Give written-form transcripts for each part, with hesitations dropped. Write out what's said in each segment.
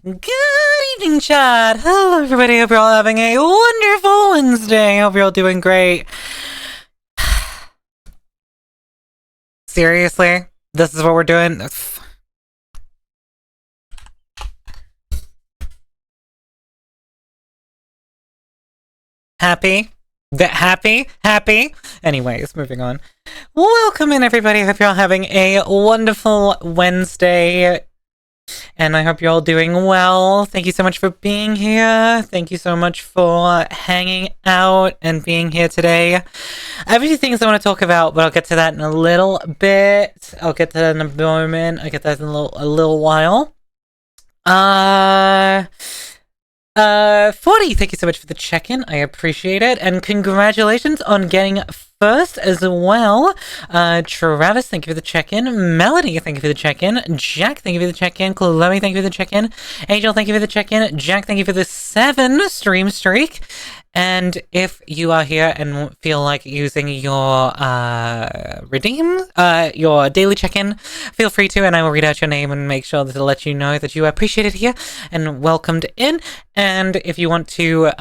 Good evening, chat. Hello, everybody. Hope you're all having a wonderful Wednesday. Hope you're all doing great. Seriously? This is what we're doing? Happy? Happy? Anyways, moving on. Welcome in, everybody. Hope you're all having a wonderful Wednesday. And I hope you're all doing well. Thank you so much for being here. Thank you so much for hanging out and being here today. I have a few things I want to talk about, but I'll get to that in a little bit. I'll get to that in a moment. I'll get to that in a little while. 40, thank you so much for the check-in. I appreciate it. And congratulations on getting first as well. Travis, thank you for the check-in. Melody, thank you for the check-in. Jack, thank you for the check-in. Chloe, thank you for the check-in. Angel, thank you for the check-in. Jack, thank you for the 7 stream streak. And if you are here and feel like using your your daily check-in, feel free to, and I will read out your name and make sure to let you know that you are appreciated here and welcomed in. And if you want to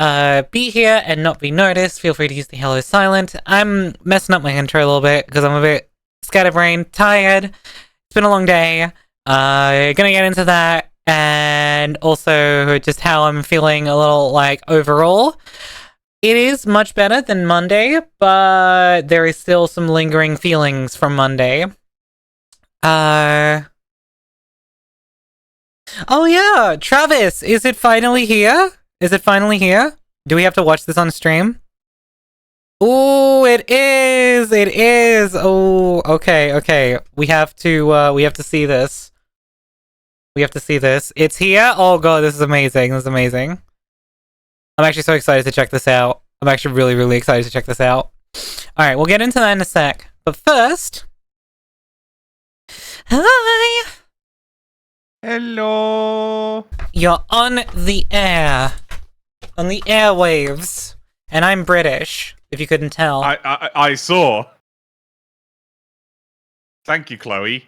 be here and not be noticed, feel free to use the hello silent. I'm messing up my intro a little bit because I'm a bit scatterbrained, tired. It's been a long day. Gonna get into that, and also just how I'm feeling a little like overall. It is much better than Monday, but there is still some lingering feelings from Monday. Oh yeah, Travis, is it finally here? Is it finally here? Do we have to watch this on stream? Oh, it is! It is! Oh, okay. We have to see this. We have to see this. It's here? Oh god, this is amazing. This is amazing. I'm actually so excited to check this out. I'm actually really, really excited to check this out. Alright, we'll get into that in a sec. But first... Hi! Hello! You're on the air. On the airwaves. And I'm British, if you couldn't tell. I saw. Thank you, Chloe.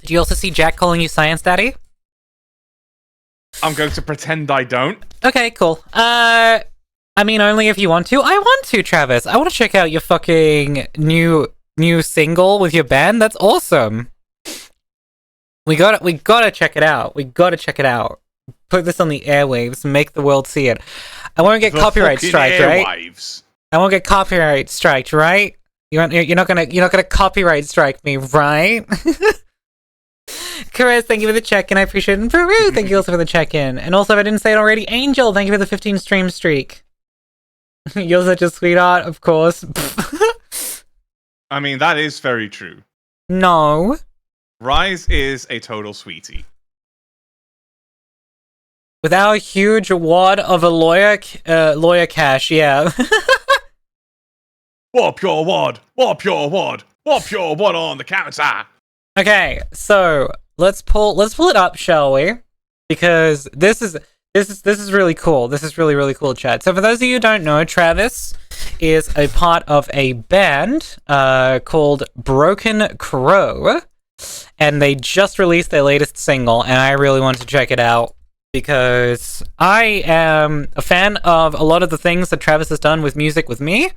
Did you also see Jack calling you Science Daddy? I'm going to pretend I don't. Okay, cool. I mean, only if you want to. I want to, Travis. I want to check out your fucking new single with your band. That's awesome. We gotta check it out. We gotta check it out. Put this on the airwaves and make the world see it. I won't get copyright striked, right? I won't get copyright striked, right? You're not gonna copyright strike me, right? Chris, thank you for the check-in. I appreciate it. And Peru, thank you also for the check-in. And also, if I didn't say it already, Angel, thank you for the 15 stream streak. You're such a sweetheart, of course. I mean, that is very true. No. Rise is a total sweetie. With our huge wad of a lawyer cash, yeah. Whop your wad! Whop your wad! Whop your wad on the counter! Okay, so let's pull it up, shall we? Because this is really cool. This is really, really cool, chat. So for those of you who don't know, Travis is a part of a band called Broken Crow, and they just released their latest single, and I really want to check it out because I am a fan of a lot of the things that Travis has done with music with me.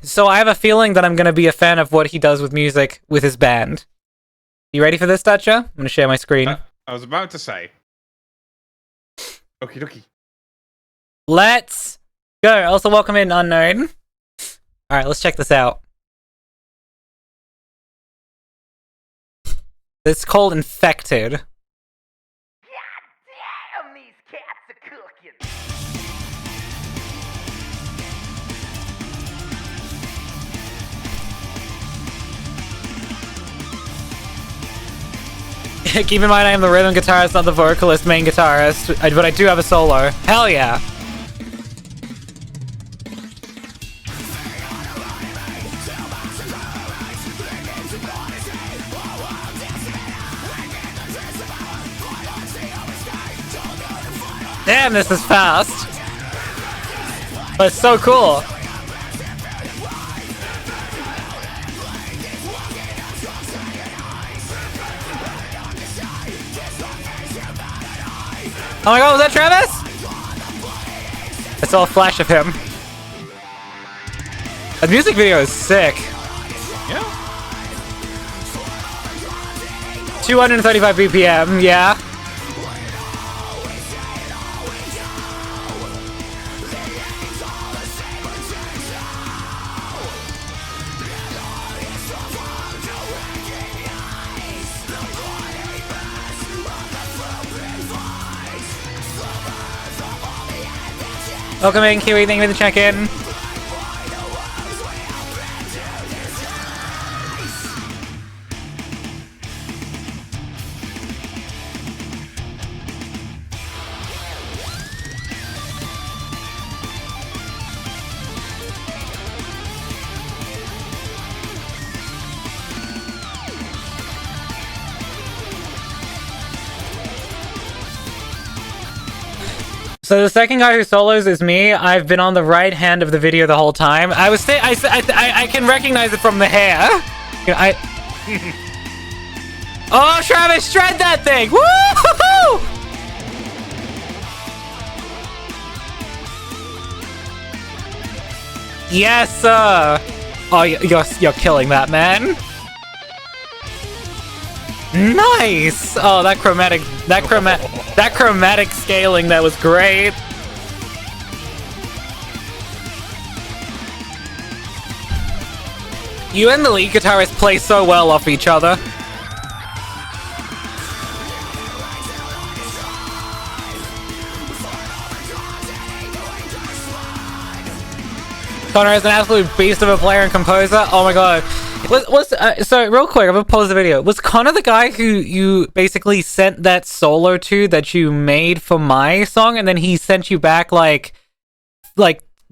So I have a feeling that I'm going to be a fan of what he does with music with his band. You ready for this, Dutcha? I'm going to share my screen. I was about to say. Okie dokie. Let's go. Also, welcome in, Unknown. Alright, let's check this out. It's called Infected. God damn, these cats are cooking. Keep in mind I am the rhythm guitarist, not the vocalist, main guitarist, but I do have a solo. Hell yeah! Damn, this is fast! But it's so cool! Oh my god, was that Travis? I saw a flash of him. The music video is sick. Yeah. 235 BPM, yeah. Welcome in, Kiwi. Thank you for the check-in. So the second guy who solos is me. I've been on the right hand of the video the whole time. I can recognize it from the hair. Oh, Travis, shred that thing! Woo-hoo-hoo! Yes, sir. Oh, you're killing that, man. Nice! Oh, that chromatic scaling, that was great. You and the lead guitarist play so well off each other. Connor is an absolute beast of a player and composer. Oh my god. So real quick, I'm gonna pause the video. Was Connor the guy who you basically sent that solo to that you made for my song, and then he sent you back like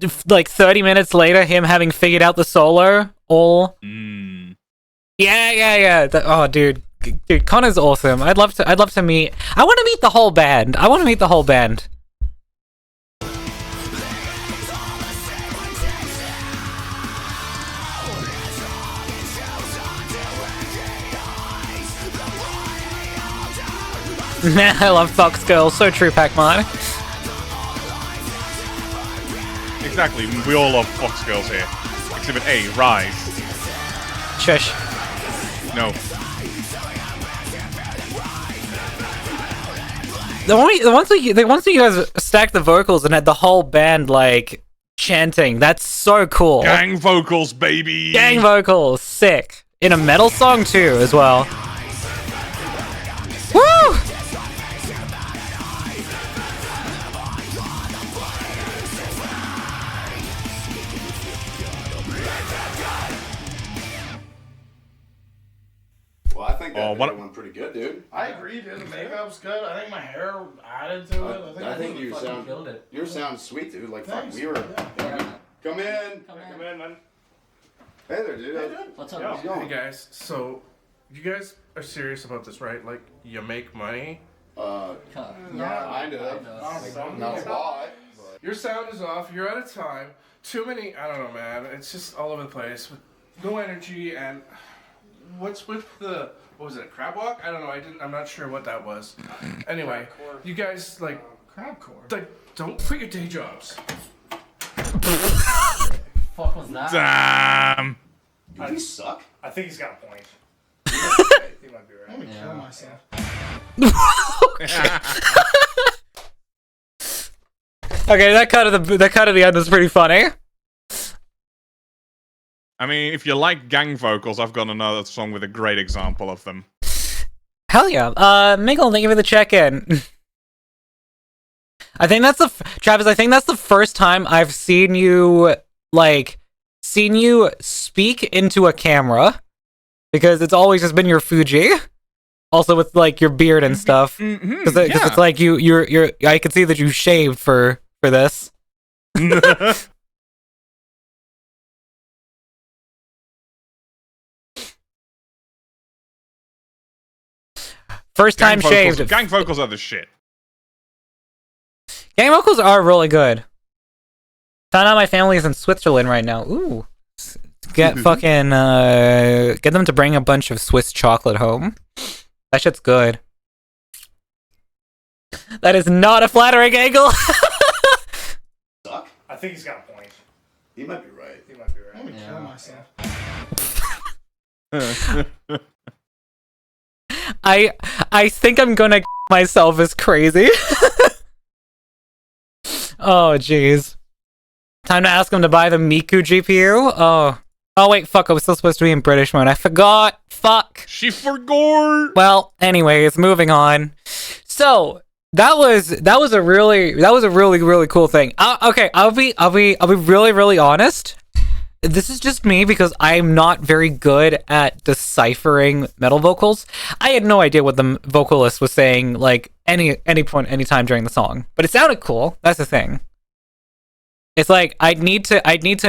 30 minutes later, him having figured out the solo all? Yeah. Oh, dude, Connor's awesome. I'd love to meet. I want to meet the whole band. Man, I love Fox Girl. So true, Pac-Man. Exactly. We all love Fox Girls here. Exhibit A, Rise. Shush. No. The ones that you guys stacked the vocals and had the whole band like chanting. That's so cool. Gang vocals, baby. Gang vocals, sick. In a metal song too, as well. Woo! Well, I think that video went pretty good, dude. I agree, dude. The makeup's good. I think my hair added to it. I think you sound killed it. Your sound's sweet, dude. Like, Thanks. fuck, we were. Yeah. Come in. Come in, man. Hey there, dude. Hey, dude. What's up? How's it going? Hey guys, so you guys are serious about this, right? Like, you make money? Yeah, kind of. Not a lot. But. Your sound is off, you're out of time. Too many, I don't know, man. It's just all over the place. With no energy, and what's with the, what was it, a crab walk? I don't know, I'm not sure what that was. Anyway, you guys, like, Crabcore. like, don't quit your day jobs. Fuck was that? Damn. Did he suck? I think he's got a point. He might be right. I'm gonna kill myself. Okay, that cut of the end was pretty funny. I mean, if you like gang vocals, I've got another song with a great example of them. Hell yeah. Miguel, thank you for the check-in. I think that's Travis, I think that's the first time I've seen you speak into a camera, because it's always just been your Fuji. Also with like your beard and stuff. Because it's like you're I can see that you shaved for this. First time shaved. Gang vocals are the shit. Gang vocals are really good. Found out my family is in Switzerland right now. Ooh. Get fucking get them to bring a bunch of Swiss chocolate home. That shit's good. That is not a flattering angle. Suck? I think he's got a point. He might be right. He might be right. I'm gonna kill myself. I think I'm gonna myself is crazy. Oh jeez. Time to ask him to buy the Miku GPU. Oh wait, fuck, I was still supposed to be in British mode. I forgot. Fuck. She forgot. Well, anyways, moving on. So that was a really cool thing. Okay, I'll be really honest. This is just me because I'm not very good at deciphering metal vocals. I had no idea what the vocalist was saying, like any point, any time during the song. But it sounded cool. That's the thing. It's like I'd need to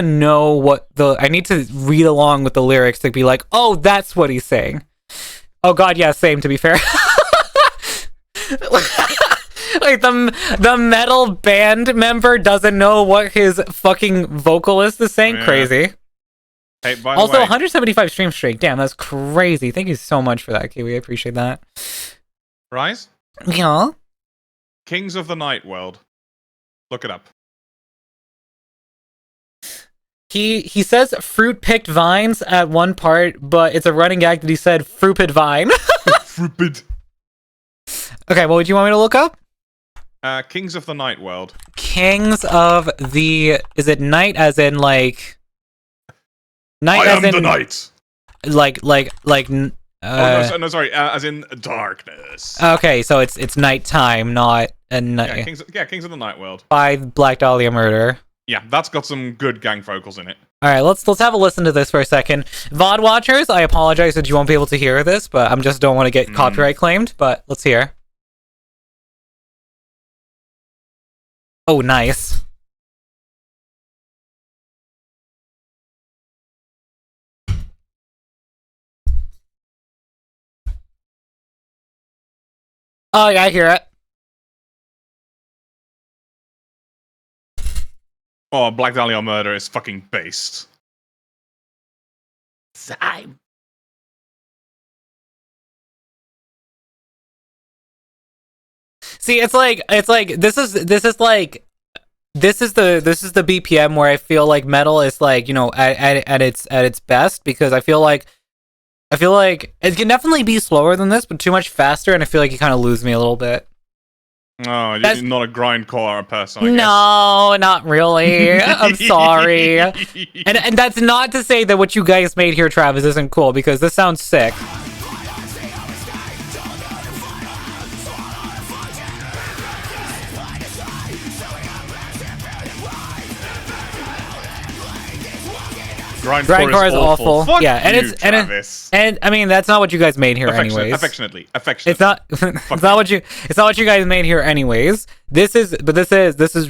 know I need to read along with the lyrics to be like, oh, that's what he's saying. Oh god, yeah, same, to be fair. Like the metal band member doesn't know what his fucking vocalist is saying. Yeah. Crazy. Hey, by the Also, way, 175 stream streak. Damn, that's crazy. Thank you so much for that, Kiwi. I appreciate that. Rise? Yeah. Kings of the Night World. Look it up. He says fruit picked vines at one part, but it's a running gag that he said fruited vine. Fruit. Okay, what would you want me to look up? Kings of the Night World. Kings of the... Is it night as in, like... Night I as am in... the night. No, sorry. As in darkness. Okay, so it's nighttime, not a night. Kings of the Night World. By Black Dahlia Murder. Yeah, that's got some good gang vocals in it. All right, let's have a listen to this for a second. VOD watchers, I apologize that you won't be able to hear this, but I just don't want to get copyright claimed. But let's hear. Oh, nice. Oh yeah, I hear it. Oh, Black Dahlia Murder is fucking based. Time. See, it's like this is the BPM where I feel like metal is like, you know, at its best, because I feel like it can definitely be slower than this, but too much faster, and I feel like you kind of lose me a little bit. Oh, you're not a grindcore person, I guess. No, not really. I'm sorry. And that's not to say that what you guys made here, Travis, isn't cool, because this sounds sick. Grindcore is awful. Fuck yeah, and you, it's Travis. and I mean that's not what you guys made here anyways. Affectionately. It's not what you guys made here anyways. This is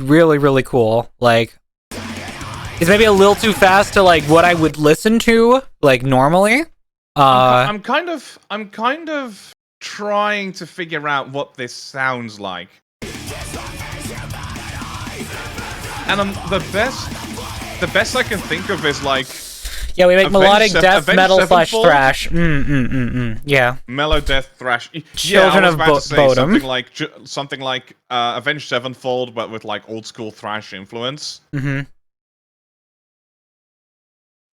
really cool. Like, it's maybe a little too fast to like what I would listen to like normally. I'm kind of trying to figure out what this sounds like. And the best I can think of is like, yeah, we make melodic death Avenged metal / Sevenfold? thrash. Yeah. Mellow death thrash. Children I was of about to say Bodom. something like Avenged Sevenfold, but with like old school thrash influence. Mm-hmm.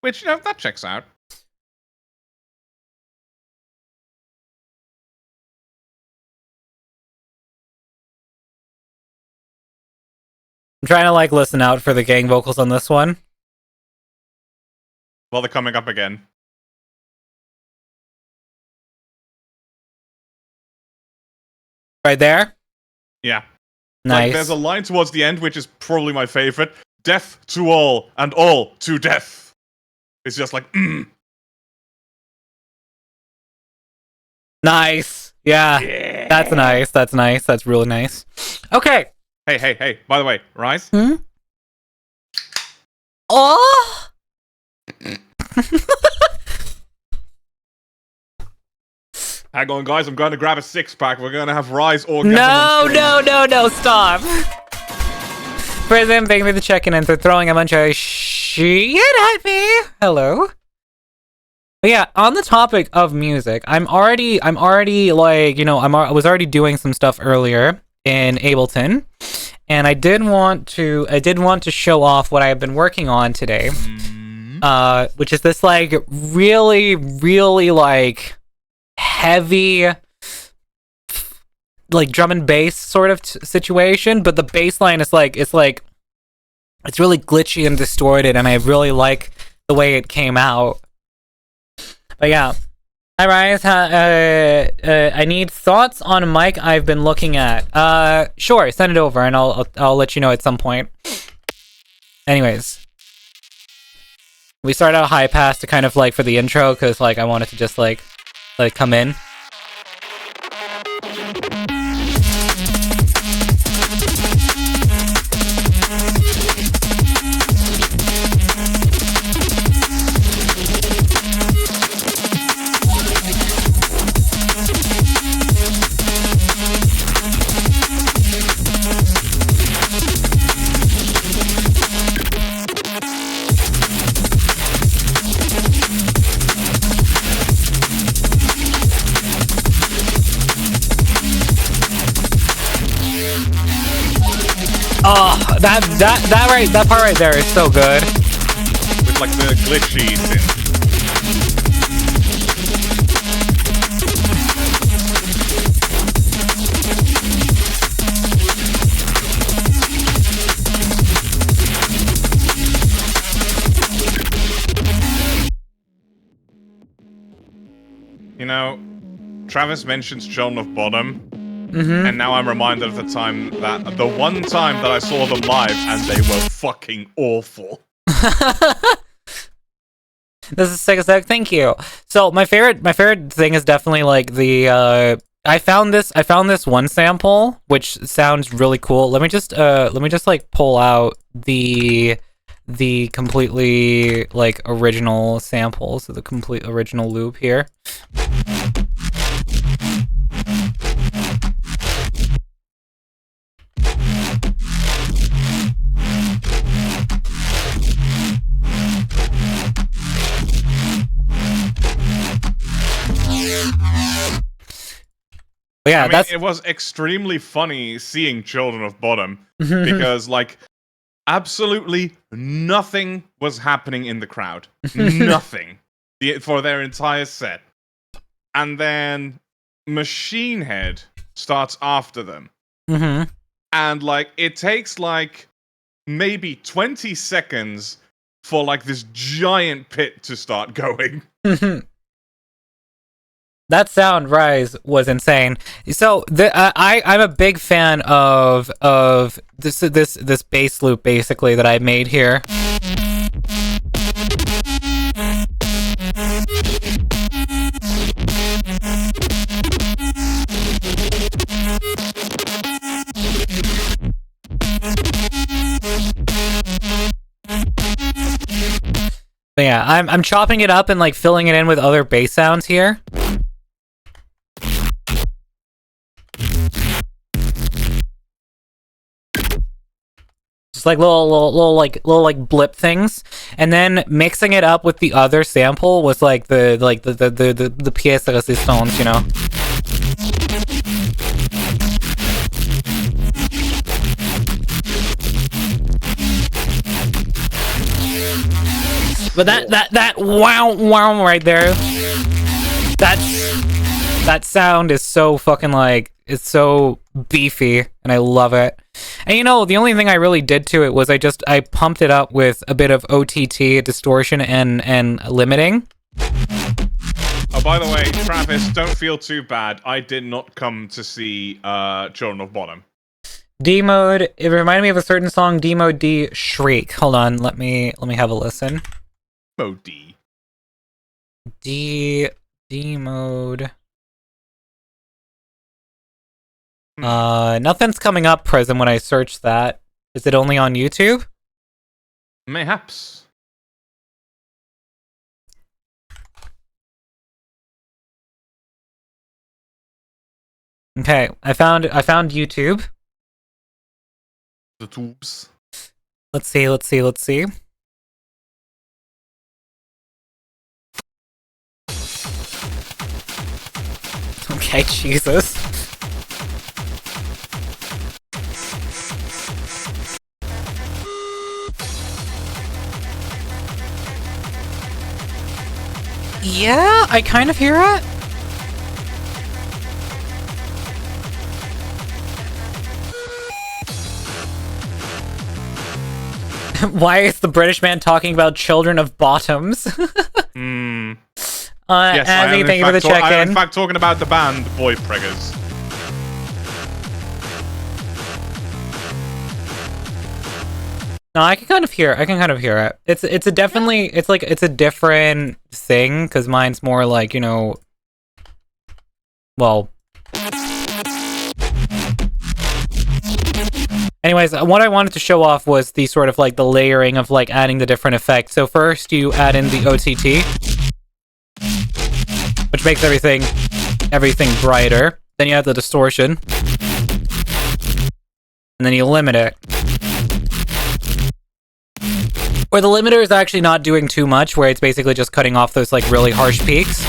Which, you know, that checks out. I'm trying to like listen out for the gang vocals on this one. Well, they're coming up again. Right there. Yeah. Nice. Like, there's a line towards the end, which is probably my favorite. Death to all, and all to death. It's just like, Nice. Yeah. That's nice. That's nice. That's really nice. Okay. Hey, by the way, Rise? Hmm? Oh! Hang on, guys, I'm going to grab a six-pack. We're going to have Rise orgasm. No, stop. Prison, thank you for the check-in and for throwing a bunch of shit at me. Hello. But yeah, on the topic of music, I'm already like, you know, I was already doing some stuff earlier in Ableton, and I did want to show off what I have been working on today, which is this like really really heavy drum and bass sort of situation, but the bass line is it's really glitchy and distorted, and I really like the way it came out. But yeah. Hi Rise, I need thoughts on a mic I've been looking at. Sure, send it over and I'll let you know at some point. Anyways. We started out high pass to kind of for the intro, because I wanted to just come in. Oh, that part right there is so good. With the glitchy synth. You know, Travis mentions Children of Bottom. And now I'm reminded of the one time that I saw them live, and they were fucking awful. This is sick. Thank you. So my favorite thing is definitely I found this one sample which sounds really cool. Let me just pull out the completely original sample, so the complete original loop here. Yeah, it was extremely funny seeing Children of Bottom because absolutely nothing was happening in the crowd. Nothing. For their entire set. And then Machine Head starts after them. And it takes maybe 20 seconds for this giant pit to start going. That sound rise was insane. So I'm a big fan of this bass loop basically that I made here. But yeah, I'm chopping it up and filling it in with other bass sounds here. Just little blip things, and then mixing it up with the other sample was the pièce de résistance, you know. But that wow right there, that sound is so fucking it's so beefy, and I love it. And the only thing I really did to it was I pumped it up with a bit of OTT, distortion, and limiting. Oh, by the way, Travis, don't feel too bad. I did not come to see Children of Bottom. D-Mode, it reminded me of a certain song, D-Mode D, Shriek. Hold on, let me have a listen. Mode D. D-Mode. Nothing's coming up present when I search that. Is it only on YouTube? Mayhaps. Okay, I found YouTube. The tubes. Let's see. Okay, Jesus. Yeah, I kind of hear it. Why is the British man talking about children of bottoms? Yes, I Azzy, am thank you for the I am check-in. in fact talking about the band Boy Preggers. No, I can kind of hear it. It's a definitely, it's a different thing, because mine's more like, you know, well... Anyways, what I wanted to show off was the sort of like the layering of like adding the different effects. So first you add in the OTT, which makes everything brighter. Then you add the distortion, and then you limit it. Where the limiter is actually not doing too much, where it's basically just cutting off those like really harsh peaks.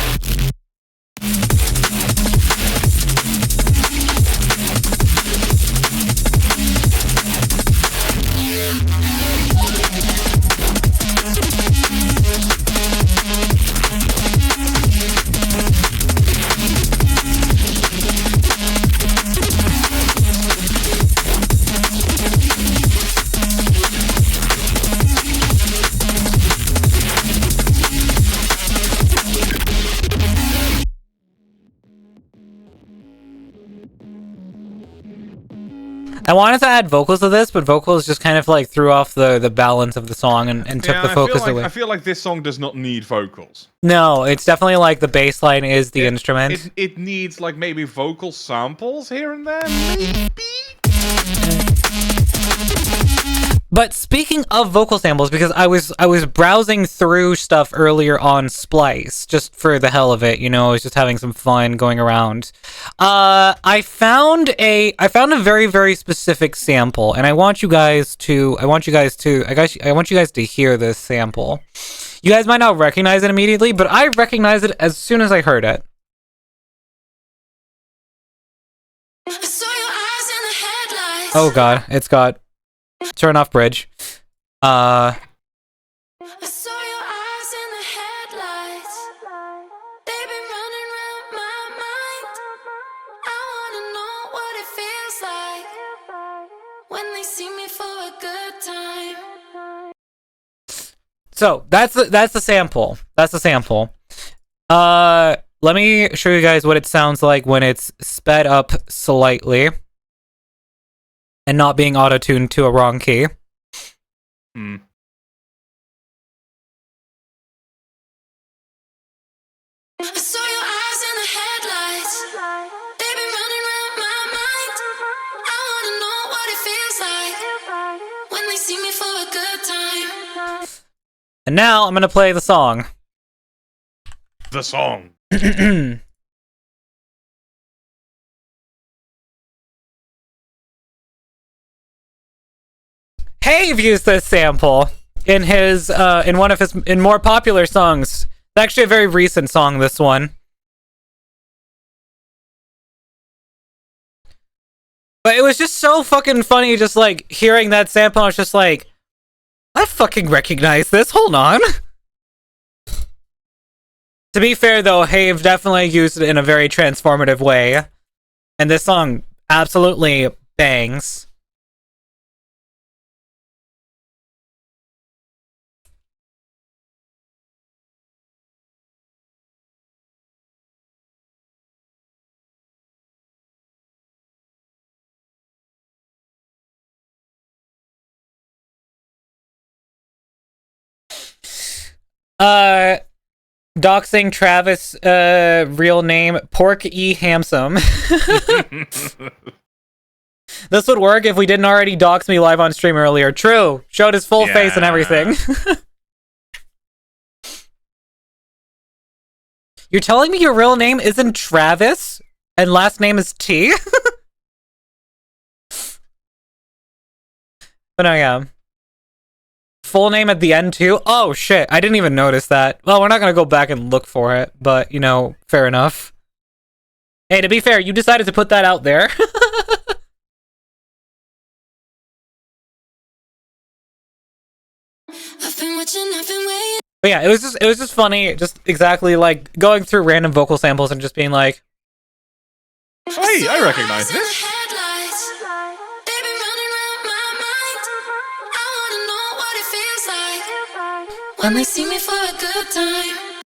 I wanted to add vocals to this, but vocals just kind of like threw off the balance of the song and took the focus away. I feel like this song does not need vocals. No, it's definitely like the bass line is the instrument. It needs like maybe vocal samples here and there, maybe? But speaking of vocal samples, because I was browsing through stuff earlier on Splice, just for the hell of it, you know, I was just having some fun going around. I found a very, very specific sample, and I want you guys to hear this sample. You guys might not recognize it immediately, but I recognized it as soon as I heard it. Oh god, it's got turn off bridge. I saw your eyes in the headlights. They've been running around my mind. I wanna know what it feels like when they see me for a good time. So that's the sample. That's the sample. Let me show you guys what it sounds like when it's sped up slightly and not being auto-tuned to a wrong key. Hmm. I saw your eyes in the headlights. They've been running around my mind. I wanna know what it feels like when they see me for a good time. And now I'm gonna play the song. The song. Have used this sample in his in one of his more popular songs. It's actually a very recent song, this one. But it was just so fucking funny, just like hearing that sample. I was just like, I fucking recognize this. Hold on. To be fair though, Have definitely used it in a very transformative way, and this song absolutely bangs. Doxing Travis, real name, Pork E. Hamsome. This would work if we didn't already dox me live on stream earlier. True. Showed his full face and everything. You're telling me your real name isn't Travis and last name is T? But no, yeah. Full name at the end too? Oh shit, I didn't even notice that. Well, we're not gonna go back and look for it, but you know, fair enough. Hey, to be fair, you decided to put that out there. I've been watching, I've been waiting. But yeah, it was just funny, just exactly like going through random vocal samples and just being like, Hey, I recognize In the this. headlights, they been running around my mind. I wanna know what it feels like when they see me for a good time.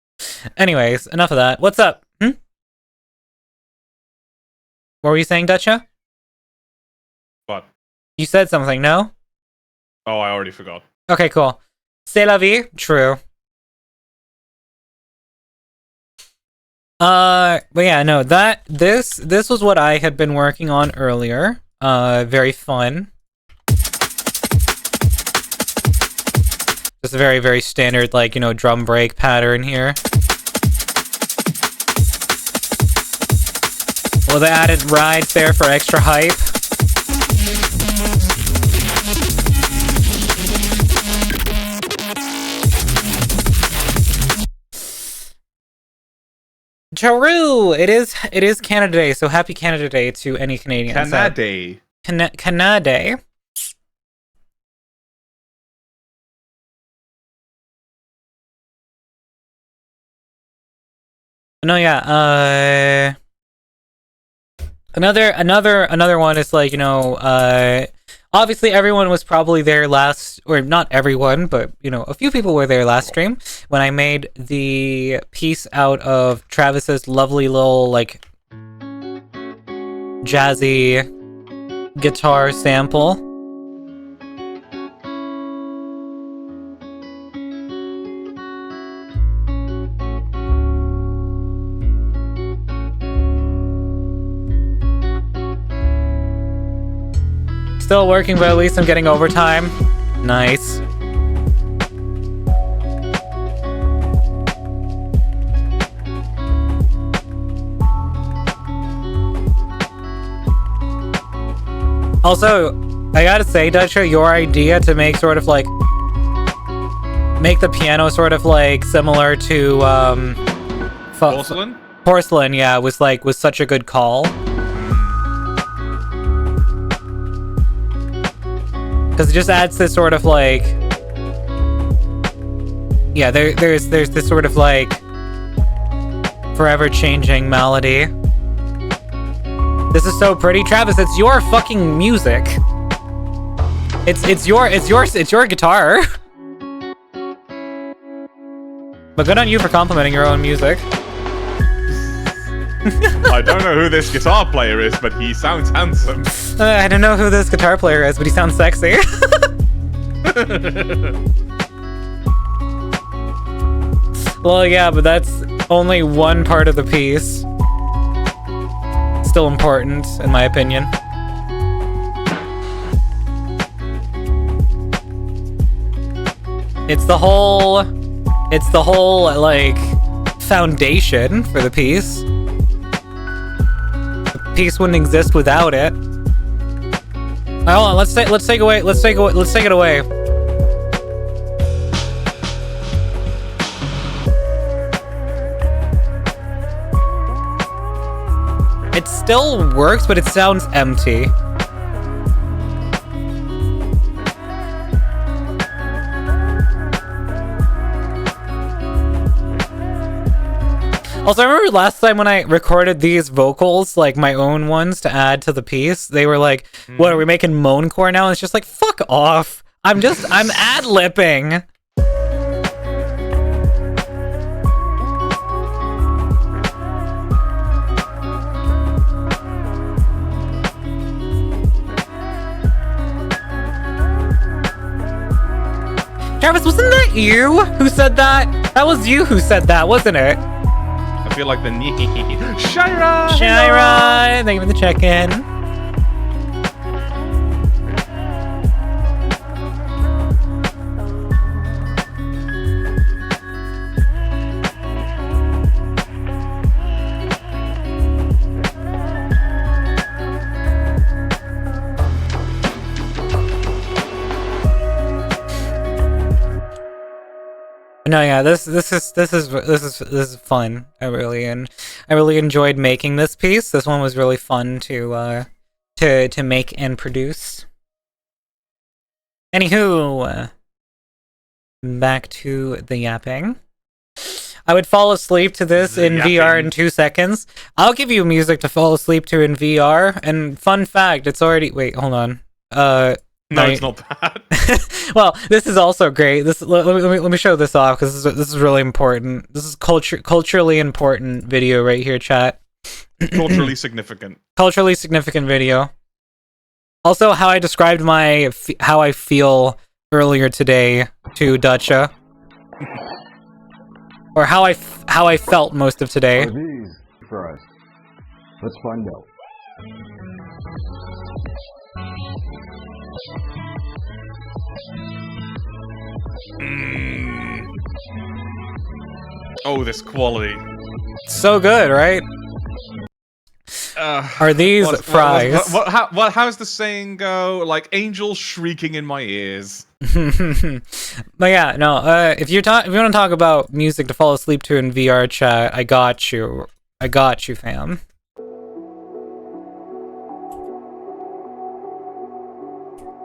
anyways, enough of that. What's up? What were you saying, Dutcha? What? You said something, no? Oh, I already forgot. Okay, cool. C'est la vie? True. But yeah, no, this was what I had been working on earlier. Very fun. Just a very, very standard, like, you know, drum break pattern here. Well, they added rides there for extra hype. True! It is Canada Day, so happy Canada Day to any Canadians. Canada. Canada Day. No, yeah, another one is like, you know, obviously everyone was probably there last, or not everyone, but, you know, a few people were there last stream when I made the piece out of Travis's lovely little, like, jazzy guitar sample. Still working, but at least I'm getting overtime. Nice. Also, I gotta say, Dutcher, your idea to make sort of like make the piano sort of like similar to Porcelain? Porcelain, yeah, was such a good call. Because it just adds this sort of like, yeah, there's this sort of like forever changing melody. This is so pretty, Travis. It's your fucking music. It's your guitar. But good on you for complimenting your own music. I don't know who this guitar player is, but he sounds handsome. I don't know who this guitar player is, but he sounds sexy. Well, yeah, but that's only one part of the piece. Still important, in my opinion. It's the whole, like, foundation for the piece. The piece wouldn't exist without it. Hold on, let's take it away. It still works, but it sounds empty. Also, I remember last time when I recorded these vocals, like my own ones to add to the piece, they were like, what, are we making moancore now? And it's just like, fuck off. I'm ad-lipping. Travis, wasn't that you who said that? That was you who said that, wasn't it? I feel like the Shira! Shira! Thank you for the check-in. No, yeah, this is fun. I really enjoyed making this piece. This one was really fun to make and produce. Anywho, back to the yapping. I would fall asleep to this in VR in 2 seconds. I'll give you music to fall asleep to in VR. And fun fact, it's already... Wait, hold on. No, it's not bad. Well, this is also great. Let me show this off because this is really important. This is culturally important video right here, chat. Culturally significant. Culturally significant video. Also, how I described how I feel earlier today to Dutcha. Or how I felt most of today. Are these for us? Let's find out. Oh, this quality. So good, right? Are these fries? How's the saying go? Like angels shrieking in my ears. But yeah, no. If you want to talk about music to fall asleep to in VR chat, I got you. I got you, fam.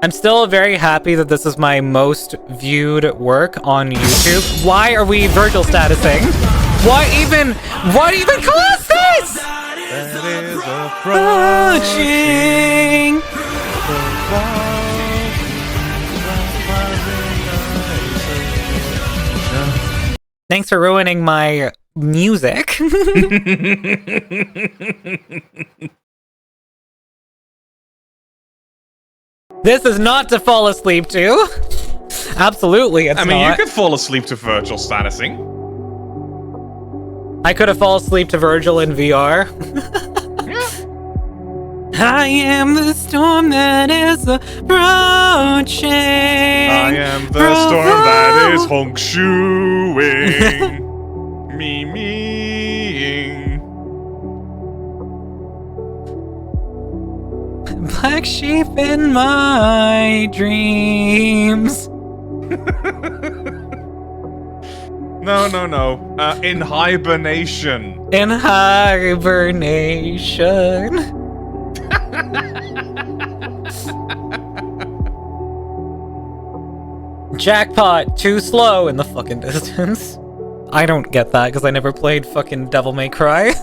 I'm still very happy that this is my most viewed work on YouTube. Why are we Virgil statusing? What even caused this? That is approaching. Thanks for ruining my music. This is not to fall asleep to. Absolutely, it's not. I mean, you could fall asleep to Virgil statusing. I could have fallen asleep to Virgil in VR. I am the storm that is approaching. I am the storm that is honk shooing. Me-meing. Black sheep in my dreams. No. In hibernation. In hibernation. Jackpot, too slow in the fucking distance. I don't get that because I never played fucking Devil May Cry.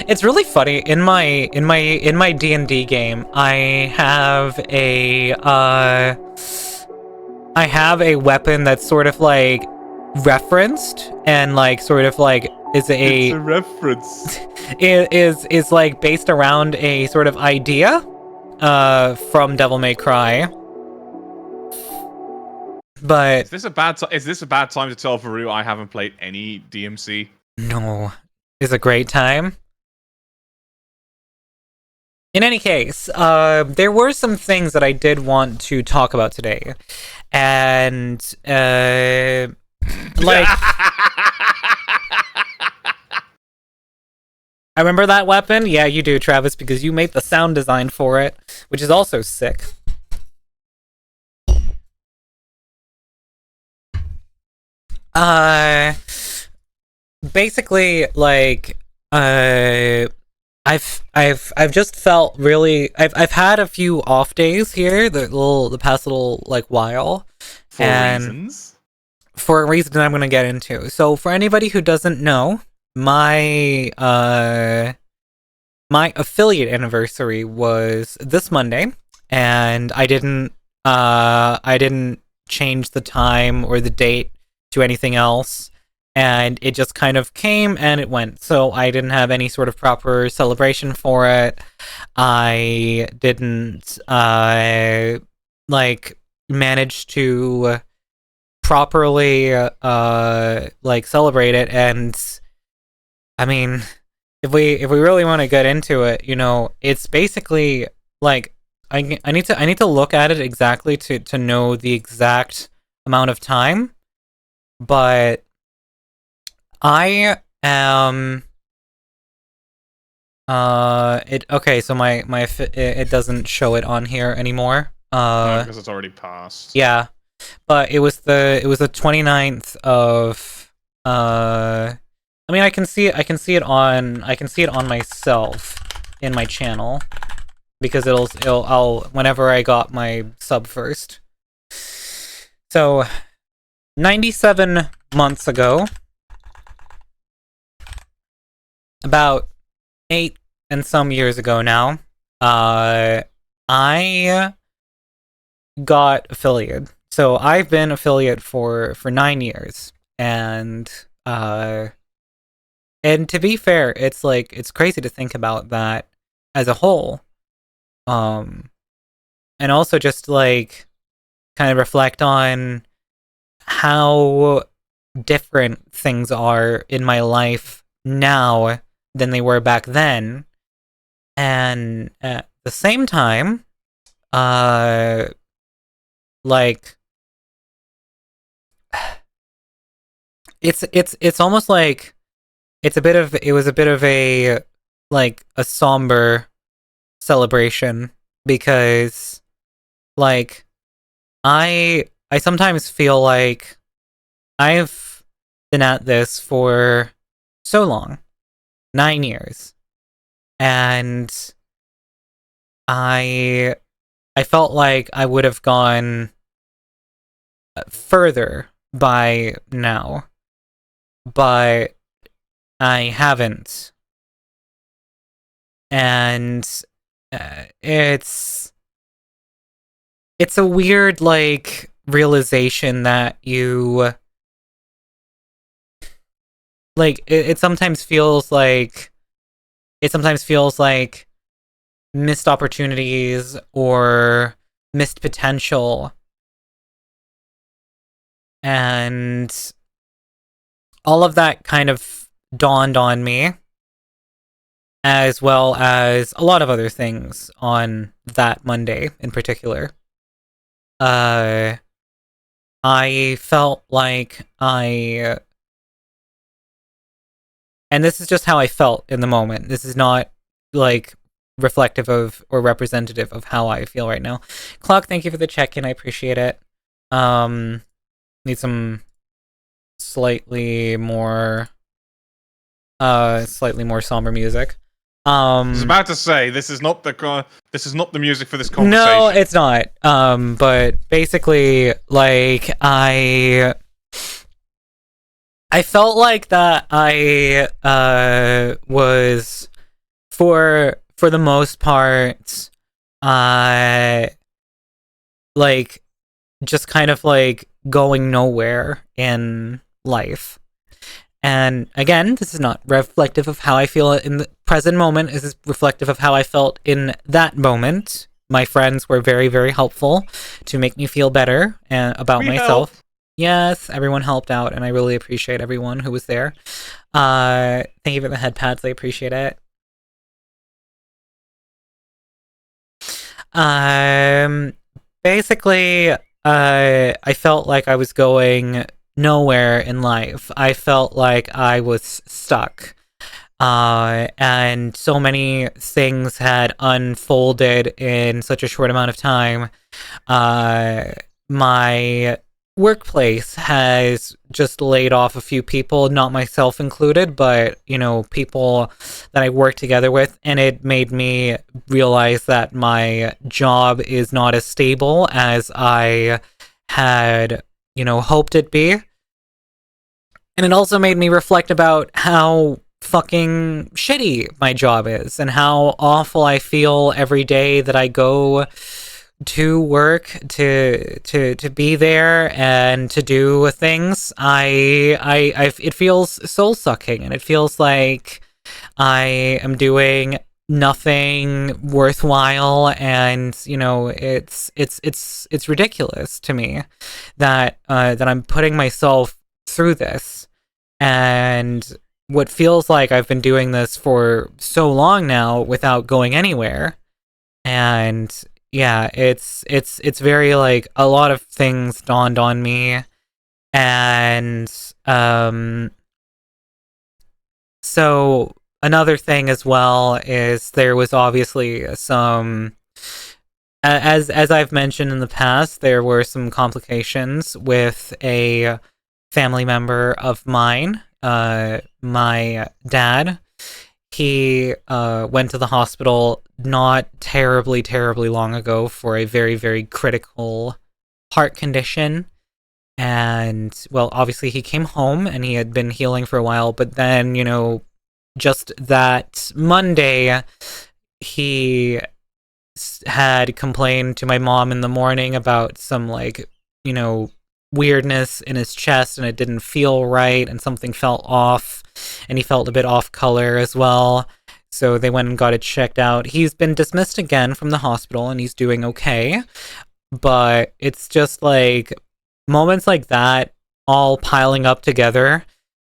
It's really funny in my D&D game. I have a weapon that's sort of like referenced and like sort of like is It's a reference. is like based around a sort of idea from Devil May Cry. But Is this a bad time to tell Varu I haven't played any DMC? no, it's a great time. In any case, there were some things that I did want to talk about today. And, like... I remember that weapon? Yeah, you do, Travis, because you made the sound design for it, which is also sick. Basically, like, I've just felt really I've had a few off days here the past little like while For reasons? For a reason that I'm gonna get into. So for anybody who doesn't know, my affiliate anniversary was this Monday, and I didn't change the time or the date to anything else. And it just kind of came and it went. So I didn't have any sort of proper celebration for it. I didn't like manage to properly like celebrate it. And I mean, if we really want to get into it, you know, it's basically like I need to look at it exactly to know the exact amount of time, but I am okay, so it doesn't show it on here anymore. No, because it's already passed. Yeah. But it was the 29th of I mean, I can see it on myself in my channel because I'll whenever I got my sub first. So 97 months ago, about 8 and some years ago now, I got affiliate. So I've been affiliate for 9 years, and to be fair, it's like it's crazy to think about that as a whole, and also just like kind of reflect on how different things are in my life now than they were back then, and at the same time, like it's almost like it was a bit of a like a somber celebration, because like I sometimes feel like I've been at this for so long, 9 years, and I felt like I would have gone further by now, but I haven't. And it's a weird like realization that you like it sometimes feels like missed opportunities or missed potential, and all of that kind of dawned on me, as well as a lot of other things on that Monday in particular. I felt like and this is just how I felt in the moment. This is not like reflective of or representative of how I feel right now. Clock, thank you for the check-in. I appreciate it. Need some slightly more somber music. I was about to say this is not the music for this conversation. No, it's not. But basically, like I felt like that I was for the most part like just kind of like going nowhere in life. And again, this is not reflective of how I feel in the present moment. This is reflective of how I felt in that moment. My friends were very, very helpful to make me feel better about myself. Helped. Yes, everyone helped out, and I really appreciate everyone who was there. Thank you for the head pads. I appreciate it. Basically, I felt like I was going nowhere in life. I felt like I was stuck. And so many things had unfolded in such a short amount of time. My workplace has just laid off a few people, not myself included, but, you know, people that I work together with, and it made me realize that my job is not as stable as I had, you know, hoped it'd be. And it also made me reflect about how fucking shitty my job is and how awful I feel every day that I go to work to be there and to do things. It feels soul sucking, and it feels like I am doing nothing worthwhile, and you know it's ridiculous to me that I'm putting myself through this, and what feels like I've been doing this for so long now without going anywhere. And yeah, it's very like a lot of things dawned on me, and so another thing as well is there was obviously some, as I've mentioned in the past, there were some complications with a family member of mine, my dad. He went to the hospital not terribly long ago for a very, very critical heart condition, And, well, obviously he came home and he had been healing for a while, but then, you know, just that Monday, he had complained to my mom in the morning about some, like, you know, weirdness in his chest, and it didn't feel right, and something felt off, and he felt a bit off color as well. So they went and got it checked out. He's been dismissed again from the hospital, and he's doing okay. But it's just like moments like that all piling up together.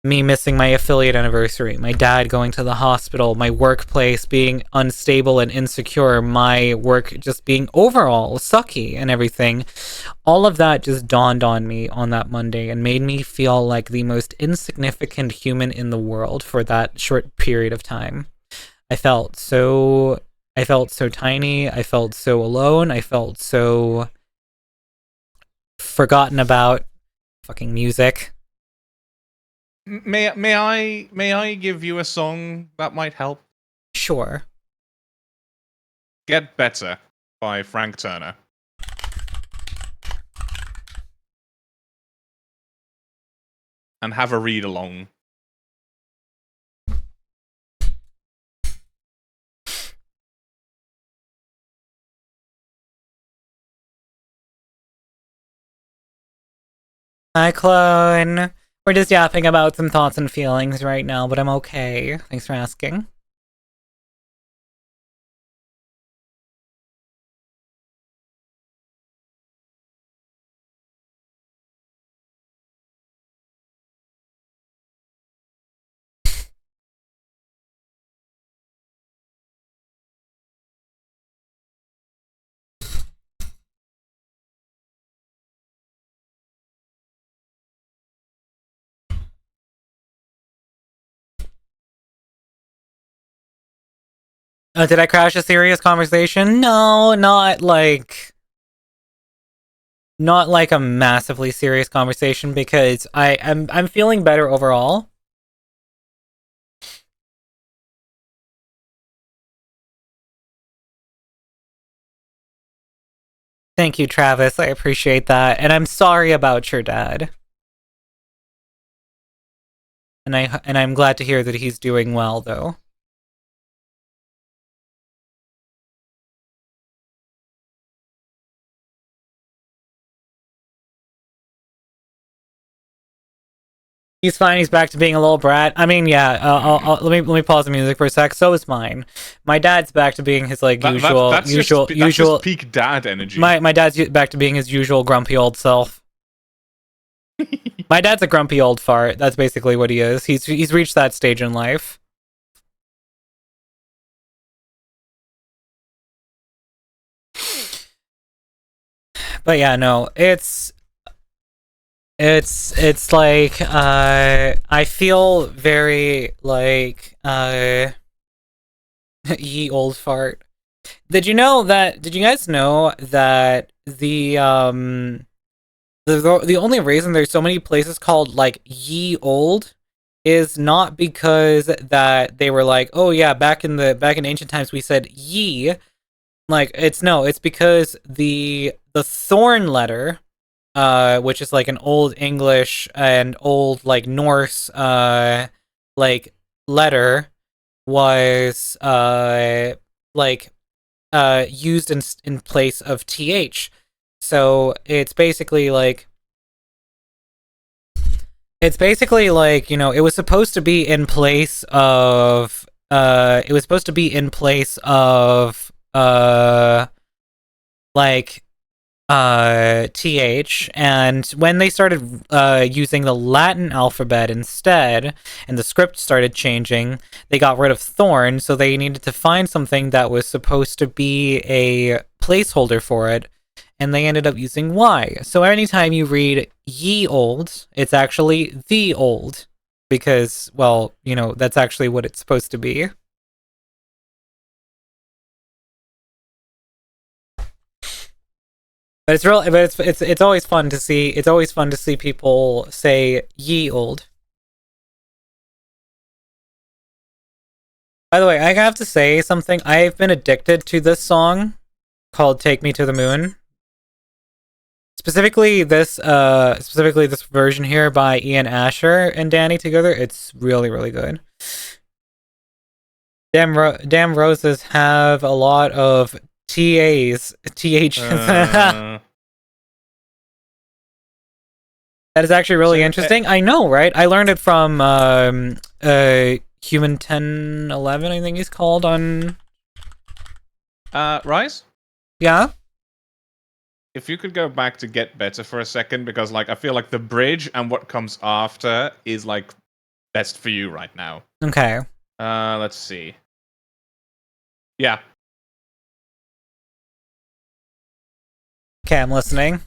Me missing my affiliate anniversary, my dad going to the hospital, my workplace being unstable and insecure, my work just being overall sucky and everything. All of that just dawned on me on that Monday and made me feel like the most insignificant human in the world for that short period of time. I felt so tiny, I felt so alone, I felt so forgotten about. Fucking music. May I give you a song that might help? Sure. Get Better by Frank Turner. And have a read along. Hi, clone. We're just yapping about some thoughts and feelings right now, but I'm okay. Thanks for asking. Did I crash a serious conversation? No, not like a massively serious conversation, because I'm feeling better overall. Thank you, Travis. I appreciate that. And I'm sorry about your dad. And I'm glad to hear that he's doing well, though. He's fine. He's back to being a little brat. I mean, yeah. Let me pause the music for a sec. So is mine. My dad's back to being his like usual. That's just peak dad energy. My dad's back to being his usual grumpy old self. My dad's a grumpy old fart. That's basically what he is. He's reached that stage in life. But yeah, no, it's like I feel very like ye old fart. Did you guys know that the only reason there's so many places called like ye old is not because that they were like, oh yeah, back in ancient times we said ye. Like it's because the thorn letter, which is like an old English and old like Norse like letter, was used in place of th. So it's basically like you know, it was supposed to be in place of like th, and when they started using the Latin alphabet instead, and the script started changing, they got rid of thorn, so they needed to find something that was supposed to be a placeholder for it, and they ended up using y. So anytime you read ye old, it's actually the old, because, well, you know, that's actually what it's supposed to be. But it's always fun to see. It's always fun to see people say ye old. By the way, I have to say something. I've been addicted to this song called "Take Me to the Moon." Specifically this version here by Ian Asher and Danny together, it's really, really good. Damn roses have a lot of TAs. That is actually really interesting. I know, right? I learned it from Human 1011, I think he's called on. Rise? Yeah. If you could go back to Get Better for a second, because like I feel like the bridge and what comes after is like best for you right now. Okay. Let's see. Yeah. Okay, I'm listening.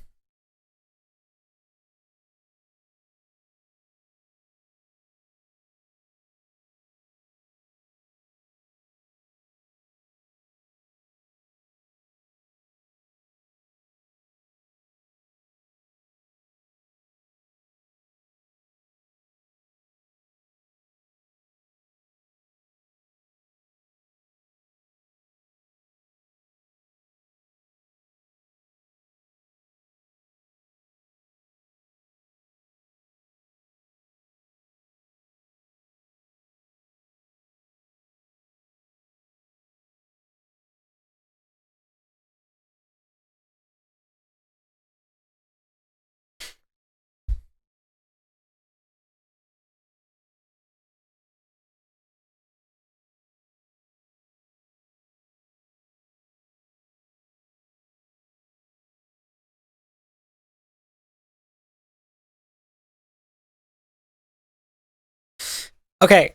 Okay.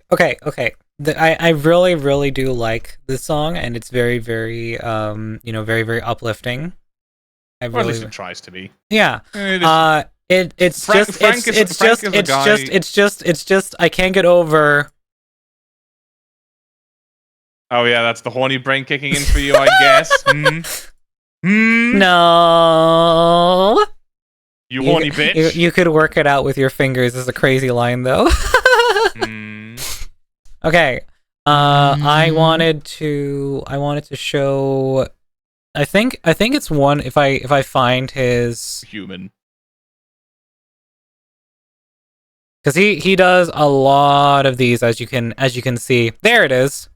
I really, really do like this song, and it's very, very, very, very uplifting. Or at least it tries to be. Yeah. It's just I can't get over. Oh yeah, that's the horny brain kicking in for you, I guess. No. You horny bitch. You could work it out with your fingers. Is a crazy line though. Okay. I wanted to show. I think it's one. If I find his human, because he does a lot of these, as you can see. There it is.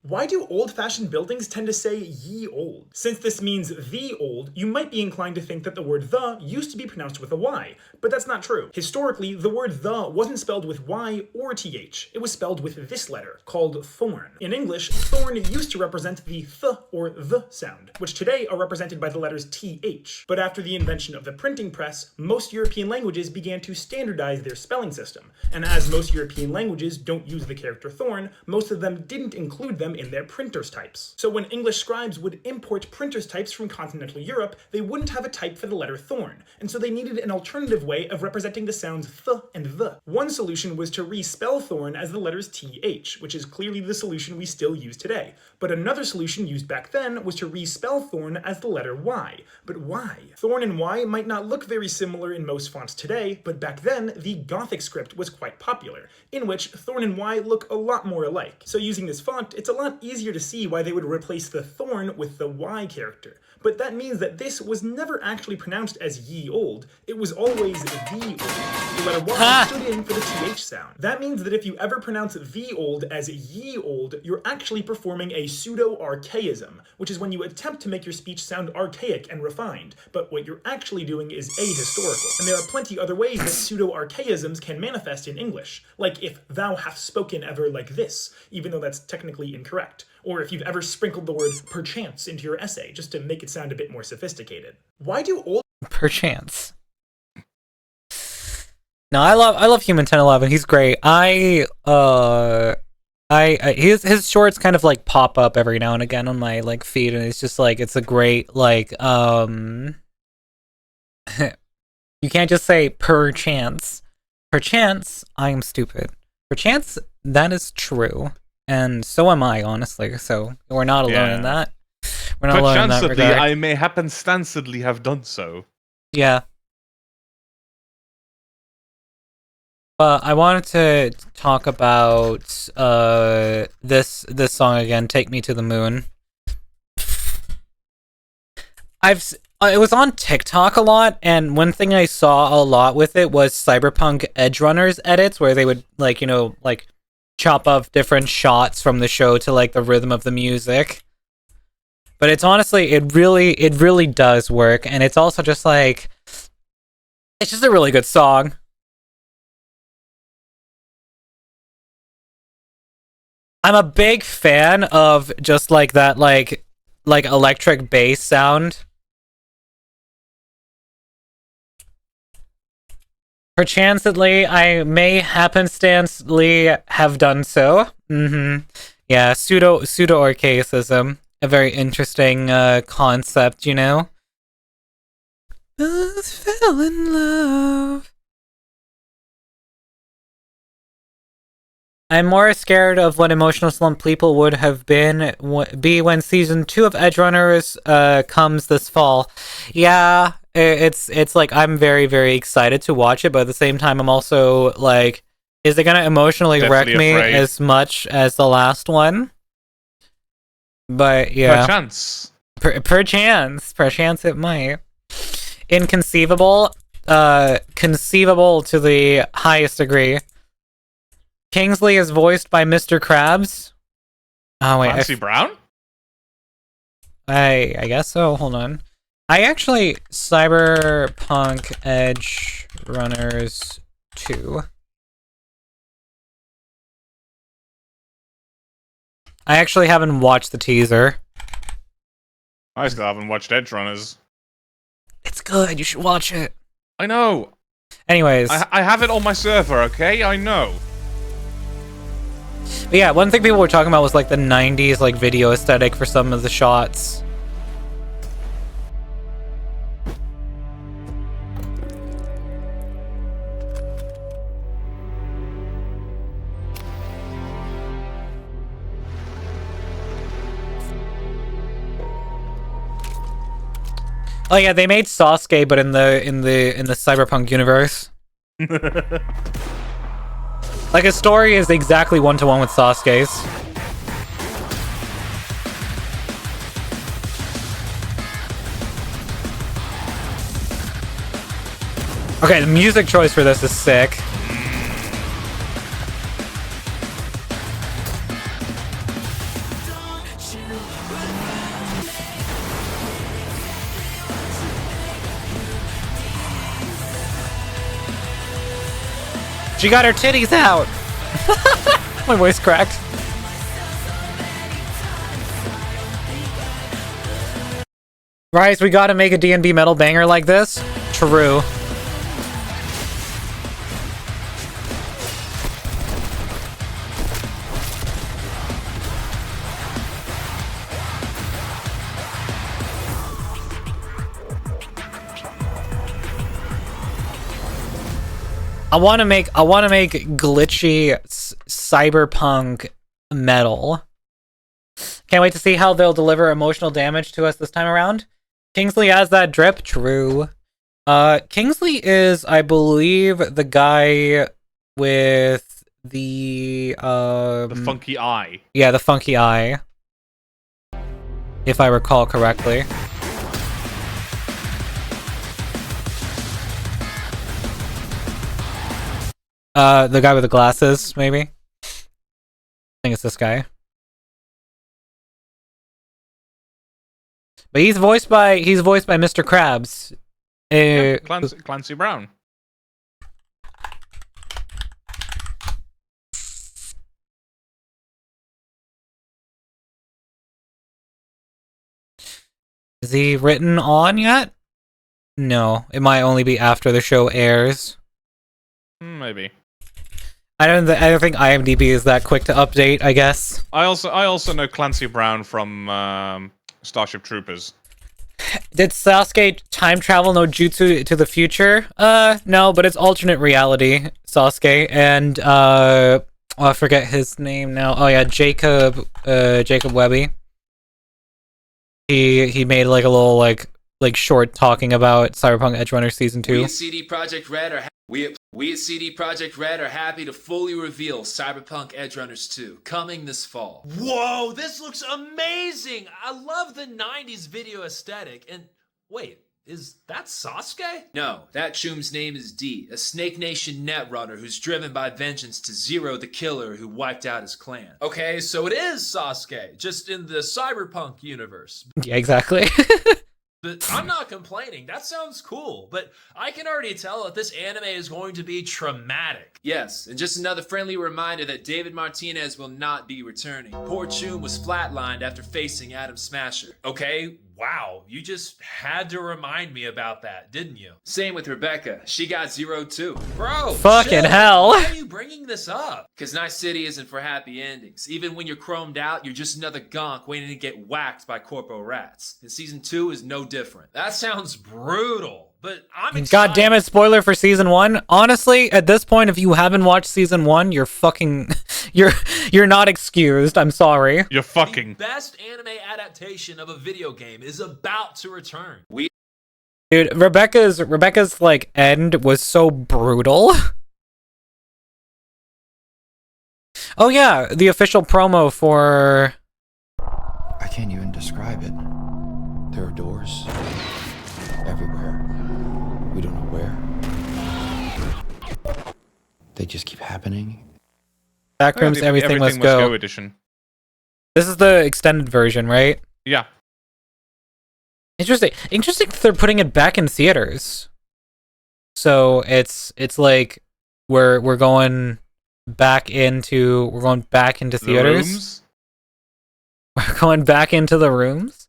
Why do old-fashioned buildings tend to say ye old? Since this means the old, you might be inclined to think that the word the used to be pronounced with a Y, but that's not true. Historically, the word the wasn't spelled with Y or TH. It was spelled with this letter, called thorn. In English, thorn used to represent the th or the sound, which today are represented by the letters TH. But after the invention of the printing press, most European languages began to standardize their spelling system, and as most European languages don't use the character thorn, most of them didn't include them in their printers types. So when English scribes would import printers types from continental Europe, they wouldn't have a type for the letter thorn, and so they needed an alternative way of representing the sounds th and the. One solution was to respell thorn as the letters th, which is clearly the solution we still use today. But another solution used back then was to respell thorn as the letter y. But why? Thorn and y might not look very similar in most fonts today, but back then the Gothic script was quite popular, in which thorn and y look a lot more alike. So using this font, it's a lot easier to see why they would replace the thorn with the Y character. But that means that this was never actually pronounced as ye old, it was always the old. The letter Y stood in for the TH sound. That means that if you ever pronounce the old as ye old, you're actually performing a pseudo-archaism, which is when you attempt to make your speech sound archaic and refined, but what you're actually doing is ahistorical. And there are plenty other ways that pseudo-archaisms can manifest in English, like if thou hast spoken ever like this, even though that's technically incorrect. Or if you've ever sprinkled the word perchance into your essay, just to make it sound a bit more sophisticated. Why do old... Perchance. No, I love Human 1011. He's great. His shorts kind of like pop up every now and again on my like feed, and it's just like it's a great like you can't just say perchance. Perchance, I am stupid. Perchance, that is true. And so am I, honestly. So we're not alone in that. We're not alone in that regard. I may happenstancedly have done so. Yeah. But I wanted to talk about this song again, "Take Me to the Moon." It was on TikTok a lot, and one thing I saw a lot with it was Cyberpunk Edgerunners edits, where they would, like, you know, like, chop up different shots from the show to, like, the rhythm of the music. But it's honestly, it really does work, and it's also just, like, it's just a really good song. I'm a big fan of just, like, that, like electric bass sound. Perchancedly, I may happenstancely have done so. Yeah, pseudo archaicism. A very interesting concept, you know? Both fell in love. I'm more scared of what emotional slump people would have be when season 2 of Edgerunners comes this fall. Yeah, it's like I'm very, very excited to watch it, but at the same time I'm also like, is it gonna emotionally Definitely wreck me afraid. as much as the last one? But yeah, Perchance. perchance it might. Inconceivable, conceivable to the highest degree. Kingsley is voiced by Mr. Krabs. Oh wait, Clancy Brown? I guess so. Hold on. I actually Cyberpunk Edge Runners 2. I actually haven't watched the teaser. I still haven't watched Edgerunners. It's good. You should watch it. I know. Anyways, I have it on my server, okay? I know. but yeah, one thing people were talking about was like the 90s like video aesthetic for some of the shots. Oh yeah, they made Sasuke, but in the Cyberpunk universe. Like his story is exactly 1-to-1 with Sasuke's. Okay, the music choice for this is sick. She got her titties out! My voice cracked. Rise, we gotta make a D&B metal banger like this? True. I want to make glitchy cyberpunk metal. Can't wait to see how they'll deliver emotional damage to us this time around. Kingsley has that drip. True. Kingsley is, I believe, the guy with the funky eye. Yeah, the funky eye. If I recall correctly. The guy with the glasses, maybe? I think it's this guy. But he's voiced by Mr. Krabs. Clancy Brown. Is he written on yet? No, it might only be after the show airs. Maybe. I don't think IMDb is that quick to update, I guess. I also know Clancy Brown from Starship Troopers. Did Sasuke time travel no jutsu to the future? No, but it's alternate reality, Sasuke, and I forget his name now. Oh yeah, Jacob Webby. He made like a little like short talking about Cyberpunk Edgerunners Season 2. We at CD Projekt Red are happy to fully reveal Cyberpunk Edgerunners 2 coming this fall. Whoa, this looks amazing! I love the 90s video aesthetic. And wait, Is that Sasuke? No, that Choom's name is D, a Snake Nation netrunner who's driven by vengeance to zero the killer who wiped out his clan. Okay, so it is Sasuke, just in the cyberpunk universe. Yeah, exactly. But I'm not complaining. That sounds cool. But I can already tell that this anime is going to be traumatic. Yes, and just another friendly reminder that David Martinez will not be returning. Poor Choom was flatlined after facing Adam Smasher. Okay, wow. You just had to remind me about that, didn't you? Same with Rebecca. She got 0 too. Bro, Fucking chill. hell. Why are you bringing this up? Because Night City isn't for happy endings. Even when you're chromed out, you're just another gonk waiting to get whacked by corpo rats. And season 2 is no different. That sounds brutal, but I'm excited. God damn it, spoiler for season 1. Honestly, at this point, if you haven't watched season 1, you're fucking... You're not excused. I'm sorry. You're fucking... The best anime adaptation of a video game is about to return. Dude, Rebecca's like end was so brutal. Oh yeah, the official promo for... I can't even describe it. There are doors everywhere. We don't know where. They just keep happening. Backrooms, everything must go. Edition. This is the extended version, right? Yeah. Interesting. Interesting that they're putting it back in theaters. So it's like we're going back into theaters. We're going back into the rooms.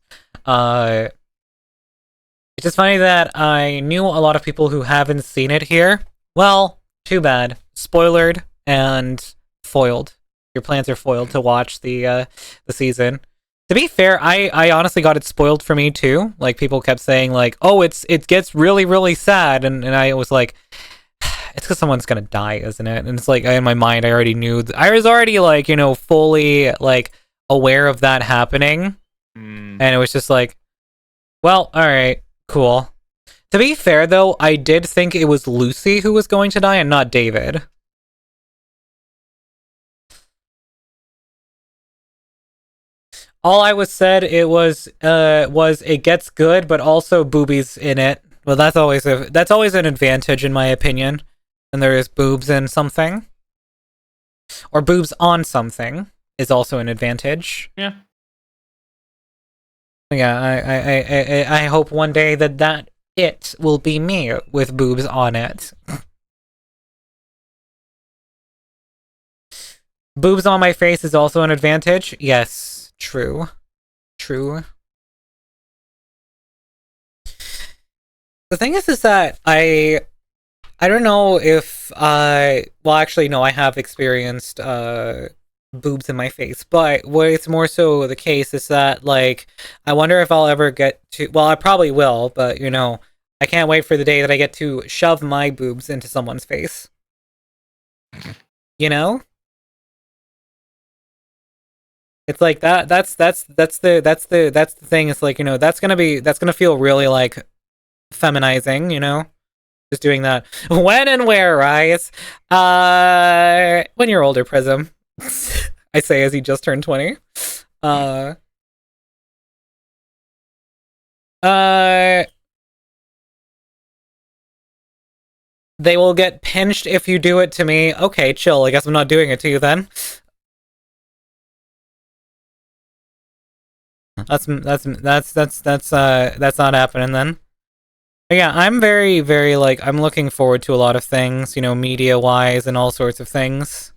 It's just funny that I knew a lot of people who haven't seen it here. Well, too bad. Spoilered and foiled. Your plans are foiled to watch the season. To be fair, I honestly got it spoiled for me too. Like people kept saying like, oh, it gets really, really sad, and I was like, it's because someone's gonna die, isn't it? And it's like in my mind I already knew I was already like, you know, fully like aware of that happening. And it was just like, well, alright, cool. To be fair though, I did think it was Lucy who was going to die and not David. All I was said was it gets good, but also boobies in it. Well, that's always an advantage in my opinion. And there is boobs in something, or boobs on something is also an advantage. Yeah. Yeah, I hope one day that it will be me with boobs on it. Boobs on my face is also an advantage. Yes. True. The thing is that I don't know if well actually no, I have experienced boobs in my face, but what it's more so the case is that like I wonder if I'll ever get to, well I probably will, but you know, I can't wait for the day that I get to shove my boobs into someone's face. You know? It's like that's the thing. It's like, you know, that's gonna feel really like feminizing, you know? Just doing that. When and where, Rise? When you're older, Prism. I say as he just turned 20. They will get pinched if you do it to me. Okay, chill. I guess I'm not doing it to you then. That's not happening then. But yeah, I'm very, very like I'm looking forward to a lot of things, you know, media wise and all sorts of things.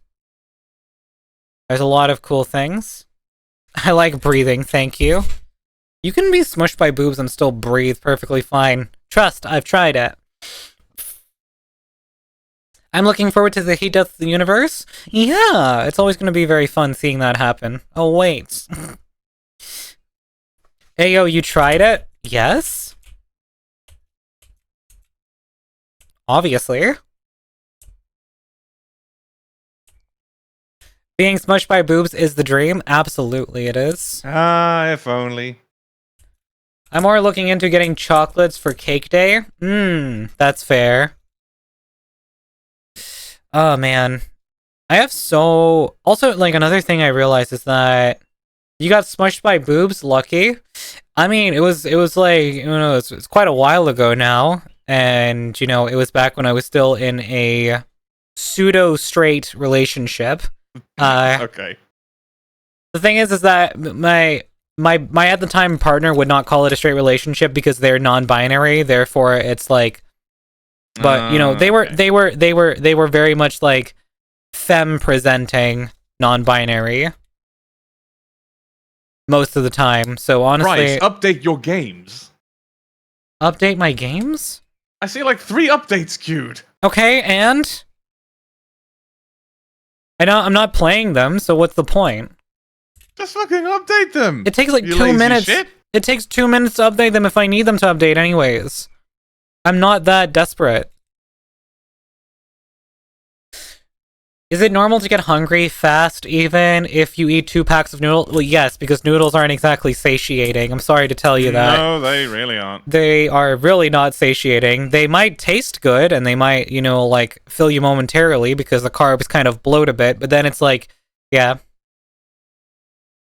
There's a lot of cool things. I like breathing, thank you. You can be smushed by boobs and still breathe perfectly fine. Trust, I've tried it. I'm looking forward to the He Does the Universe. Yeah, it's always going to be very fun seeing that happen. Oh, wait. Hey, yo, you tried it? Yes? Obviously. Being smushed by boobs is the dream? Absolutely it is. Ah, if only. I'm more looking into getting chocolates for cake day. That's fair. Oh, man. I have so... Also, like, another thing I realized is that You got smushed by boobs? Lucky. I mean, it was like, it's quite a while ago now, and it was back when I was still in a pseudo straight relationship. Okay. The thing is that my at the time partner would not call it a straight relationship because they're non-binary. Therefore, it's like, but they were very much like femme presenting non-binary most of the time. So honestly, Bryce, update your games. Update my games? I see like 3 updates queued. Okay, and I'm not playing them, so what's the point? Just fucking update them. It takes like you 2 minutes. Shit. It takes 2 minutes to update them if I need them to update anyways. I'm not that desperate. Is it normal to get hungry fast even if you eat 2 packs of noodles? Well, yes, because noodles aren't exactly satiating. I'm sorry to tell you that. No, they really aren't. They are really not satiating. They might taste good and they might, like fill you momentarily because the carbs kind of bloat a bit, but then it's like, yeah.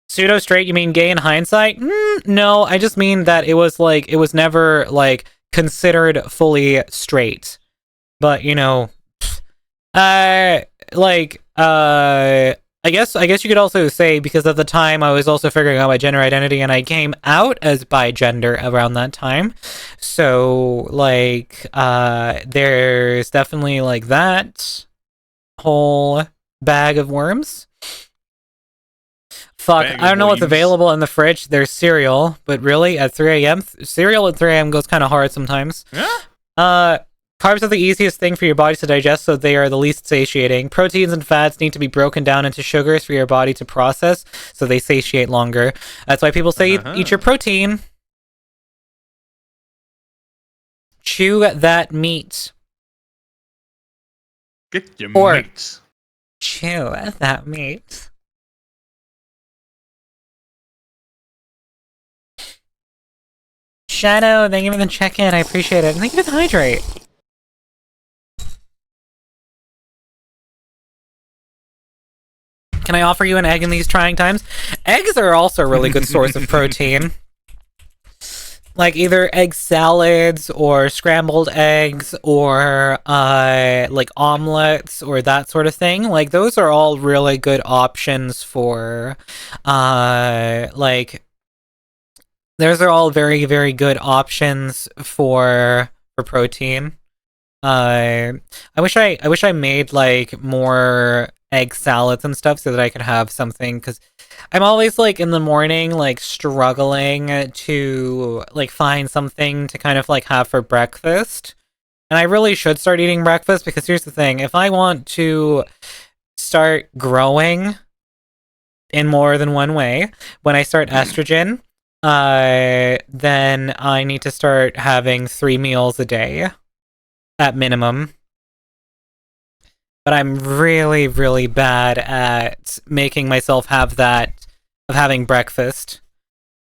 Pseudo straight, you mean gay in hindsight? No, I just mean that it was never like considered fully straight. But I guess you could also say, because at the time I was also figuring out my gender identity and I came out as bigender around that time. So there's definitely like that whole bag of worms. Fuck, I don't know what's available in the fridge. There's cereal, but really at 3 a.m. Cereal at 3 a.m. goes kind of hard sometimes. Yeah. Carbs are the easiest thing for your body to digest, so they are the least satiating. Proteins and fats need to be broken down into sugars for your body to process, so they satiate longer. That's why people say eat your protein. Chew that meat. Get your meat. Chew that meat. Shadow, thank you for the check-in. I appreciate it. And thank you for the hydrate. Can I offer you an egg in these trying times? Eggs are also a really good source of protein. Like either egg salads or scrambled eggs or like omelets or that sort of thing. Like those are all really good options for those are all very, very good options for protein. I wish I made like more egg salads and stuff so that I could have something, because I'm always like in the morning like struggling to like find something to kind of like have for breakfast. And I really should start eating breakfast, because here's the thing, if I want to start growing in more than one way, when I start estrogen, then I need to start having 3 meals a day at minimum. But I'm really, really bad at making myself have that, of having breakfast.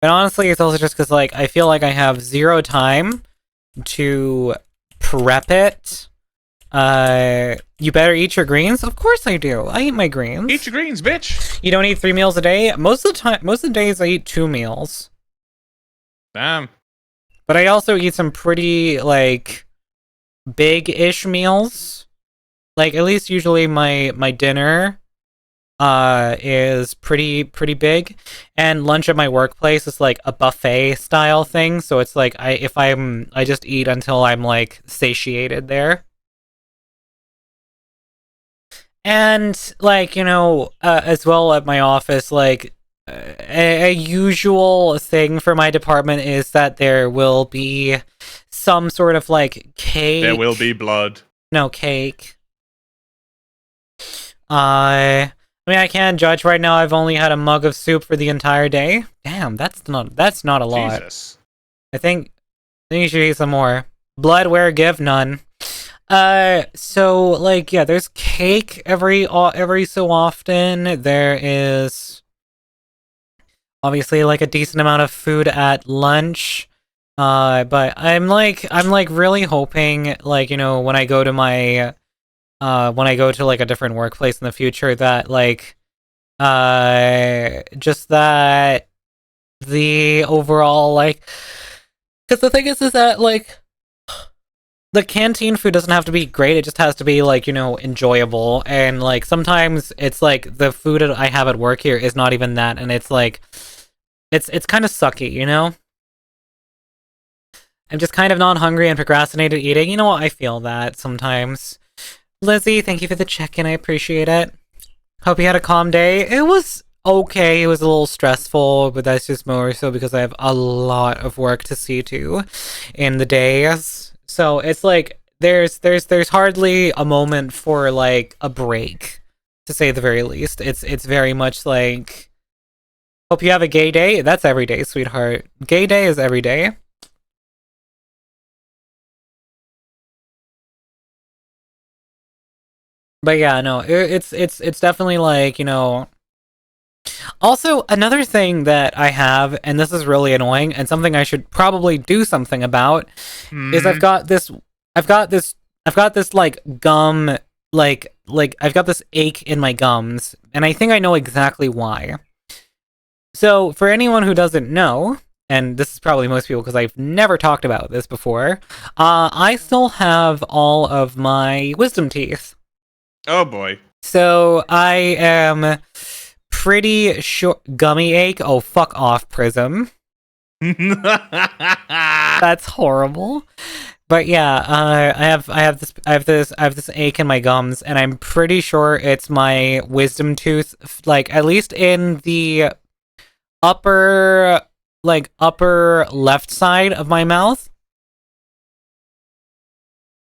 And honestly, it's also just because, like, I feel like I have 0 time to prep it. You better eat your greens? Of course I do. I eat my greens. Eat your greens, bitch! You don't eat 3 meals a day? Most of the days I eat 2 meals. Damn. But I also eat some pretty, like, big-ish meals. Like, at least usually my dinner is pretty big, and lunch at my workplace is like a buffet style thing, so it's like I just eat until I'm like satiated there. And like, as well at my office, like a usual thing for my department is that there will be some sort of like cake. There will be blood. No, cake. I mean, I can't judge right now. I've only had a mug of soup for the entire day. Damn, that's not a lot. Jesus. I think you should eat some more. Blood, where, give, none. So like, yeah, there's cake every so often. There is obviously like a decent amount of food at lunch. But I'm really hoping, like, when I go to my when I go to like a different workplace in the future, that like Just that the overall, like, because the thing is that, like, the canteen food doesn't have to be great, it just has to be, like, you know, enjoyable, and, like, sometimes it's, like, the food I have at work here is not even that, and it's, like, it's kind of sucky, you know? I'm just kind of not hungry and procrastinated eating. You know what? I feel that sometimes. Lizzie, thank you for the check-in. I appreciate it. Hope you had a calm day. It was okay. It was a little stressful, but that's just more so because I have a lot of work to see to in the days. So it's like there's hardly a moment for like a break, to say the very least. It's very much like, hope you have a gay day. That's every day, sweetheart. Gay day is every day. But yeah, no, it's definitely like, you know. Also, another thing that I have, and this is really annoying, and something I should probably do something about, is I've got this like gum, like I've got this ache in my gums, and I think I know exactly why. So, for anyone who doesn't know, and this is probably most people because I've never talked about this before, I still have all of my wisdom teeth. Oh boy. So I am pretty sure gummy ache. Oh, fuck off, Prism. That's horrible. But yeah, I have this ache in my gums, and I'm pretty sure it's my wisdom tooth. Like at least in the upper left side of my mouth.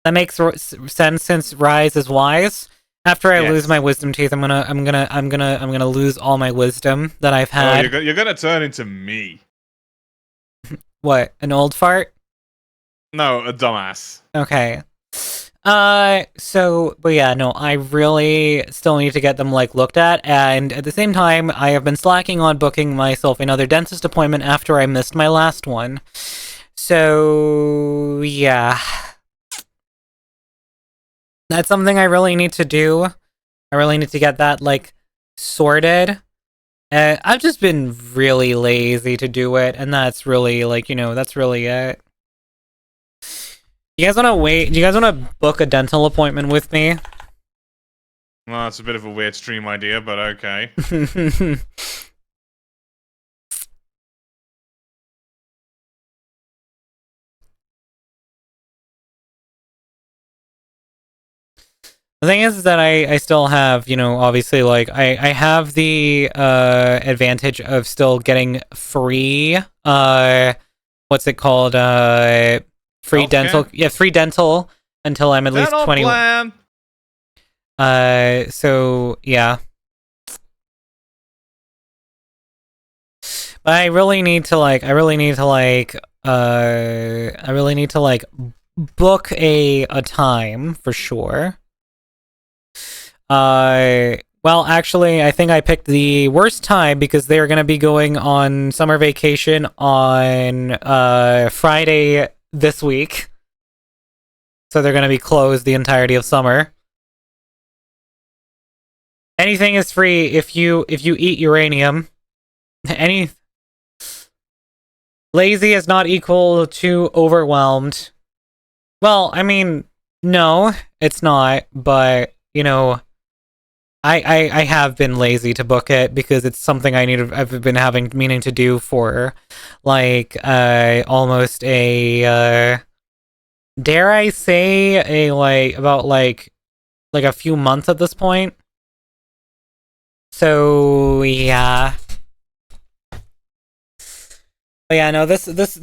That makes sense since Rise is wise. After I lose my wisdom teeth, I'm gonna lose all my wisdom that I've had. Oh, you're gonna turn into me. What? An old fart? No, a dumbass. Okay. But yeah, no, I really still need to get them, like, looked at, and at the same time, I have been slacking on booking myself another dentist appointment after I missed my last one. So, yeah. That's something I really need to do. I really need to get that, like, sorted. I've just been really lazy to do it, and that's really, like, you know, that's really it. You guys want to wait? Do you guys want to book a dental appointment with me? Well, that's a bit of a weird stream idea, but okay. The thing is that I still have, you know, obviously, like, I have the advantage of still getting free, what's it called? Free dental. Yeah, free dental until I'm at least 21. So, yeah. But I really need to, like, book a time for sure. Well, actually, I think I picked the worst time because they're going to be going on summer vacation on Friday this week. So they're going to be closed the entirety of summer. Anything is free if you eat uranium. Lazy is not equal to overwhelmed. Well, I mean, no, it's not, but you know, I have been lazy to book it because it's something I've been meaning to do for like almost a dare I say about a few months at this point. So yeah. But yeah, no, this ache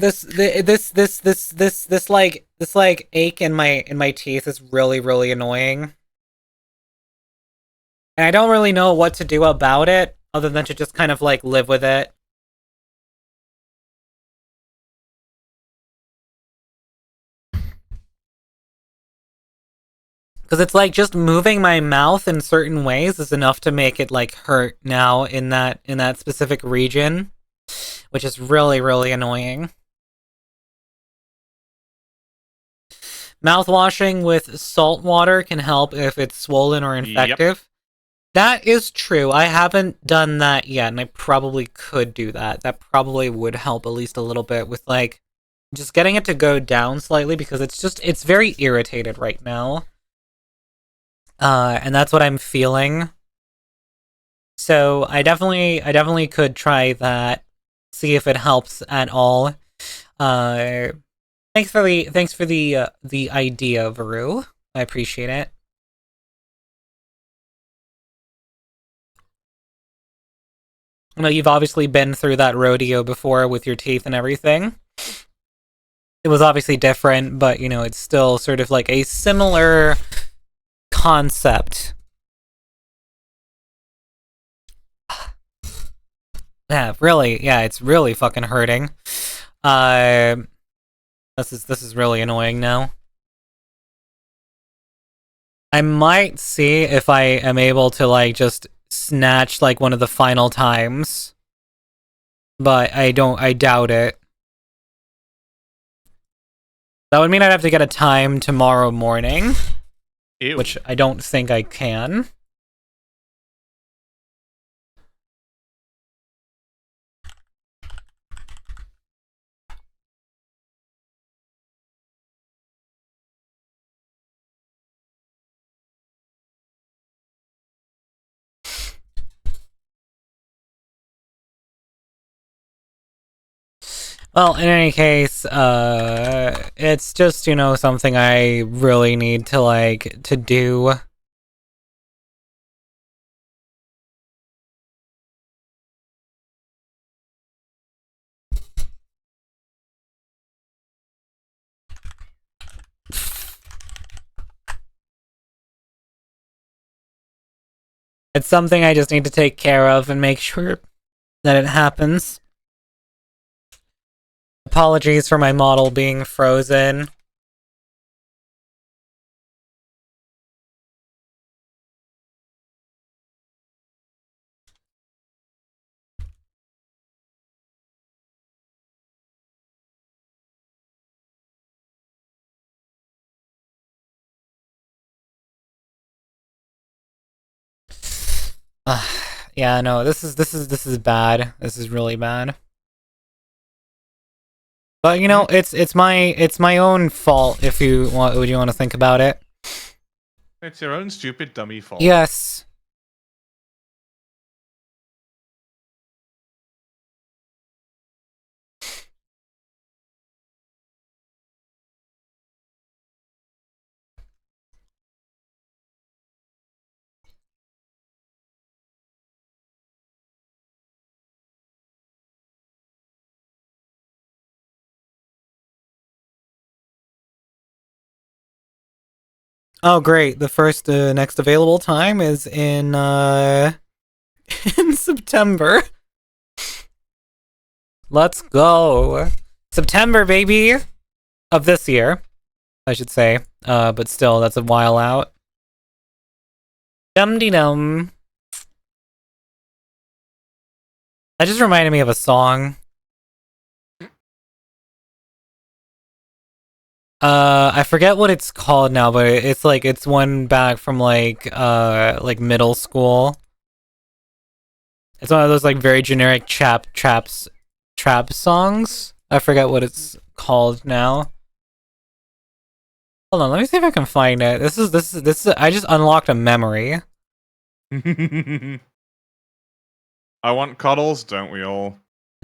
in my teeth is really annoying. And I don't really know what to do about it, other than to just kind of, like, live with it. Because it's like, just moving my mouth in certain ways is enough to make it, like, hurt now in that specific region. Which is really annoying. Mouthwashing with salt water can help if it's swollen or infective. That is true. I haven't done that yet, and I probably could do that. That probably would help at least a little bit with, like, just getting it to go down slightly, because it's very irritated right now. And that's what I'm feeling. So I definitely could try that, see if it helps at all. Thanks for the idea, Varu. I appreciate it. I know you've obviously been through that rodeo before with your teeth and everything. It was obviously different, but, you know, it's still sort of like a similar concept. Yeah, really, yeah, it's really fucking hurting. This is really annoying now. I might see if I am able to, like, just snatch, like, one of the final times. But I doubt it. That would mean I'd have to get a time tomorrow morning. Ew. Which I don't think I can. Well, in any case, it's just, you know, something I really need to, like, to do. It's something I just need to take care of and make sure that it happens. Apologies for my model being frozen. Yeah, no, this is bad. This is really bad. But, you know, it's my own fault if you want to think about it. It's your own stupid dummy fault. Yes. Oh, great. The first next available time is in in September. Let's go. September, baby, of this year, I should say. But still, that's a while out. Dum-de-dum. That just reminded me of a song. I forget what it's called now, but it's one back from like middle school. It's one of those like very generic trap songs. I forget what it's called now. Hold on, let me see if I can find it. This is I just unlocked a memory. I want cuddles, don't we all?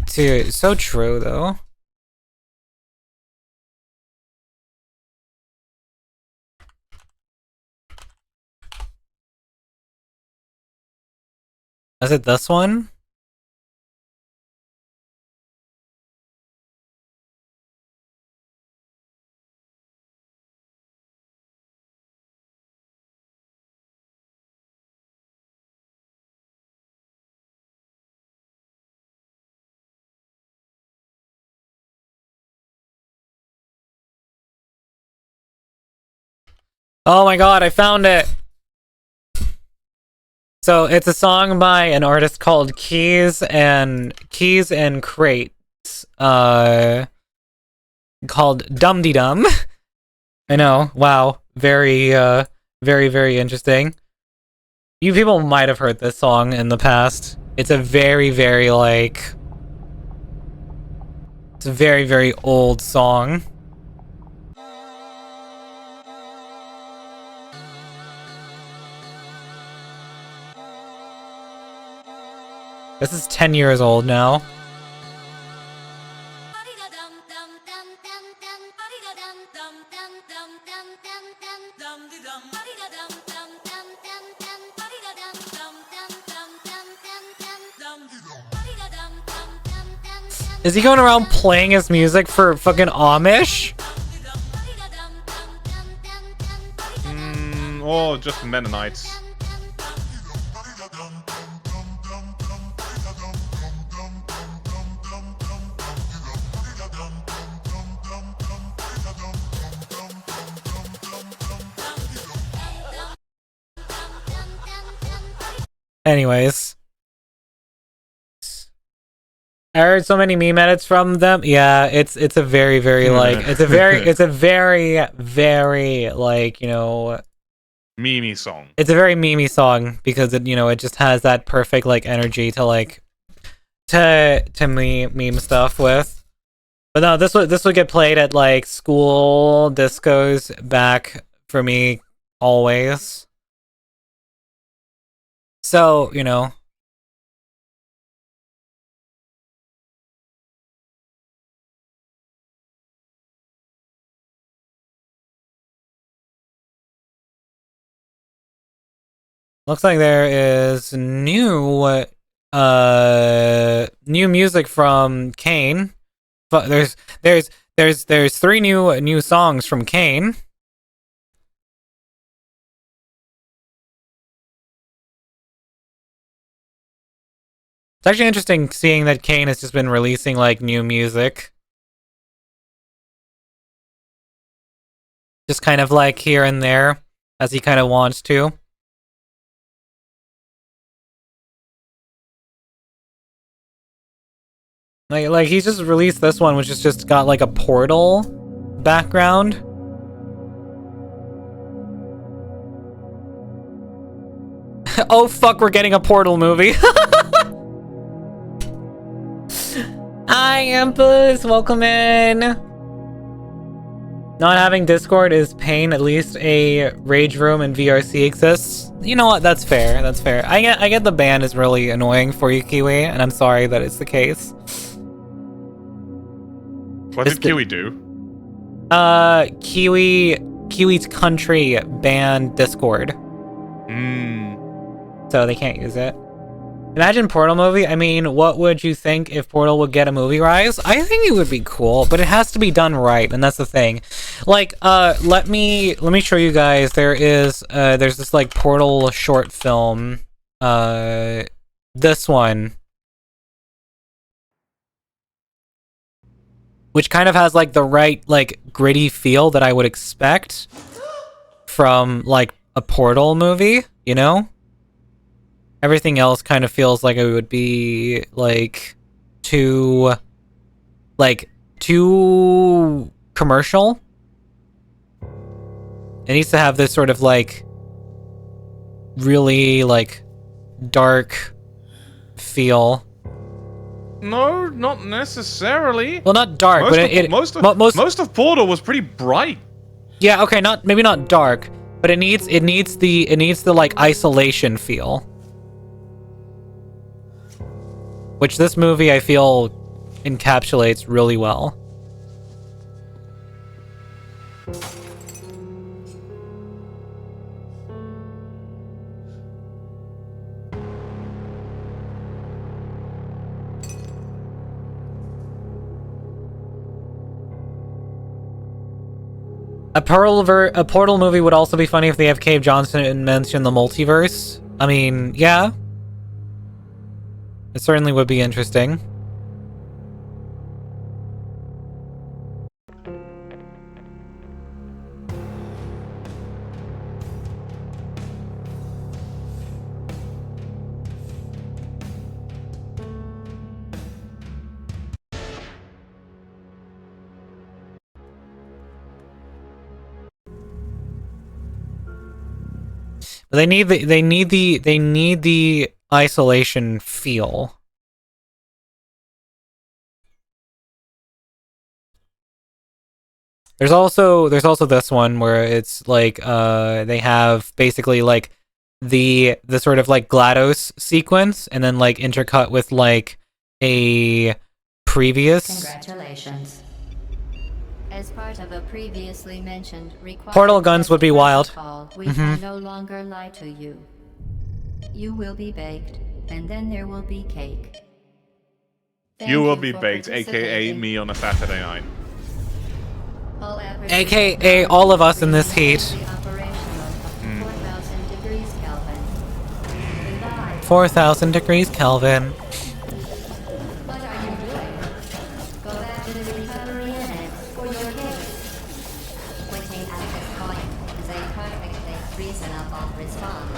Dude, so true though. Is it this one? Oh my god, I found it! So it's a song by an artist called Keys and Crates, called Dum De Dum. I know, wow, very, very interesting. You people might have heard this song in the past. It's a very, very, like... It's a very, very old song. This is 10 years old now. Is he going around playing his music for fucking Amish? Or just Mennonites. Anyways. I heard so many meme edits from them. Yeah, it's a very, very, like, it's a very, very, like, you know... Meme song. It's a very meme song because it, you know, it just has that perfect, like, energy to, like, to meme stuff with. But no, this would get played at, like, school discos back for me always. So, you know... Looks like there is new music from Kane. But there's 3 new songs from Kane. It's actually interesting seeing that Kane has just been releasing like new music. Just kind of like here and there as he kind of wants to. Like he's just released this one, which has just got like a portal background. Oh fuck, we're getting a Portal movie. Hi, Ampus, welcome in. Not having Discord is pain. At least a Rage Room and VRC exists. You know what? That's fair. That's fair. I get the ban is really annoying for you, Kiwi, and I'm sorry that it's the case. What did Kiwi do? Kiwi's country banned Discord. So they can't use it. Imagine Portal movie. I mean, what would you think if Portal would get a movie rise? I think it would be cool, but it has to be done right, and that's the thing. Like, let me show you guys. There's this like Portal short film. This one. Which kind of has like the right like gritty feel that I would expect from like a Portal movie, you know? Everything else kind of feels like it would be like too commercial. It needs to have this sort of like really like dark feel. No, not necessarily. Well, not dark, most but most of Portal was pretty bright. Yeah, okay, maybe not dark, but it needs the like isolation feel. Which this movie I feel encapsulates really well. A Portal movie would also be funny if they have Cave Johnson mention the multiverse. I mean, yeah. It certainly would be interesting. But they need the isolation feel. There's also this one where it's like they have basically like the sort of like GLaDOS sequence and then like intercut with like a previous. Congratulations. As part of a previously mentioned required Portal guns would be wild. protocol, we can no longer lie to you. You will be baked, and then there will be cake. Thank You will be for baked, aka participating. me on a Saturday night. All apertures AKA all of us in this heat. will be operational up to 4,000 degrees Kelvin. Goodbye. 4,000 degrees Kelvin. What are you doing? Go back to the recovery annex for your cake. Quitting at this point is a perfectly reasonable response.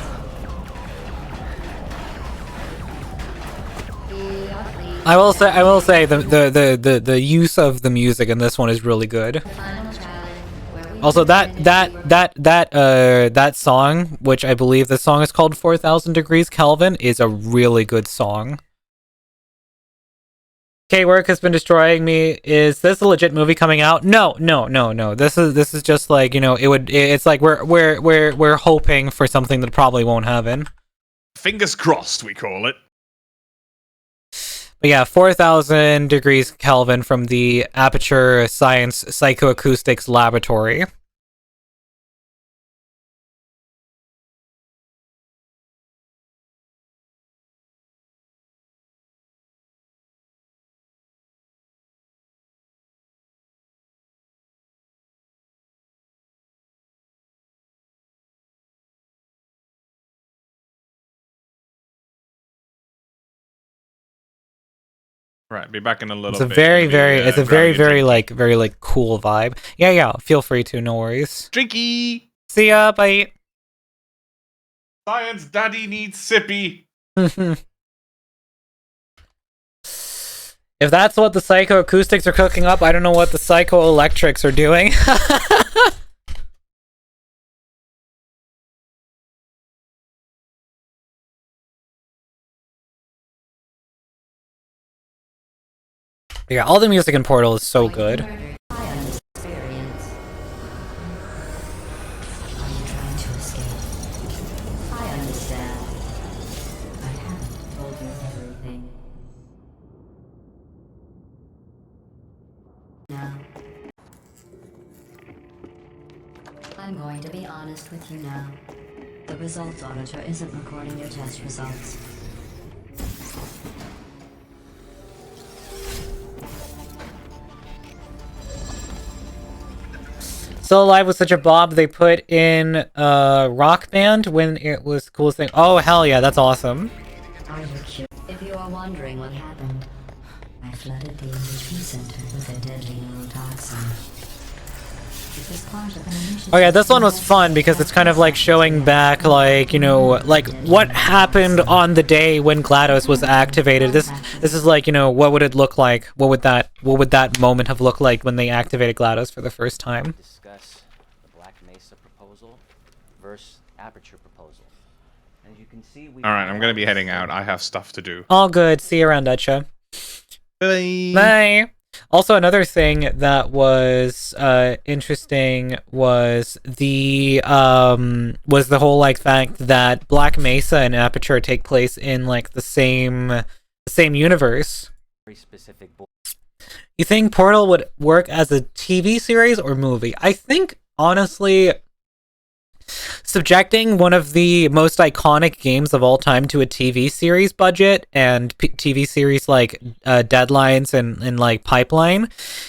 I will say the use of the music in this one is really good. Also that song, which I believe the song is called 4,000 Degrees Kelvin, is a really good song. K-Work has been destroying me. Is this a legit movie coming out? No. This is just like, you know, it's like we're hoping for something that probably won't happen. Fingers crossed, we call it. But yeah, 4,000 degrees Kelvin from the Aperture Science Psychoacoustics Laboratory. Right, be back in a little It's bit. a very Grab your like cool vibe. Yeah, feel free to, no worries. drinky. See ya, bye. Science daddy needs sippy. If that's what the psychoacoustics are cooking up, I don't know what the psychoelectrics are doing. Yeah, all the music in Portal is so good. I'm going to be honest with you now. The results auditor isn't recording your test results. Still Alive was such a bob, they put in Rock Band when it was the coolest thing. Oh, hell yeah, that's awesome. Are you curious? If you are wondering what happened, I flooded the enrichment center with a deadly neurotoxin. It was part of an initiative. Oh yeah, this one was fun because it's kind of like showing back, like, you know, like what happened on the day when GLaDOS was activated. This is like, you know, what would it look like? What would that moment have looked like when they activated GLaDOS for the first time? Discuss the Black Mesa proposal versus Aperture proposal. As you can see, we Alright, I'm gonna be heading out. I have stuff to do. All good. See you around, Etcha. Bye. Bye. Also, another thing that was interesting was the whole like fact that Black Mesa and Aperture take place in like the same universe. very specific. You think Portal would work as a TV series or movie? I think honestly, subjecting one of the most iconic games of all time to a TV series budget and TV series like deadlines and like pipeline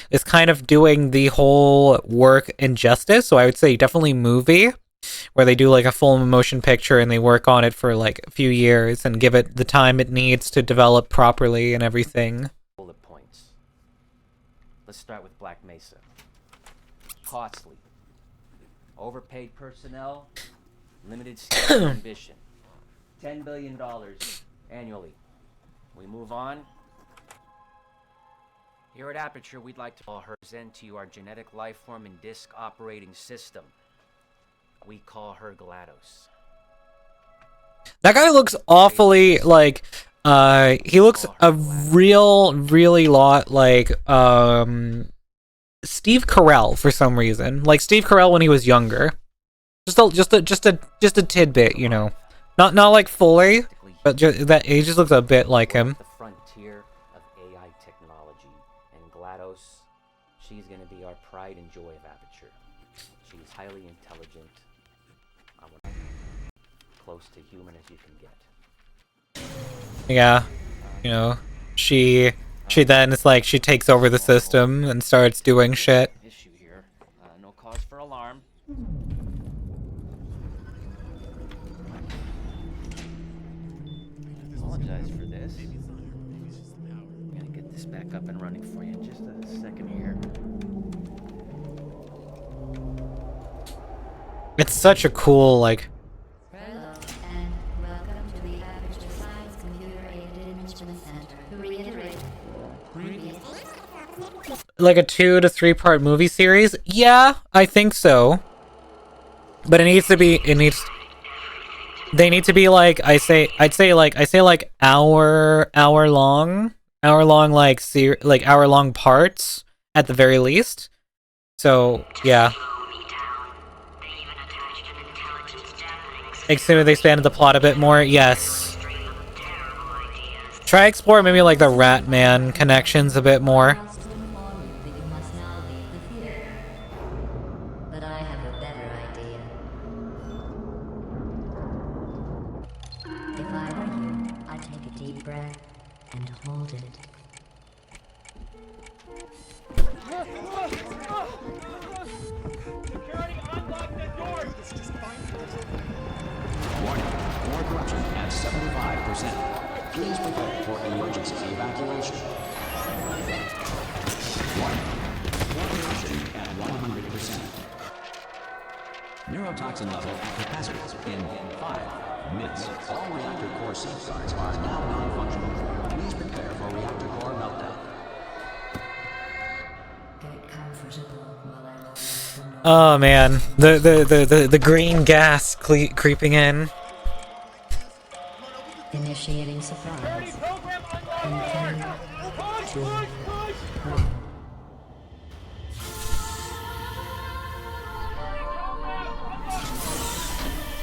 is kind of doing the whole work injustice. So I would say definitely movie, where they do like a full motion picture and they work on it for like a few years and give it the time it needs to develop properly and everything. Bullet points. Let's start with Black Mesa. Costly. Overpaid personnel, limited scale of ambition. $10 billion annually. We move on. Here at Aperture, we'd like to present to you our genetic life form and disk operating system. We call her GLaDOS. That guy looks awfully like he looks a really lot like Steve Carell for some reason. Like Steve Carell when he was younger. Just a tidbit, you know. Not like fully, but that he just looks a bit like him. The frontier of AI technology, and GLaDOS, she's going to be our pride and joy of Aperture. She's highly intelligent. I want close to human as you can get. Yeah, you know, she then it's like she takes over the system and starts doing shit. Issue here. No cause for alarm. Apologize for this. I'm gonna get this back up and running for you in just a second here. It's such a cool like. Hello, and welcome to the Aperture Science Computer Aided Instrument Center. To reiterate, Like a 2 to 3 part movie series? Yeah, I think so. But it needs to be. They need to be like I'd say like hour long like hour long parts at the very least. So yeah. Extended they expanded the plot a bit more. Yes. Try explore maybe like the Ratman connections a bit more. but I have a better idea. If I were you, I'd take a deep breath and hold it. Security, unlock the doors! Warning, door corruption at 75%. Please prepare for emergency evacuation. Warning, door corruption at 100%. Neurotoxin level at capacity in 5 minutes. All reactor core safeguards are now non-functional. Please prepare for reactor core meltdown. Get comfortable while I open the door. Oh man, the green gas creeping in. Initiating surprise. In 3, 2, 1.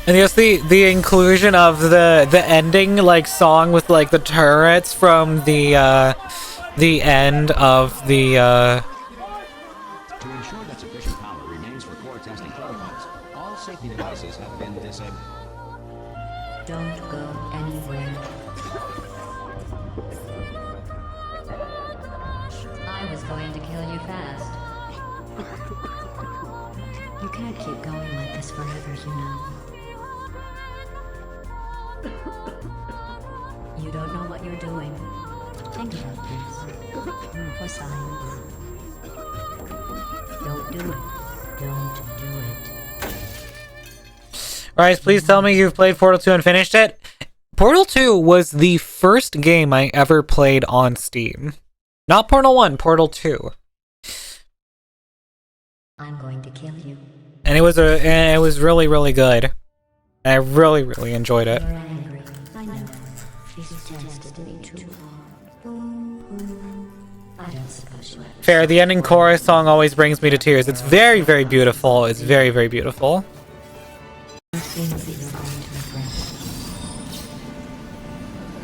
And just the inclusion of the ending like song with like the turrets from the end of the To ensure that sufficient power remains for core testing protocols, all safety devices have been disabled. Don't go anywhere. I was going to kill you fast. You can't keep going like this forever, you know. You don't know what you're doing. Think about this. For science. Don't do it. Don't do it. Alright, please tell me you've played Portal 2 and finished it. Portal 2 was the first game I ever played on Steam. Not Portal 1, Portal 2. I'm going to kill you. And it was really, really good. I really, really enjoyed it. You're angry. I know. These tests did me too long. I don't suppose you have. Fair, the ending chorus song always brings me to tears. It's very, very beautiful. It's very, very beautiful. Things that you're going to regret.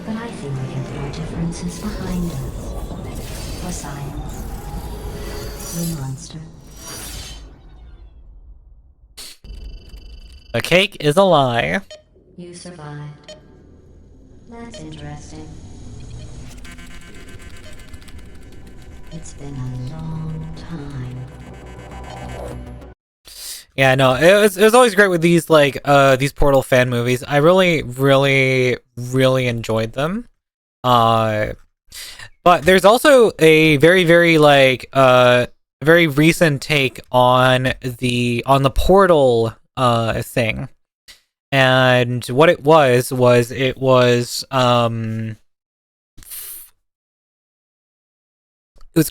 But I think we can throw differences behind us. For science. You monster. The cake is a lie. You survived. That's interesting. It's been a long time. Yeah, no, it was always great with these like these Portal fan movies. I really, really, really enjoyed them. But there's also a very, very like very recent take on the Portal thing. And what it was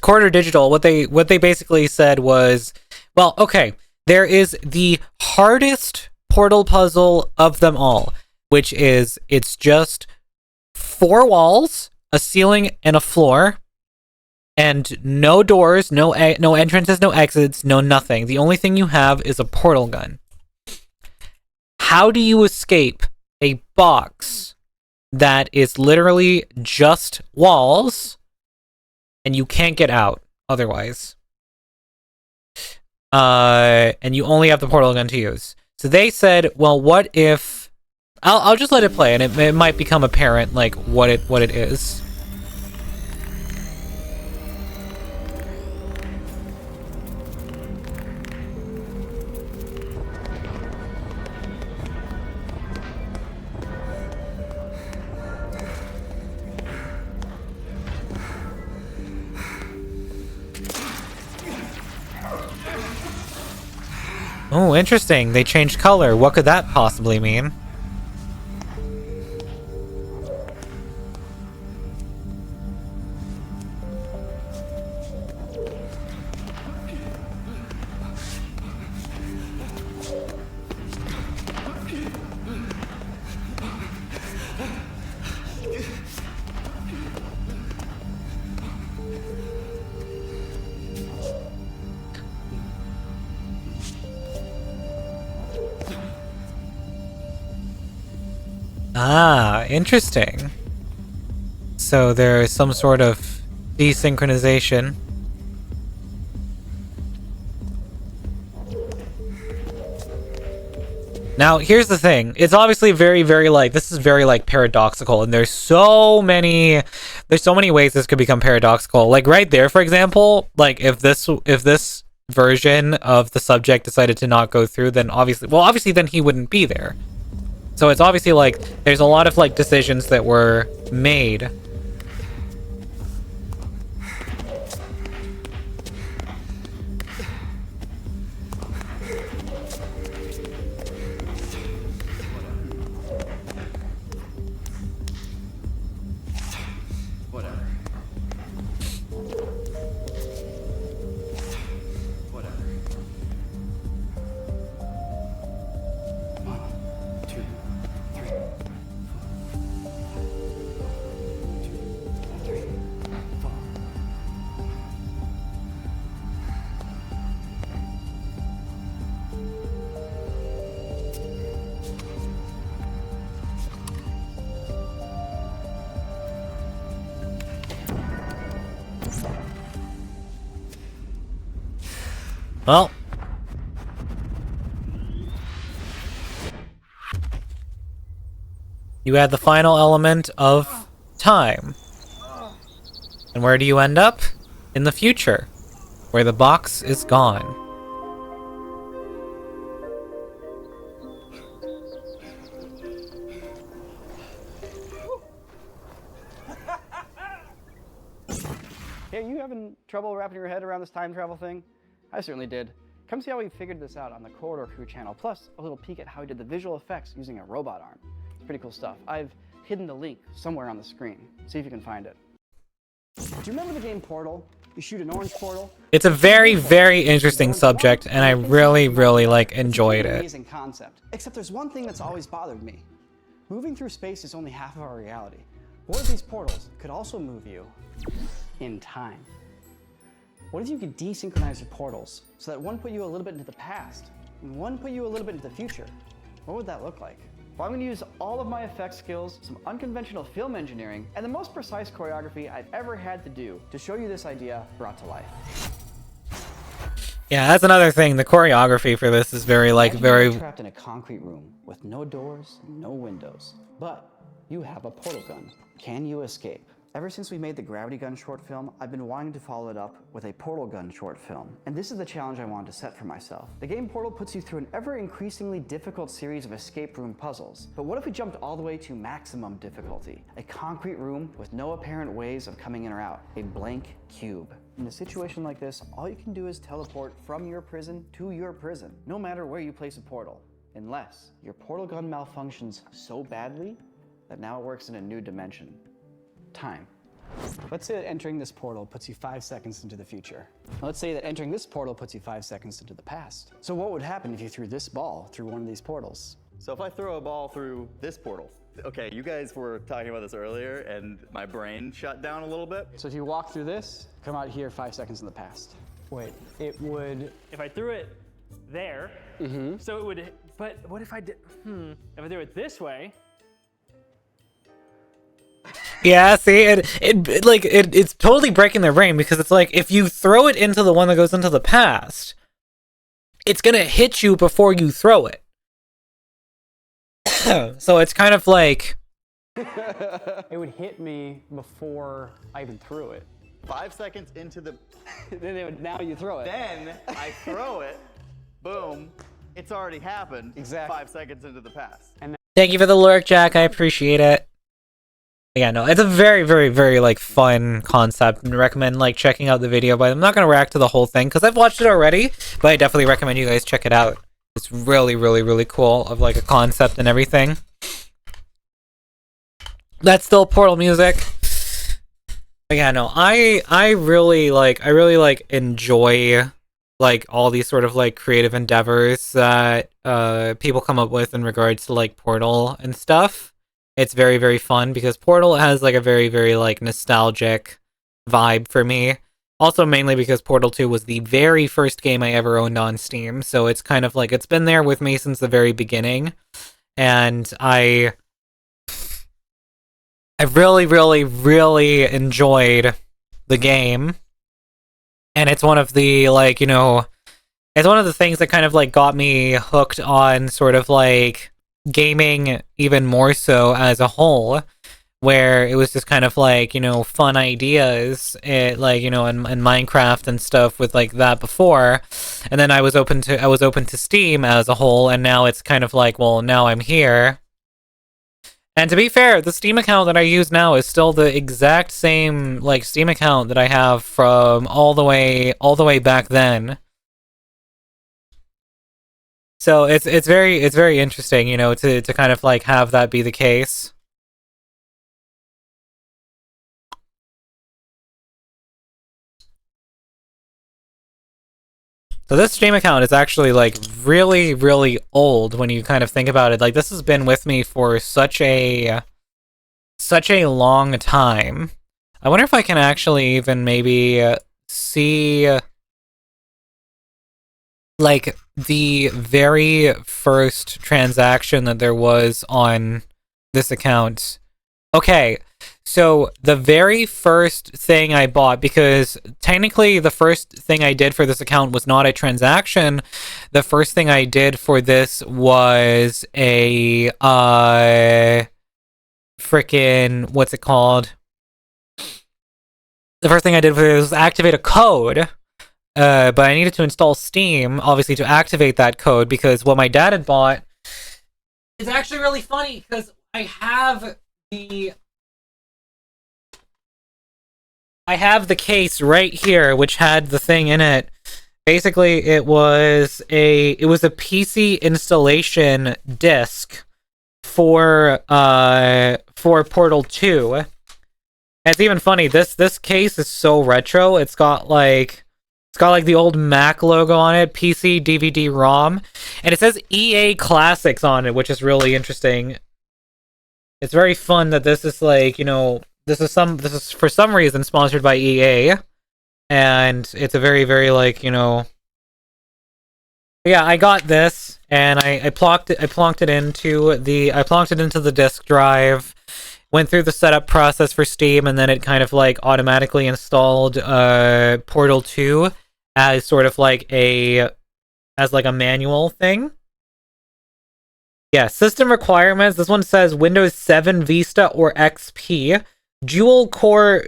Quarter Digital. What they basically said was, well, okay, there is the hardest Portal puzzle of them all. which is it's just 4 walls, a ceiling, and a floor, and no doors, no entrances, no exits, no nothing. The only thing you have is a portal gun. How do you escape a box that is literally just walls and you can't get out otherwise? And you only have the portal gun to use. So they said, well, what if... I'll just let it play, and it might become apparent, like, what it is. Oh, interesting. They changed color. What could that possibly mean? Ah, interesting. So there's some sort of desynchronization. Now, here's the thing. It's obviously very, very, like, this is very, like, paradoxical, and there's so many ways this could become paradoxical. Like, right there, for example, like, if this version of the subject decided to not go through, then obviously then he wouldn't be there. So it's obviously, like, there's a lot of, like, decisions that were made. Well, you add the final element of time. And where do you end up? In the future, where the box is gone. Hey, are you having trouble wrapping your head around this time travel thing? I certainly did. Come see how we figured this out on the Corridor Crew channel, plus a little peek at how we did the visual effects using a robot arm. It's pretty cool stuff. I've hidden the link somewhere on the screen. See if you can find it. Do you remember the game Portal? You shoot an orange portal. It's a very, very interesting subject, and I really, really, like, enjoyed it. Amazing concept. Except there's one thing that's always bothered me. Moving through space is only half of our reality. What if these portals could also move you in time? What if you could desynchronize your portals so that one put you a little bit into the past and one put you a little bit into the future? What would that look like? Well, I'm going to use all of my effects skills, some unconventional film engineering, and the most precise choreography I've ever had to do to show you this idea brought to life. Yeah, that's another thing. The choreography for this is very, like, very... trapped in a concrete room with no doors, no windows. But you have a portal gun. Can you escape? Ever since we made the Gravity Gun short film, I've been wanting to follow it up with a Portal Gun short film. And this is the challenge I wanted to set for myself. The game Portal puts you through an ever increasingly difficult series of escape room puzzles. But what if we jumped all the way to maximum difficulty? A concrete room with no apparent ways of coming in or out. A blank cube. In a situation like this, all you can do is teleport from your prison to your prison, no matter where you place a portal. Unless your portal gun malfunctions so badly that now it works in a new dimension. Time. Let's say that entering this portal puts you 5 seconds into the future. Let's say that entering this portal puts you 5 seconds into the past. So what would happen if you threw this ball through one of these portals? So if I throw a ball through this portal, okay, you guys were talking about this earlier, and my brain shut down a little bit. So if you walk through this, come out here 5 seconds in the past. Wait, it would... If I threw it there, so it would, but what if I did, if I threw it this way? Yeah, see, it's totally breaking their brain, because it's like, if you throw it into the one that goes into the past, it's gonna hit you before you throw it. So it's kind of like... It would hit me before I even threw it. 5 seconds into the... Now you throw it. Then I throw it, boom, it's already happened. Exactly. 5 seconds into the pass. Thank you for the lurk, Jack. I appreciate it. Yeah, no, it's a very, very, very, like, fun concept, and recommend, like, checking out the video, but I'm not gonna react to the whole thing, because I've watched it already, but I definitely recommend you guys check it out. It's really, really, really cool, of, like, a concept and everything. That's still Portal music. But yeah, no, I really enjoy, like, all these sort of, like, creative endeavors that, people come up with in regards to, like, Portal and stuff. It's very, very fun, because Portal has, like, a very, very, like, nostalgic vibe for me. Also, mainly because Portal 2 was the very first game I ever owned on Steam, so it's kind of like, it's been there with me since the very beginning, and I really, really, really enjoyed the game, and it's one of the, like, you know, it's one of the things that kind of, like, got me hooked on sort of, like, gaming even more so as a whole, where it was just kind of like, you know, fun ideas, like, you know, in Minecraft and stuff with like that before, and then I was open to Steam as a whole, and now it's kind of like, well, now I'm here. And to be fair, the Steam account that I use now is still the exact same, like, Steam account that I have from all the way back then. So it's very interesting, you know, to kind of like have that be the case. So this Steam account is actually, like, really, really old when you kind of think about it. Like, this has been with me for such a long time. I wonder if I can actually even maybe see, like, the very first transaction that there was on this account. Okay, so the very first thing I bought, because technically the first thing I did for this account was not a transaction. The first thing I did for this was a frickin' what's it called? The first thing I did for this was activate a code. But I needed to install Steam, obviously, to activate that code, because what my dad had bought is actually really funny, because I have the case right here, which had the thing in it. Basically, it was a PC installation disc for Portal 2. And it's even funny, this case is so retro. It's got like the old Mac logo on it, PC DVD-ROM, and it says EA Classics on it, which is really interesting. It's very fun that this is like, you know, this is for some reason sponsored by EA, and it's a very, very, like, you know, yeah, I got this, and I plonked it into the disk drive, went through the setup process for Steam, and then it kind of like automatically installed Portal 2 as sort of like a manual thing. Yeah, system requirements. This one says Windows 7, Vista, or XP. Dual core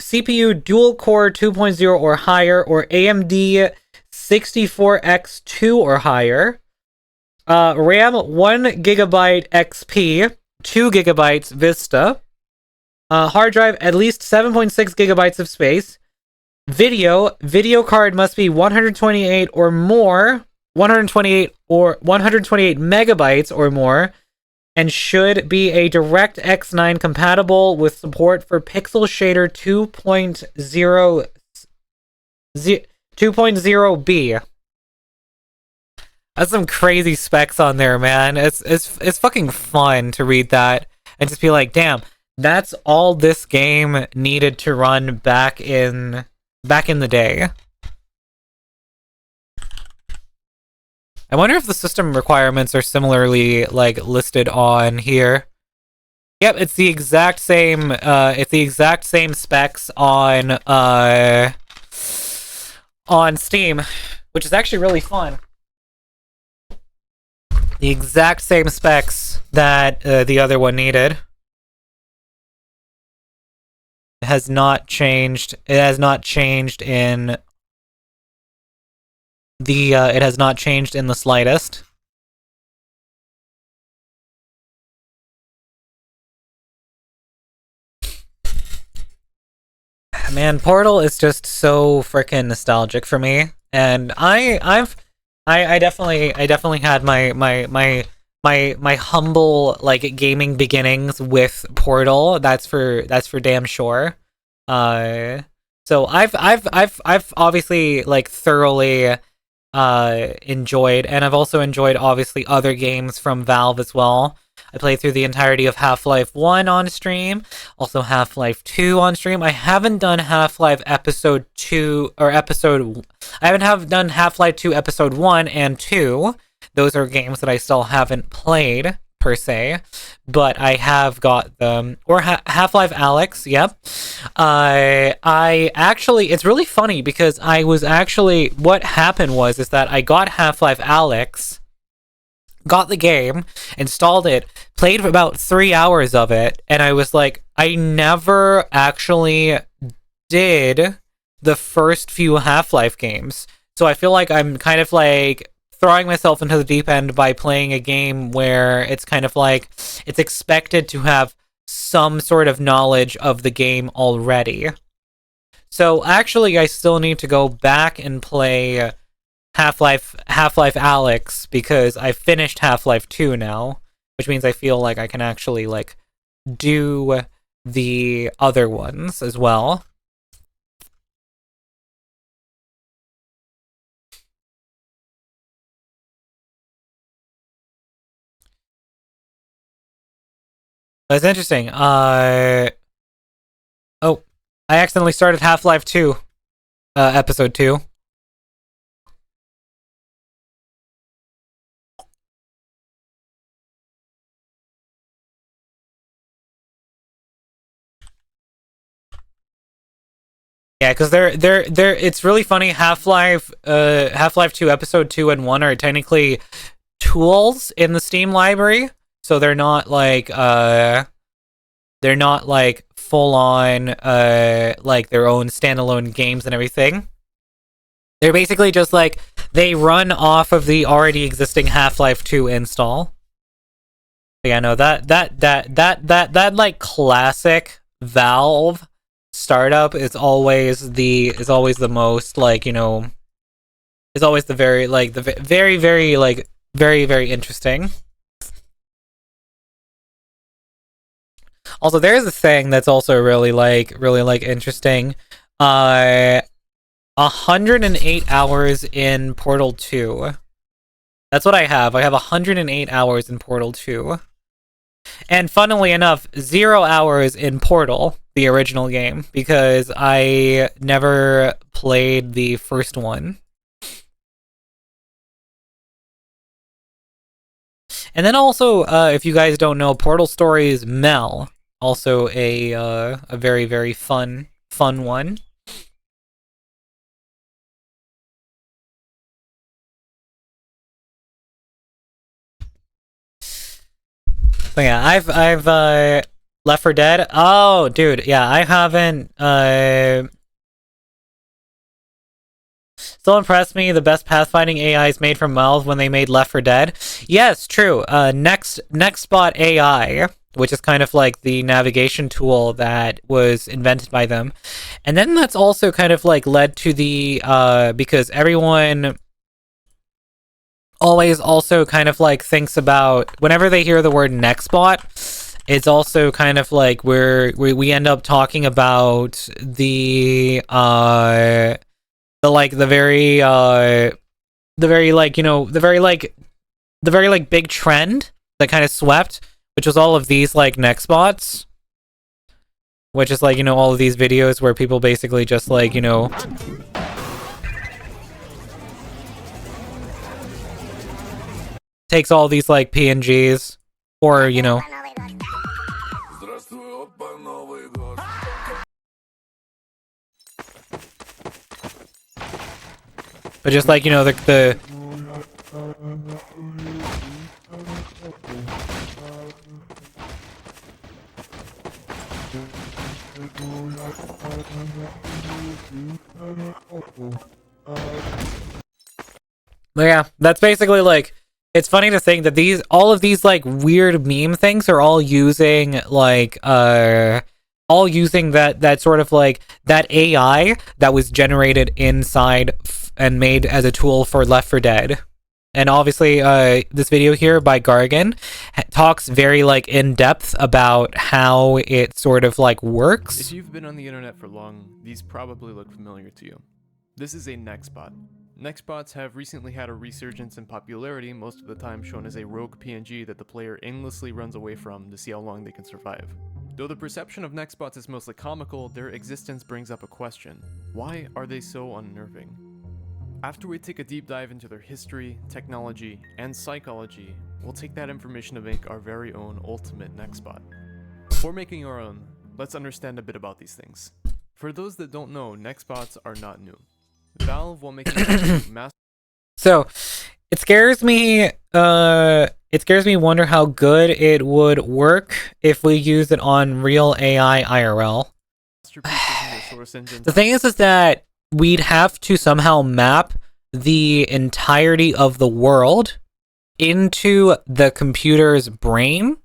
CPU, dual core 2.0 or higher, or AMD 64X2 or higher. RAM 1GB XP, 2GB Vista. Hard drive at least 7.6 gigabytes of space. Video card must be 128 megabytes or more, and should be a DirectX 9 compatible with support for Pixel Shader 2.0B. That's some crazy specs on there, man. It's fucking fun to read that and just be like, damn, that's all this game needed to run back in the day. I wonder if the system requirements are similarly like listed on here. Yep, it's the exact same specs on Steam, which is actually really fun. The exact same specs that the other one needed. It has not changed. It has not changed in the it has not changed in the slightest. Man, Portal is just so freaking nostalgic for me, and I definitely had my humble like gaming beginnings with Portal. That's for damn sure. So I've obviously like thoroughly enjoyed, and I've also enjoyed obviously other games from Valve as well. I played through the entirety of Half-Life 1 on stream, also Half-Life 2 on stream. I haven't done Half-Life Episode 2, or Episode... I haven't done Half-Life 2 Episode 1 and 2. Those are games that I still haven't played, per se, but I have got them. Or Half-Life Alyx, yep. I actually... It's really funny, because I was actually... What happened is that I got Half-Life Alyx, got the game, installed it, played for about 3 hours of it, and I was like, I never actually did the first few Half-Life games. So I feel like I'm kind of like throwing myself into the deep end by playing a game where it's kind of like it's expected to have some sort of knowledge of the game already. So actually I still need to go back and play Half-Life Alyx, because I finished Half-Life 2 now, which means I feel like I can actually like do the other ones as well. That's interesting. Oh, I accidentally started Half-Life 2, Episode 2. Yeah, because they're it's really funny. Half-Life 2 Episode 2 and 1 are technically tools in the Steam library, so they're not like full on like their own standalone games and everything. They're basically just like they run off of the already existing Half-Life 2 install. But yeah, no, that like classic Valve startup is always the most like, you know, is always the very like the very like very interesting. Also, there's a thing that's also really interesting. 108 hours in Portal 2. That's what I have. I have 108 hours in Portal 2. And funnily enough, 0 hours in Portal, the original game, because I never played the first one. And then also, if you guys don't know, Portal Stories Mel, also a very fun one. So yeah, I've Left 4 Dead. Oh, dude, yeah, I haven't. Still impressed me. The best pathfinding AIs made from Valve when they made Left 4 Dead. Yes, true. Next Spot AI, which is kind of like the navigation tool that was invented by them, and then that's also kind of like led to the because everyone always also kind of like thinks about whenever they hear the word Nextbot, it's also kind of like we end up talking about the very the very like, you know, the very like big trend that kind of swept, which was all of these like neck spots, which is like, you know, all of these videos where people basically just like, you know, takes all these like PNGs or, you know, but just like, you know, the but yeah, that's basically like, it's funny to think that all of these like weird meme things are all using like all using that sort of like that AI that was generated inside and made as a tool for Left 4 Dead. And obviously this video here by Gargan talks very like in depth about how it sort of like works. If you've been on the internet for long, these probably look familiar to you. This is a neck spot. Neck spots have recently had a resurgence in popularity, most of the time shown as a rogue PNG that the player aimlessly runs away from to see how long they can survive. Though the perception of neck spots is mostly comical, their existence brings up a question. Why are they so unnerving? After we take a deep dive into their history, technology, and psychology, we'll take that information to make our very own ultimate neck spot. Before making our own, let's understand a bit about these things. For those that don't know, neck spots are not new. Valve, while making So it scares me wonder how good it would work if we use it on real AI IRL. The thing is that we'd have to somehow map the entirety of the world into the computer's brain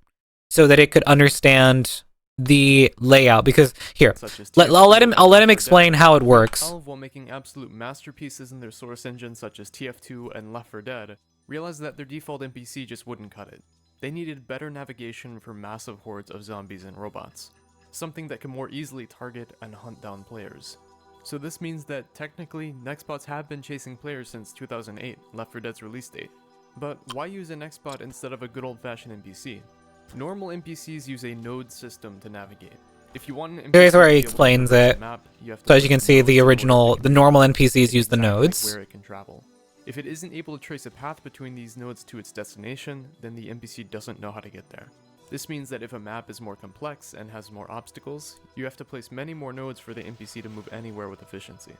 so that it could understand the layout. Because here, I'll let him explain how it works. Valve, while making absolute masterpieces in their source engine such as TF2 and Left 4 Dead, realized that their default NPC just wouldn't cut it. They needed better navigation for massive hordes of zombies and robots, something that can more easily target and hunt down players. So this means that technically, neckspots have been chasing players since 2008, Left 4 Dead's release date. But why use a neckspot instead of a good old-fashioned NPC? Normal NPCs use a node system to navigate. If you want an NPC Here's where he to be able to explains traverse it. the map, you have to So as you place can see, the normal NPCs use the exactly nodes. where it can travel. If it isn't able to trace a path between these nodes to its destination, then the NPC doesn't know how to get there. This means that if a map is more complex and has more obstacles, you have to place many more nodes for the NPC to move anywhere with efficiency.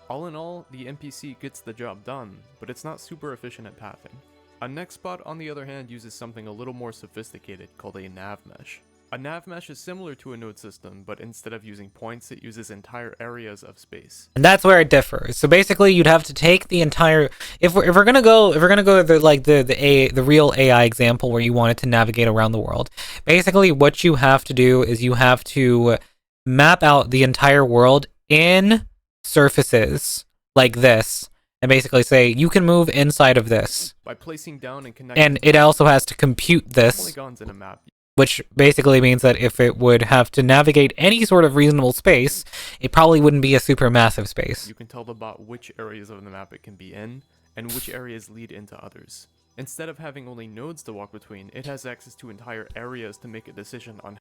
All in all, the NPC gets the job done, but it's not super efficient at pathing. A next spot, on the other hand, uses something a little more sophisticated called a nav mesh. A nav mesh is similar to a node system, but instead of using points, it uses entire areas of space. And that's where it differs. So basically, you'd have to take the entire. If we're gonna go the real AI example where you want it to navigate around the world. Basically, what you have to do is you have to map out the entire world in surfaces like this, and basically say you can move inside of this. By placing down and connecting. And it also has to compute this. Polygons in a map. Which basically means that if it would have to navigate any sort of reasonable space, it probably wouldn't be a super massive space. You can tell the bot which areas of the map it can be in, and which areas lead into others. Instead of having only nodes to walk between, it has access to entire areas to make a decision on.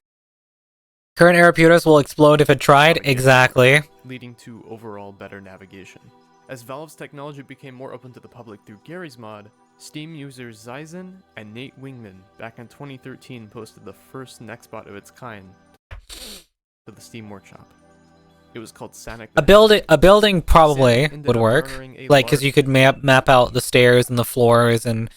Current Araputas will explode if it tried, exactly. Leading to overall better navigation. As Valve's technology became more open to the public through Gary's mod, Steam users Zyzen and Nate Wingman back in 2013 posted the first neckspot of its kind to the Steam Workshop. It was called Sanic. A building probably would work, like because you could map out the stairs and the floors and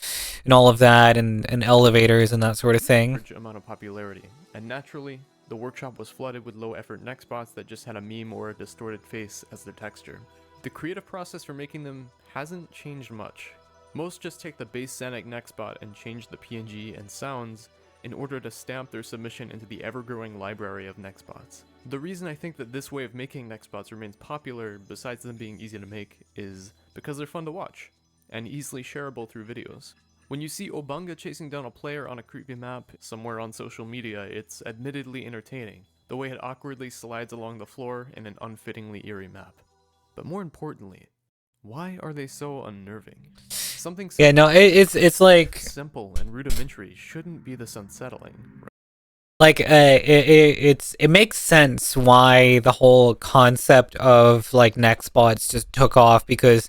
all of that and elevators and that sort of thing. Large amount of popularity, and naturally, the workshop was flooded with low-effort neckspots that just had a meme or a distorted face as their texture. The creative process for making them hasn't changed much. Most just take the base Sanic neckspot and change the PNG and sounds in order to stamp their submission into the ever-growing library of neckspots. The reason I think that this way of making neckspots remains popular, besides them being easy to make, is because they're fun to watch, and easily shareable through videos. When you see Obunga chasing down a player on a creepy map somewhere on social media, it's admittedly entertaining, the way it awkwardly slides along the floor in an unfittingly eerie map. But more importantly, why are they so unnerving? Something Yeah, no, it's like simple and rudimentary shouldn't be this unsettling. like it makes sense why the whole concept of like Nextbots just took off, because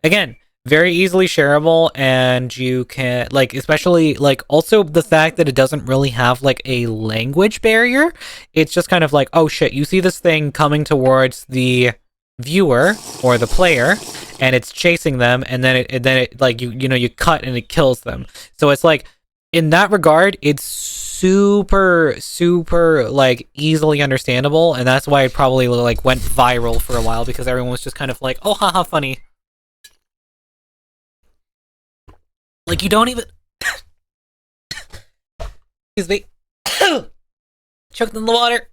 again, very easily shareable, and you can like, especially like, also the fact that it doesn't really have like a language barrier. It's just kind of like, oh shit, you see this thing coming towards the viewer or the player, and it's chasing them, and then it like you know you cut and it kills them. So it's like, in that regard, it's super like easily understandable, and that's why it probably like went viral for a while, because everyone was just kind of like, oh haha, funny. Like, you don't even excuse me. Choked in the water.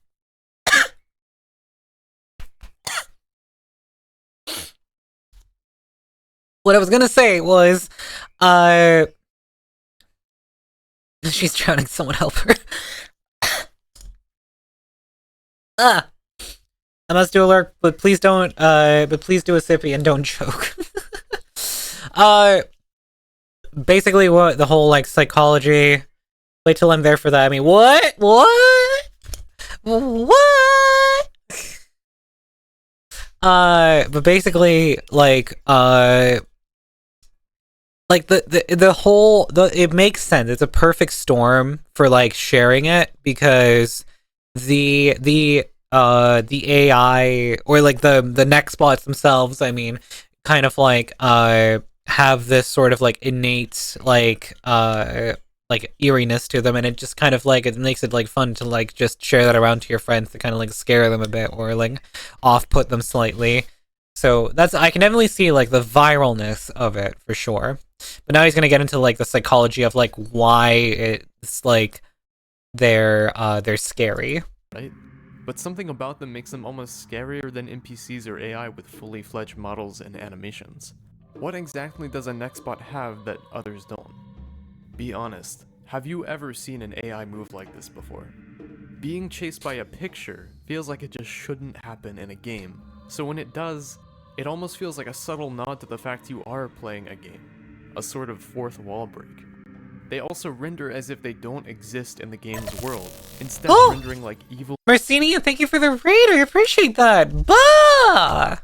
What I was gonna say was, she's drowning, someone help her. I must do alert, but please don't, but please do a sippy and don't choke. Basically what the whole, like, psychology, wait till I'm there for that. I mean, what? But basically, like the whole, it makes sense. It's a perfect storm for like sharing it, because the AI, or like the Nextbots themselves, I mean, kind of like have this sort of like innate like eeriness to them, and it just kind of like, it makes it like fun to like just share that around to your friends to kind of like scare them a bit, or like off put them slightly. So that's, I can definitely see like the viralness of it for sure. But now he's gonna get into like the psychology of like why it's like they're scary. Right? But something about them makes them almost scarier than NPCs or AI with fully fledged models and animations. What exactly does a Nextbot have that others don't? Be honest, have you ever seen an AI move like this before? Being chased by a picture feels like it just shouldn't happen in a game, so when it does, it almost feels like a subtle nod to the fact you are playing a game, a sort of fourth wall break. They also render as if they don't exist in the game's world, instead rendering like evil— Marcini, thank you for the raid, I appreciate that! Bah!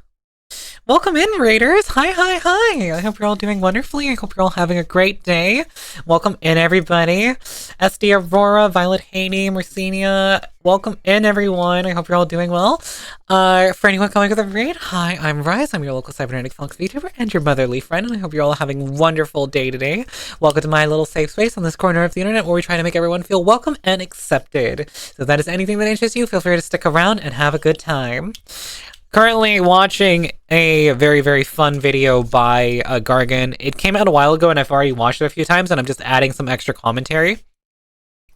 Welcome in, raiders! Hi! I hope you're all doing wonderfully. I hope you're all having a great day. Welcome in, everybody. SD Aurora, Violet Haney, Mercinia, welcome in, everyone. I hope you're all doing well. For anyone coming with a raid, hi, I'm Rise. I'm your local cybernetic Fox VTuber and your motherly friend, and I hope you're all having a wonderful day today. Welcome to my little safe space on this corner of the internet, where we try to make everyone feel welcome and accepted. So if that is anything that interests you, feel free to stick around and have a good time. Currently watching a very fun video by Gargan. It came out a while ago, and I've already watched it a few times, and I'm just adding some extra commentary.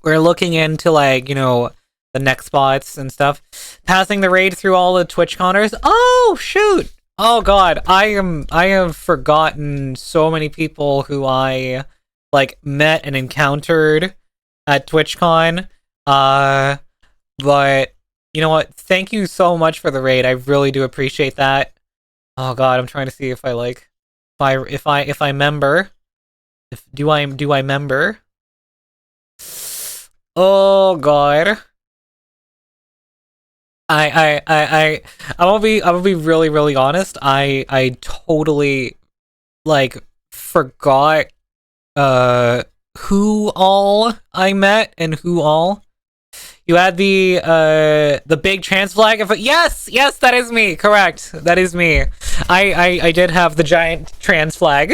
We're looking into, like, you know, the Nextbots and stuff. Passing the raid through all the TwitchConners. Oh, shoot! Oh, God. I have forgotten so many people who I, like, met and encountered at TwitchCon. But you know what? Thank you so much for the raid. I really do appreciate that. Oh God, I'm trying to see if I like, if I member. Do I member? Oh God. I will be really honest. I totally like forgot who all I met and who all. You had the big trans flag. Yes, that is me. Correct, that is me. I did have the giant trans flag.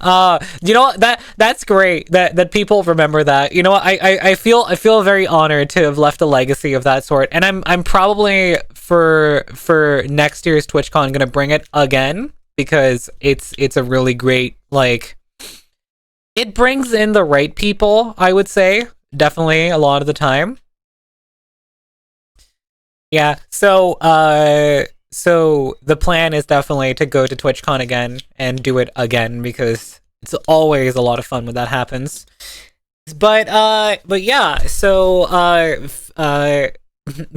You know what? That's great that people remember that. You know what? I feel very honored to have left a legacy of that sort, and I'm probably for next year's TwitchCon gonna bring it again, because it's a really great, like, it brings in the right people, I would say. Definitely a lot of the time. Yeah, so the plan is definitely to go to TwitchCon again and do it again, because it's always a lot of fun when that happens. But yeah, so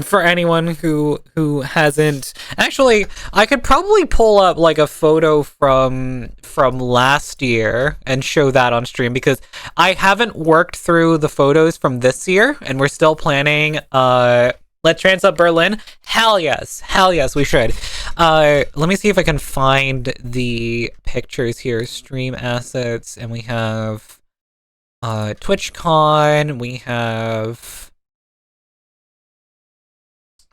for anyone who hasn't, actually, I could probably pull up like a photo from last year and show that on stream, because I haven't worked through the photos from this year, and we're still planning Let's Trans Up Berlin. Hell yes, we should. Let me see if I can find the pictures here. Stream assets, and we have TwitchCon, we have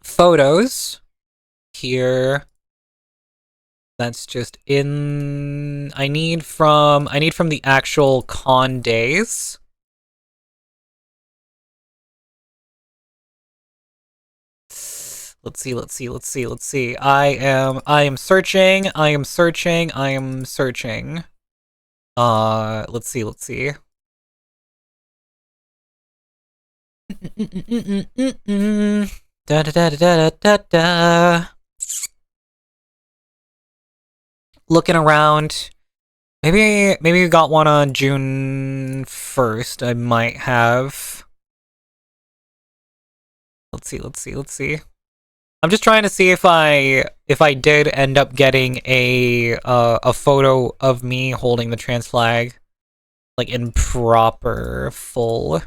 photos here. That's just in. I need from the actual con days. Let's see. I am searching. Let's see. Da da da da da da da. Looking around. Maybe we got one on June 1st. I might have. Let's see. I'm just trying to see if I did end up getting a photo of me holding the trans flag, like in proper full.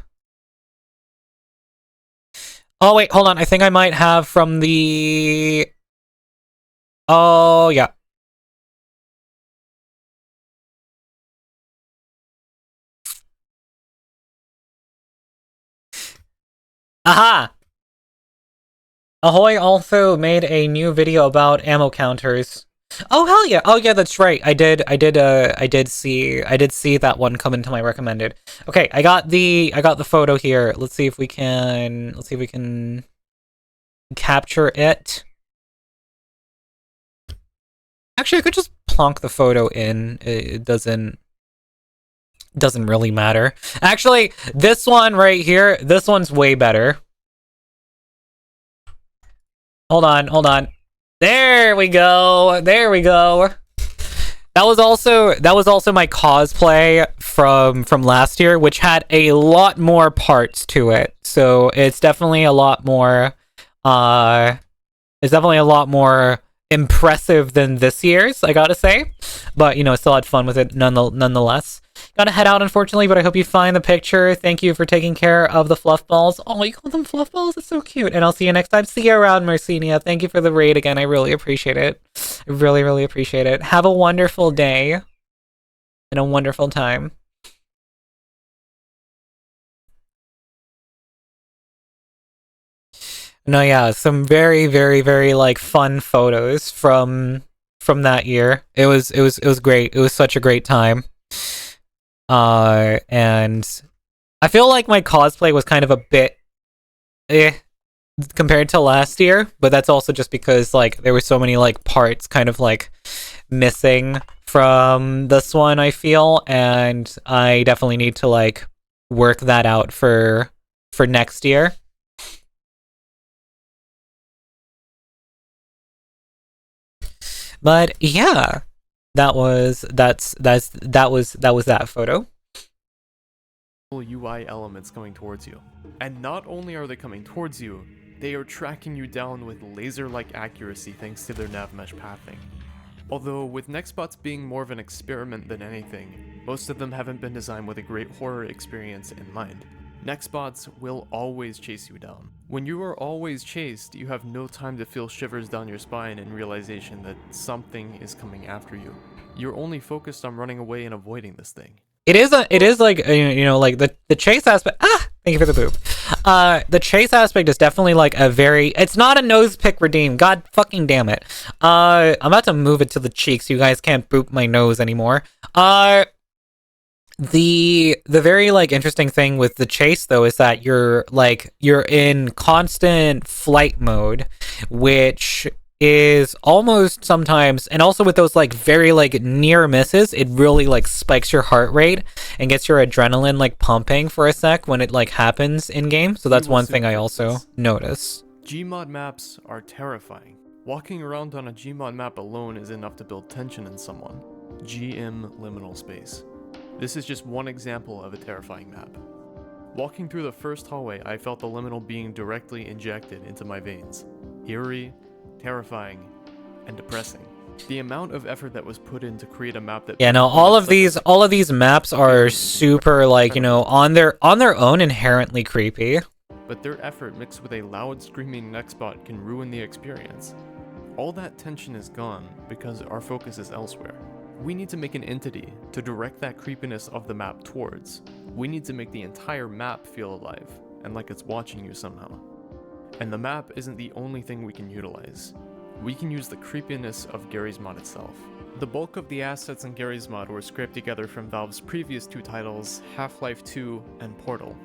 Oh wait, hold on. I think I might have from the. Oh yeah. Aha! Ahoy also made a new video about ammo counters. Oh hell yeah! Oh yeah, that's right. I did see that one come into my recommended. Okay, I got the photo here. Let's see if we can capture it. Actually, I could just plonk the photo in. It doesn't really matter. Actually, this one right here, this one's way better. Hold on. There we go. That was also my cosplay from last year, which had a lot more parts to it. So it's definitely a lot more impressive than this year's, I gotta say. But you know, still had fun with it nonetheless. Gotta head out, unfortunately, but I hope you find the picture. Thank you for taking care of the fluff balls. Oh, you call them fluff balls? It's so cute. And I'll see you next time. See you around, Mercinia. Thank you for the raid again. I really appreciate it. I really, really appreciate it. Have a wonderful day and a wonderful time. No, yeah, some very, very, very like fun photos from that year. It was great. It was such a great time. And I feel like my cosplay was kind of a bit compared to last year, but that's also just because like there were so many like parts kind of like missing from this one, I feel, and I definitely need to like work that out for next year. But yeah, that was that photo. UI elements coming towards you. And not only are they coming towards you, they are tracking you down with laser-like accuracy thanks to their nav mesh pathing. Although with nextbots being more of an experiment than anything, most of them haven't been designed with a great horror experience in mind. Nextbots will always chase you down. When you are always chased, you have no time to feel shivers down your spine and realization that something is coming after you. You're only focused on running away and avoiding this thing. It is like, you know, like the chase aspect. Thank you for the poop. The chase aspect is definitely like a very. It's not a nose pick redeem. God fucking damn it. I'm about to move it to the cheeks so you guys can't boop my nose anymore. The very like interesting thing with the chase though is that you're in constant flight mode, which is almost sometimes, and also with those like very like near misses, it really like spikes your heart rate and gets your adrenaline like pumping for a sec when it like happens in game. So that's one thing I also notice. Gmod maps are terrifying. Walking around on a Gmod map alone is enough to build tension in someone. GM liminal space. This is just one example of a terrifying map. Walking through the first hallway, I felt the liminal being directly injected into my veins. Eerie, terrifying, and depressing. The amount of effort that was put in to create a map that Yeah, no, all of these maps are super, like, you know, on their own inherently creepy. But their effort mixed with a loud screaming nextbot can ruin the experience. All that tension is gone because our focus is elsewhere. We need to make an entity to direct that creepiness of the map towards. We need to make the entire map feel alive and like it's watching you somehow. And the map isn't the only thing we can utilize. We can use the creepiness of Garry's Mod itself. The bulk of the assets in Garry's Mod were scraped together from Valve's previous two titles, Half-Life 2 and Portal.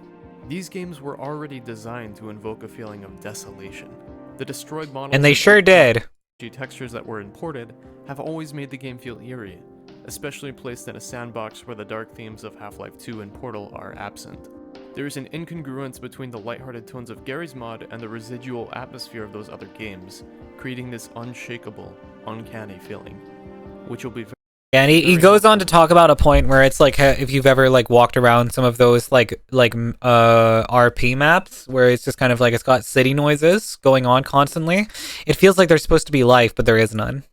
These games were already designed to invoke a feeling of desolation. The destroyed models And they sure did. Textures that were imported have always made the game feel eerie, especially placed in a sandbox where the dark themes of Half-Life 2 and Portal are absent. There is an incongruence between the lighthearted tones of Garry's Mod and the residual atmosphere of those other games, creating this unshakable, uncanny feeling, which will be Yeah, and he goes on to talk about a point where it's like, if you've ever like walked around some of those like RP maps where it's just kind of like it's got city noises going on constantly. It feels like there's supposed to be life, but there is none.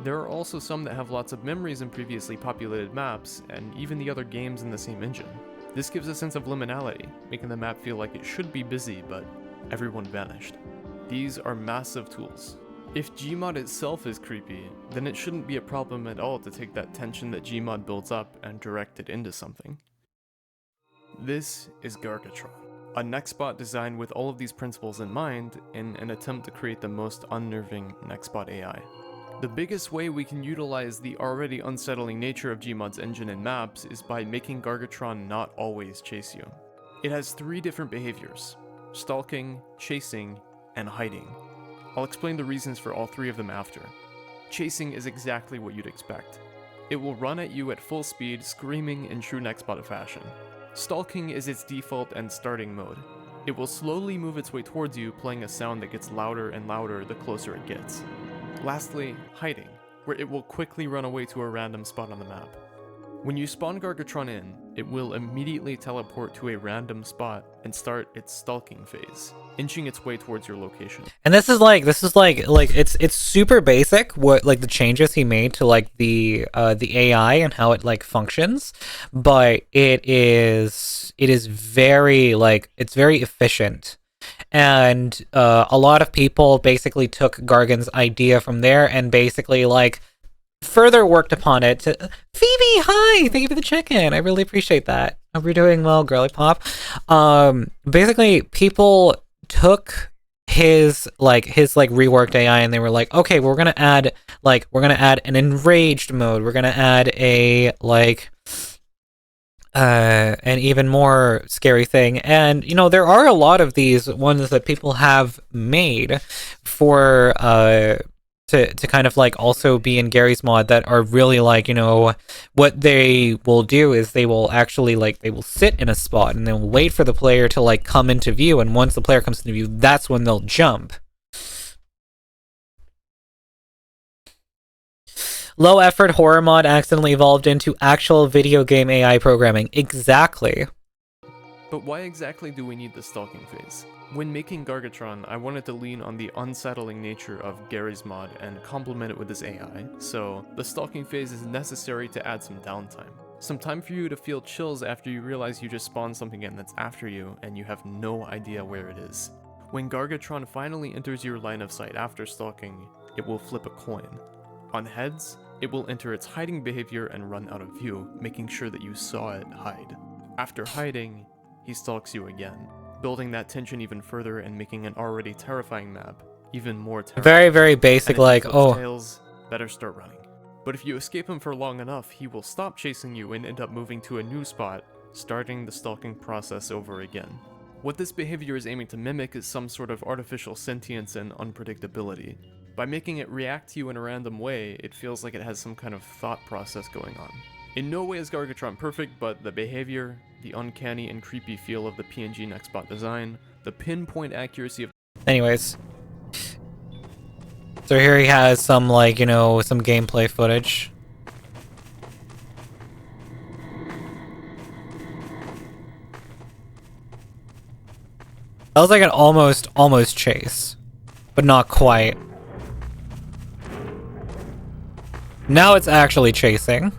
There are also some that have lots of memories in previously populated maps, and even the other games in the same engine. This gives a sense of liminality, making the map feel like it should be busy, but everyone vanished. These are massive tools. If Gmod itself is creepy, then it shouldn't be a problem at all to take that tension that Gmod builds up and direct it into something. This is Gargatron, a Nextbot designed with all of these principles in mind in an attempt to create the most unnerving Nextbot AI. The biggest way we can utilize the already unsettling nature of Gmod's engine and maps is by making Gargatron not always chase you. It has 3 different behaviors: stalking, chasing, and hiding. I'll explain the reasons for all 3 of them after. Chasing is exactly what you'd expect. It will run at you at full speed, screaming in true Nextbot fashion. Stalking is its default and starting mode. It will slowly move its way towards you, playing a sound that gets louder and louder the closer it gets. Lastly, hiding, where it will quickly run away to a random spot on the map. When you spawn Gargatron in, it will immediately teleport to a random spot and start its stalking phase, inching its way towards your location. And this is like it's super basic what like the changes he made to like the AI and how it like functions, but it is very like it's very efficient. And a lot of people basically took Gargan's idea from there and basically like further worked upon it. Phoebe, hi, thank you for the check-in. I really appreciate that. Hope you're doing well, girly pop. Basically people took his reworked AI and they were like, okay, we're gonna add an enraged mode. We're gonna add a like an even more scary thing. And you know, there are a lot of these ones that people have made for to kind of like also be in Garry's Mod that are really like, you know, what they will do is they will actually like they will sit in a spot and they'll wait for the player to like come into view, and once the player comes into view, that's when they'll jump. Low effort horror mod accidentally evolved into actual video game AI programming. Exactly. But why exactly do we need the stalking phase? When making Gargatron, I wanted to lean on the unsettling nature of Garry's Mod and complement it with this AI, so the stalking phase is necessary to add some downtime. Some time for you to feel chills after you realize you just spawned something in that's after you and you have no idea where it is. When Gargatron finally enters your line of sight after stalking, it will flip a coin. On heads, it will enter its hiding behavior and run out of view, making sure that you saw it hide. After hiding, he stalks you again, building that tension even further and making an already terrifying map even more terrifying. Very, very basic, like, oh. Tails, better start running. But if you escape him for long enough, he will stop chasing you and end up moving to a new spot, starting the stalking process over again. What this behavior is aiming to mimic is some sort of artificial sentience and unpredictability. By making it react to you in a random way, it feels like it has some kind of thought process going on. In no way is Gargatron perfect, but the behavior, the uncanny and creepy feel of the PNG Nextbot design, the pinpoint accuracy of... Anyways. So here he has some, like, you know, some gameplay footage. That was like an almost chase, but not quite. Now it's actually chasing.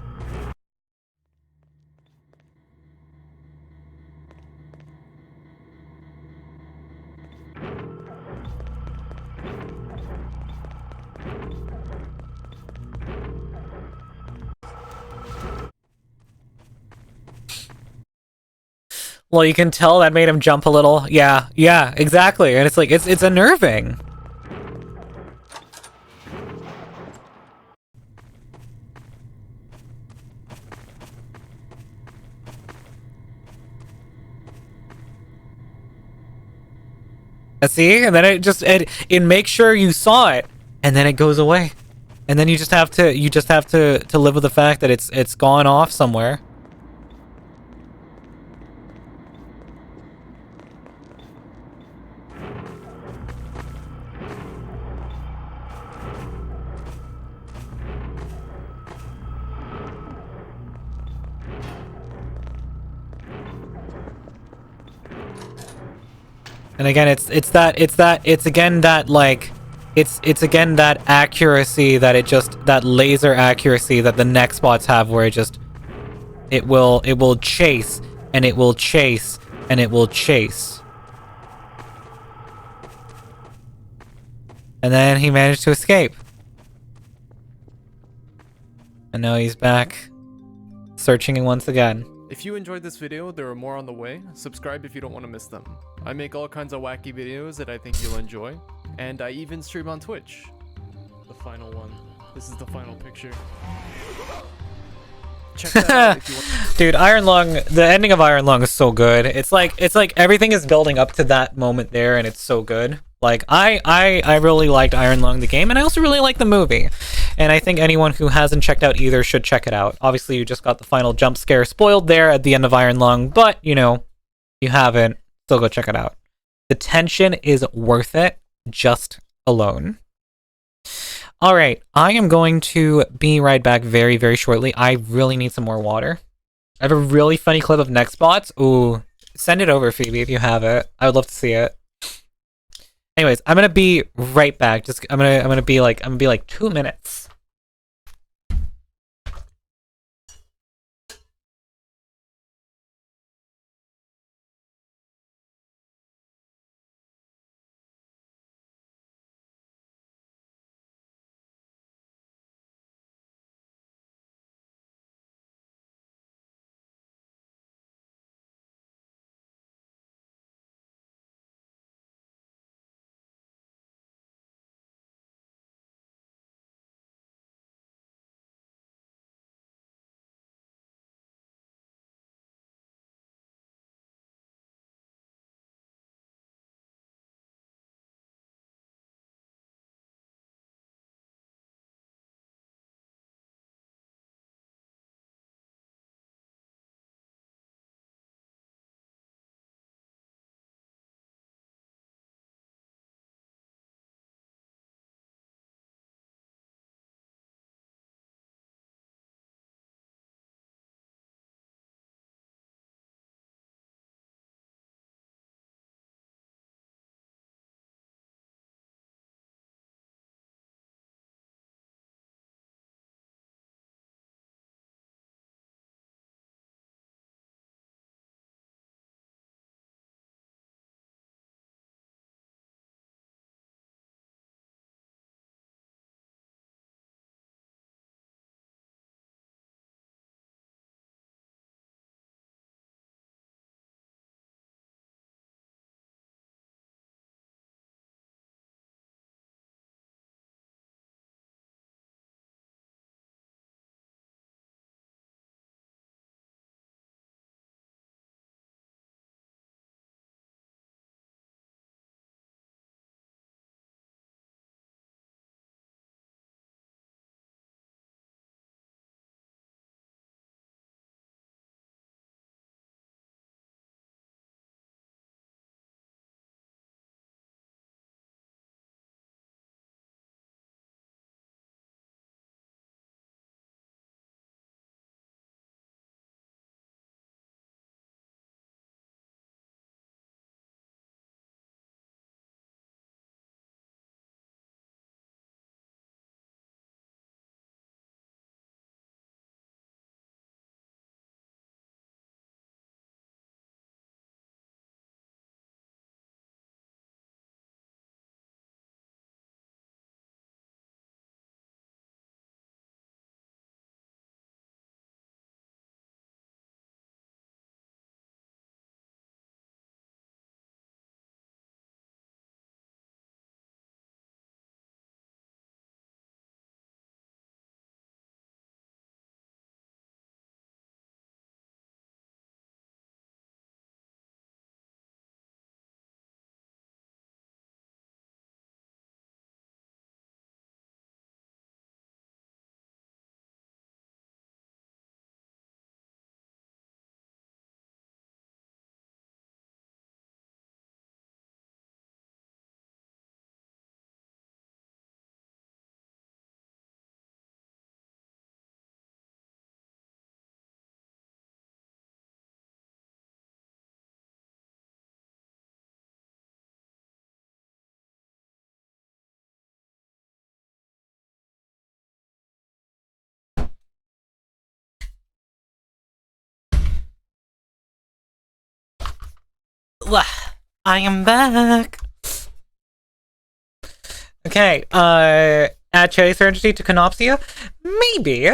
Well, you can tell that made him jump a little. Yeah, exactly. And it's like, it's unnerving. See? And then it makes sure you saw it, and then it goes away. And then you just have to live with the fact that it's gone off somewhere. And again, it's again that accuracy that laser accuracy that the next bots have, where it will chase and it will chase and it will chase. And then he managed to escape. And now he's back searching once again. If you enjoyed this video, there are more on the way. Subscribe if you don't want to miss them. I make all kinds of wacky videos that I think you'll enjoy. And I even stream on Twitch. The final one. This is the final picture. Check that out if you want. Dude, Iron Lung, the ending of Iron Lung is so good. It's like everything is building up to that moment there, and it's so good. Like, I really liked Iron Lung, the game, and I also really like the movie. And I think anyone who hasn't checked out either should check it out. Obviously, you just got the final jump scare spoiled there at the end of Iron Lung, but, you know, you haven't, still go check it out. The tension is worth it, just alone. Alright, I am going to be right back very, very shortly. I really need some more water. I have a really funny clip of Nextbots. Ooh, send it over, Phoebe, if you have it. I would love to see it. Anyways, I'm gonna be right back. I'm gonna be like 2 minutes. I am back. Okay, add Chaser entity to Canopsia? Maybe.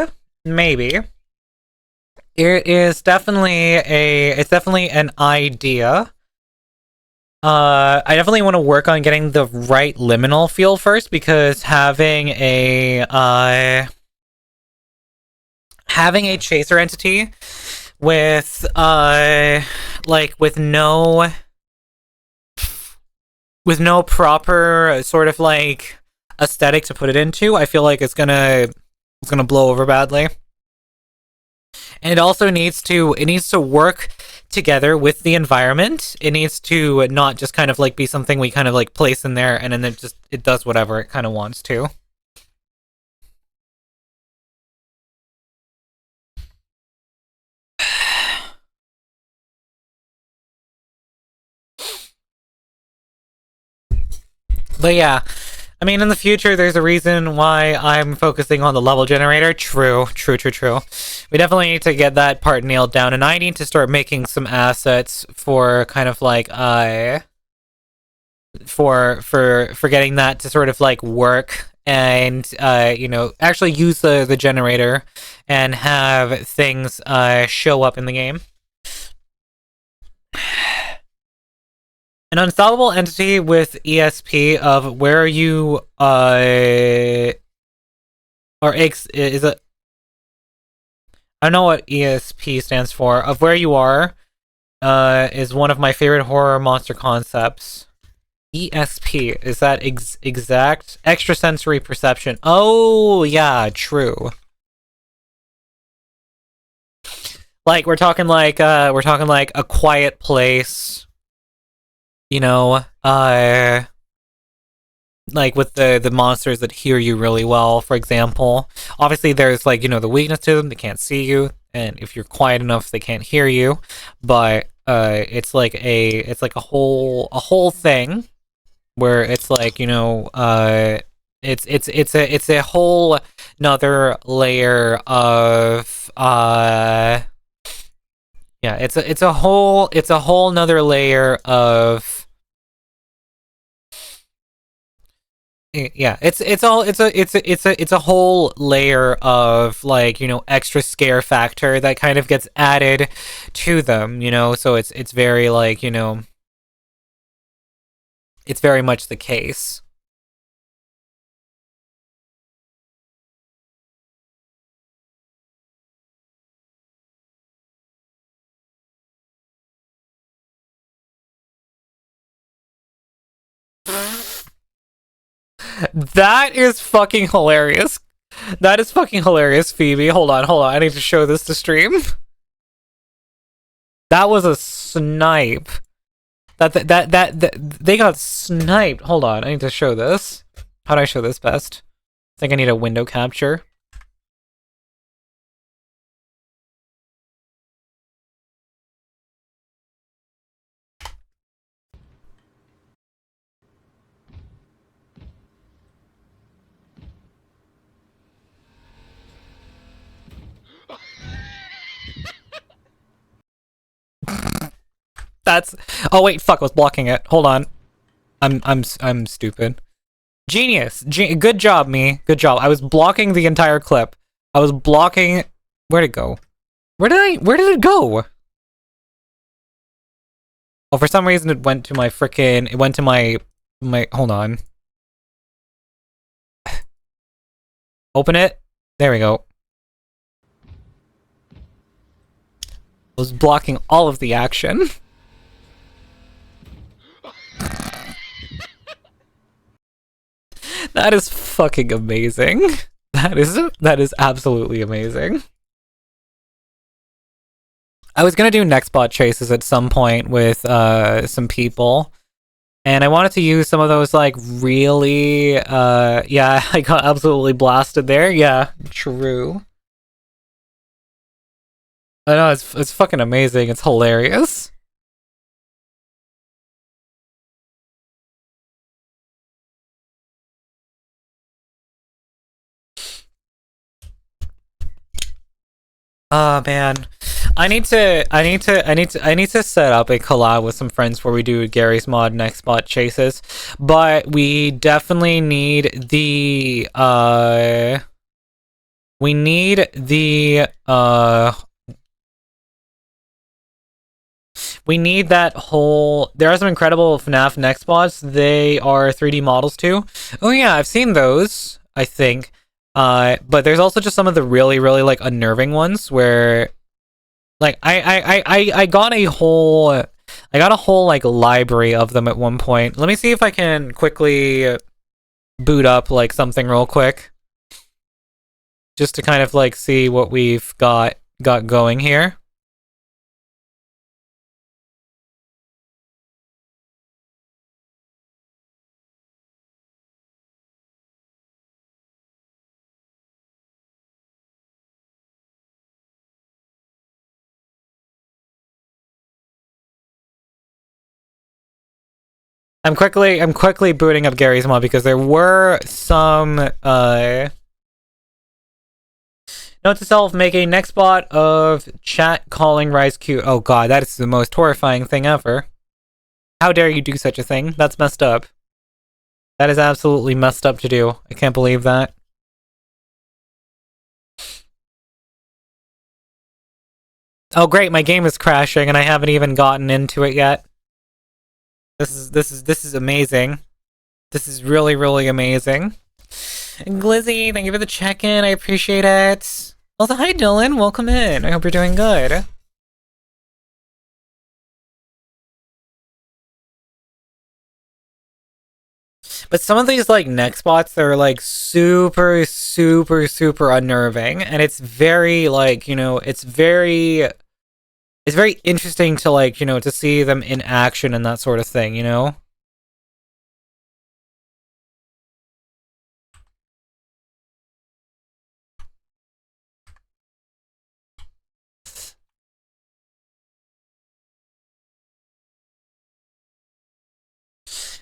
It is definitely it's definitely an idea. I definitely want to work on getting the right liminal feel first, because having a Chaser entity with like with no proper sort of like aesthetic to put it into, I feel like it's gonna blow over badly. And it also needs to work together with the environment. It needs to not just kind of like be something we kind of like place in there and then it does whatever it kind of wants to. But yeah, I mean, in the future, there's a reason why I'm focusing on the level generator. True. We definitely need to get that part nailed down, and I need to start making some assets for kind of like for getting that to sort of like work and you know, actually use the generator and have things show up in the game. An unstoppable entity with ESP of where you or X is it? I don't know what ESP stands for. Of where you are is one of my favorite horror monster concepts. ESP, is that exact extrasensory perception? Oh yeah, true. Like we're talking like a quiet place. You know, like with the monsters that hear you really well, for example. Obviously there's like, you know, the weakness to them, they can't see you, and if you're quiet enough they can't hear you, but it's like a whole thing where it's like, you know, it's a whole another layer of yeah, it's a whole nother layer of yeah, it's a whole layer of like, you know, extra scare factor that kind of gets added to them, you know, so it's very like, you know, it's very much the case. That is fucking hilarious. That is fucking hilarious, Phoebe. Hold on. I need to show this to stream. That was a snipe. That they got sniped. Hold on. I need to show this. How do I show this best? I think I need a window capture. That's. Oh wait, fuck! I was blocking it. Hold on. I'm stupid. Genius. Good job, me. Good job. I was blocking the entire clip. I was blocking. Where'd it go? Where did it go? Oh, for some reason it went to my frickin'. It went to my. Hold on. Open it. There we go. I was blocking all of the action. That is fucking amazing. That is absolutely amazing. I was gonna do Nextbot chases at some point with some people, and I wanted to use some of those like really yeah, I got absolutely blasted there. Yeah, true. I know, it's fucking amazing. It's hilarious. Oh man, I need to set up a collab with some friends where we do Gary's Mod next spot chases, but we definitely need the we need that whole. There are some incredible FNAF next spots. They are 3D models too. Oh yeah, I've seen those, I think. But there's also just some of the really, really like unnerving ones where, like, I got a whole like library of them at one point. Let me see if I can quickly boot up like something real quick, just to kind of like see what we've got going here. I'm quickly booting up Gary's Mod because there were some note to self: make a next bot of chat calling Rise Q. Oh god, that is the most horrifying thing ever. How dare you do such a thing? That's messed up. That is absolutely messed up to do. I can't believe that. Oh great, my game is crashing and I haven't even gotten into it yet. This is amazing. This is really, really amazing. Glizzy, thank you for the check-in. I appreciate it. Also, hi Dylan, welcome in. I hope you're doing good. But some of these like neck spots, they're like super, super, super unnerving, and it's very like, you know, it's very interesting to like, you know, to see them in action and that sort of thing, you know?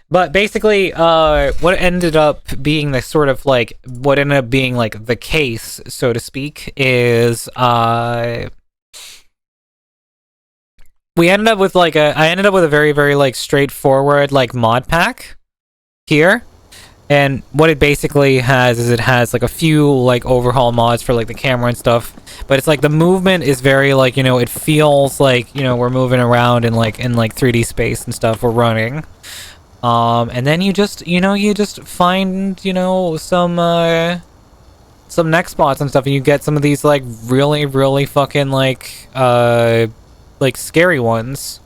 But basically, what ended up being the sort of like, what ended up being like the case, so to speak, is, we ended up with like I ended up with a very, very like straightforward like mod pack here. And what it basically has is it has like a few like overhaul mods for like the camera and stuff, but it's like the movement is very like, you know, it feels like, you know, we're moving around in like 3D space and stuff. We're running. And then you just, you know, you just find, you know, some neck spots and stuff, and you get some of these like really, really fucking like scary ones.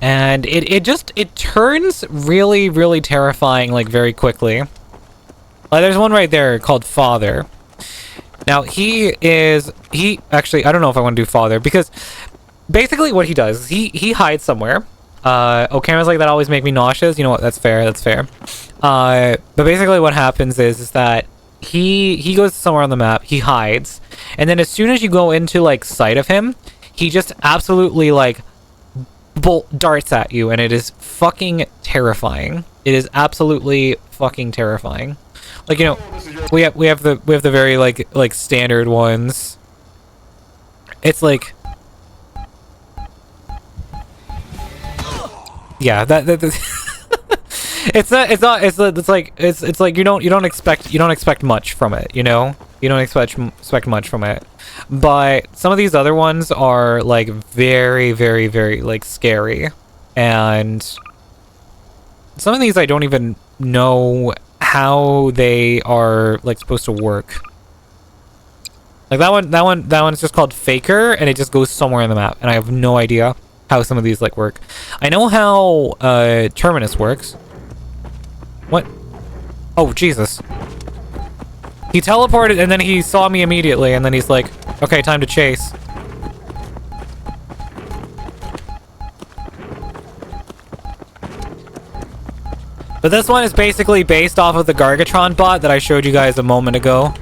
And it turns really, really terrifying like very quickly. There's one right there called Father. Now he actually, I don't know if I want to do Father, because basically what he does is he hides somewhere. Oh, cameras like that always make me nauseous. You know what? That's fair. But basically what happens is that he goes somewhere on the map, he hides, and then as soon as you go into like sight of him, he just absolutely like darts at you, and it is fucking terrifying. It is absolutely fucking terrifying. Like, you know, we have the very like standard ones. It's like, yeah, it's like you don't expect much from it, you know? You don't expect much from it. But some of these other ones are like very, very, very like scary. And some of these I don't even know how they are like supposed to work. Like that one's just called Faker, and it just goes somewhere on the map, and I have no idea how some of these like work. I know how Terminus works. What? Oh Jesus. He teleported and then he saw me immediately, and then he's like, okay, time to chase. But this one is basically based off of the Gargatron bot that I showed you guys a moment ago.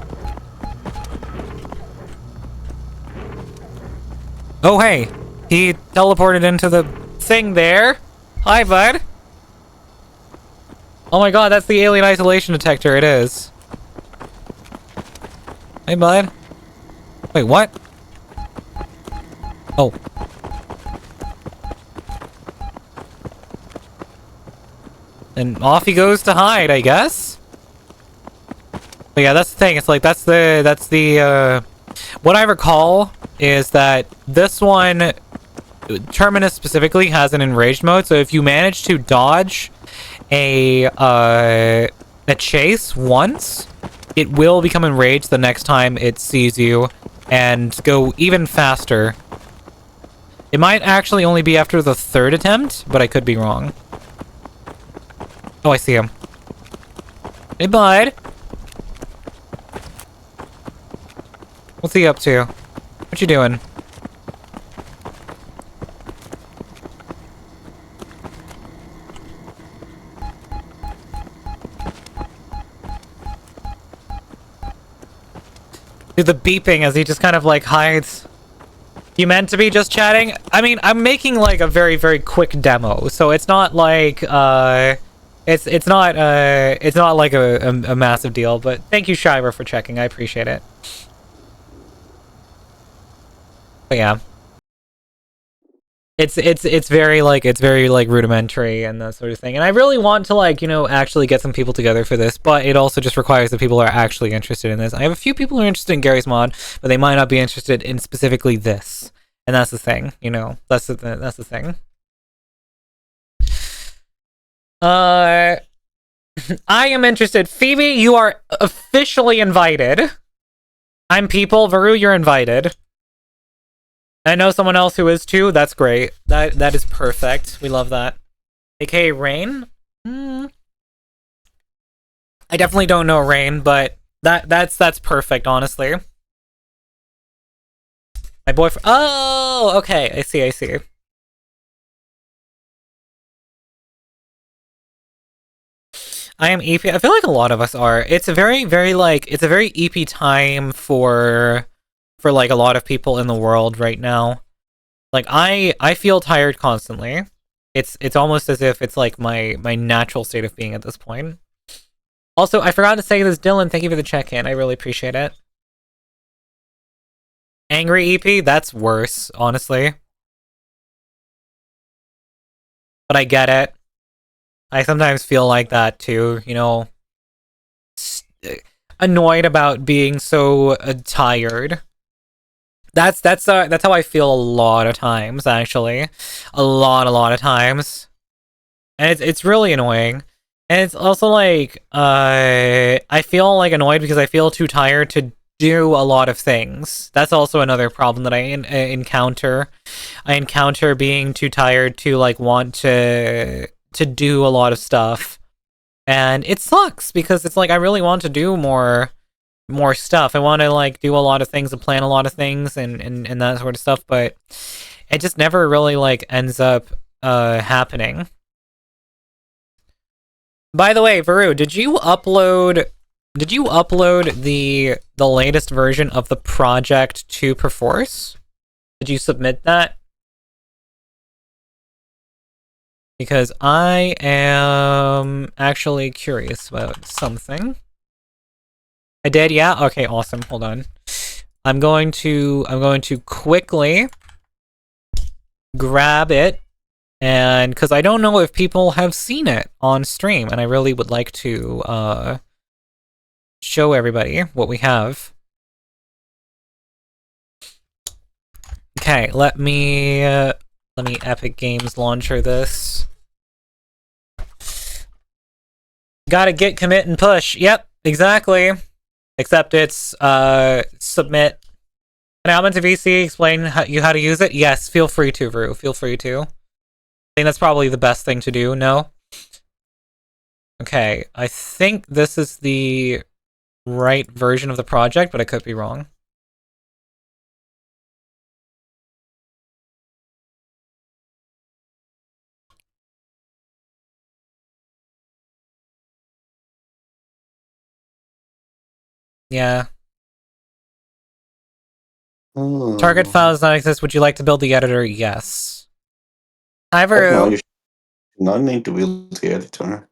Oh hey, he teleported into the thing there. Hi bud. Oh my god, that's the alien isolation detector. It is. Hey bud. Wait, what? Oh. And off he goes to hide, I guess? But yeah, that's the thing. It's like, that's the, what I recall is that this one, Terminus specifically, has an enraged mode, so if you manage to dodge a chase once, it will become enraged the next time it sees you and go even faster. It might actually only be after the third attempt, but I could be wrong. Oh, I see him. Hey, bud. What's he up to? What you doing? Dude, the beeping as he just kind of like hides. You meant to be just chatting? I mean, I'm making like a very, very quick demo, so it's not like it's not like a massive deal. But thank you, Shiver, for checking. I appreciate it. But yeah, it's very like rudimentary and that sort of thing. And I really want to like, you know, actually get some people together for this, but it also just requires that people are actually interested in this. I have a few people who are interested in Gary's mod, but they might not be interested in specifically this. And that's the thing, you know. That's the thing. I am interested. Phoebe, you are officially invited. I'm people. Varu, you're invited. I know someone else who is too. That's great. That is perfect. We love that. AKA Rain? I definitely don't know Rain, but that's perfect, honestly. My boyfriend. Oh, okay. I see. I am EP. I feel like a lot of us are. It's a very, very like, it's a very EP time for like a lot of people in the world right now. Like I feel tired constantly. It's almost as if it's like my natural state of being at this point. Also, I forgot to say this, Dylan. Thank you for the check-in. I really appreciate it. Angry EP? That's worse, honestly. But I get it. I sometimes feel like that too, you know. Annoyed about being so tired. That's how I feel a lot of times, actually. A lot of times. And it's really annoying. And it's also like I feel like annoyed because I feel too tired to do a lot of things. That's also another problem that I encounter. I encounter being too tired to like want to do a lot of stuff. And it sucks because it's like I really want to do more stuff. I want to like do a lot of things and plan a lot of things and that sort of stuff, but it just never really like ends up happening. By the way, Varu, did you upload the latest version of the project to Perforce? Did you submit that? Because I am actually curious about something. I did, yeah? Okay, awesome. Hold on. I'm going to quickly grab it, and because I don't know if people have seen it on stream, and I really would like to show everybody what we have. Okay, let me Epic Games launcher this. Gotta get, commit, and push. Yep, exactly. Except it's submit. Can I comment to VC explain how to use it? Yes, feel free to, Rue. Feel free to. I think that's probably the best thing to do. No? Okay, I think this is the right version of the project, but I could be wrong. Yeah. Target file does not exist. Would you like to build the editor? Yes. Hi, Varu. No, you not need to build the editor.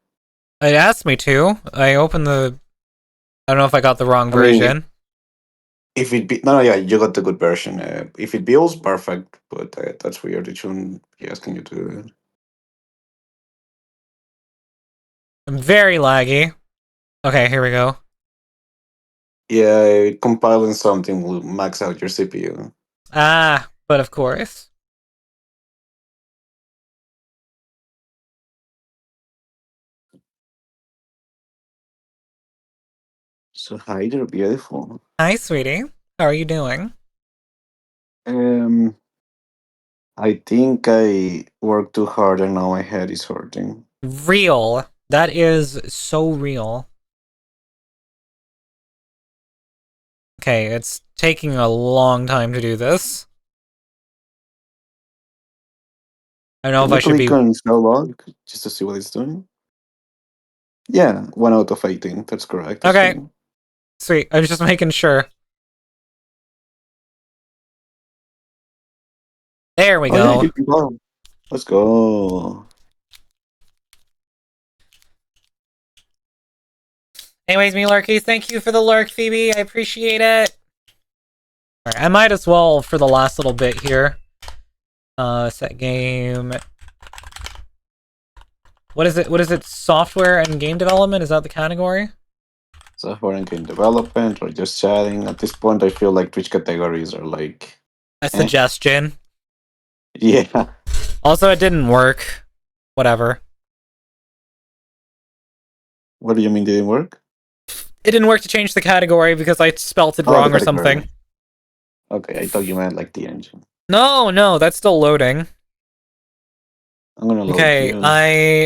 It asked me to. I opened the... I don't know if I got the wrong version. If it be no, yeah, you got the good version. If it builds, perfect. But that's weird. It shouldn't be asking you to do it. I'm very laggy. Okay, here we go. Yeah, compiling something will max out your CPU. Ah, but of course. So hi, they're beautiful. Hi, sweetie. How are you doing? Um, I think I worked too hard and now my head is hurting. Real. That is so real. Okay, it's taking a long time to do this. I don't know if Can you I should be... click on slow log just to see what it's doing? Yeah, 1 out of 18. That's correct. It's Okay. doing. Sweet. I was just making sure. There we Oh yeah, go. you can go. Let's go. Anyways, me lurkies, thank you for the lurk, Phoebe. I appreciate it. Alright, I might as well for the last little bit here. Set game. What is it? What is it? Software and game development? Is that the category? Software and game development or just chatting. At this point, I feel like Twitch categories are like A suggestion. Yeah. Also, it didn't work. Whatever. What do you mean didn't work? It didn't work to change the category because I spelt it Oh, wrong the or something. category. Okay, I thought you meant like the engine. No, that's still loading. I'm gonna load Okay, you. I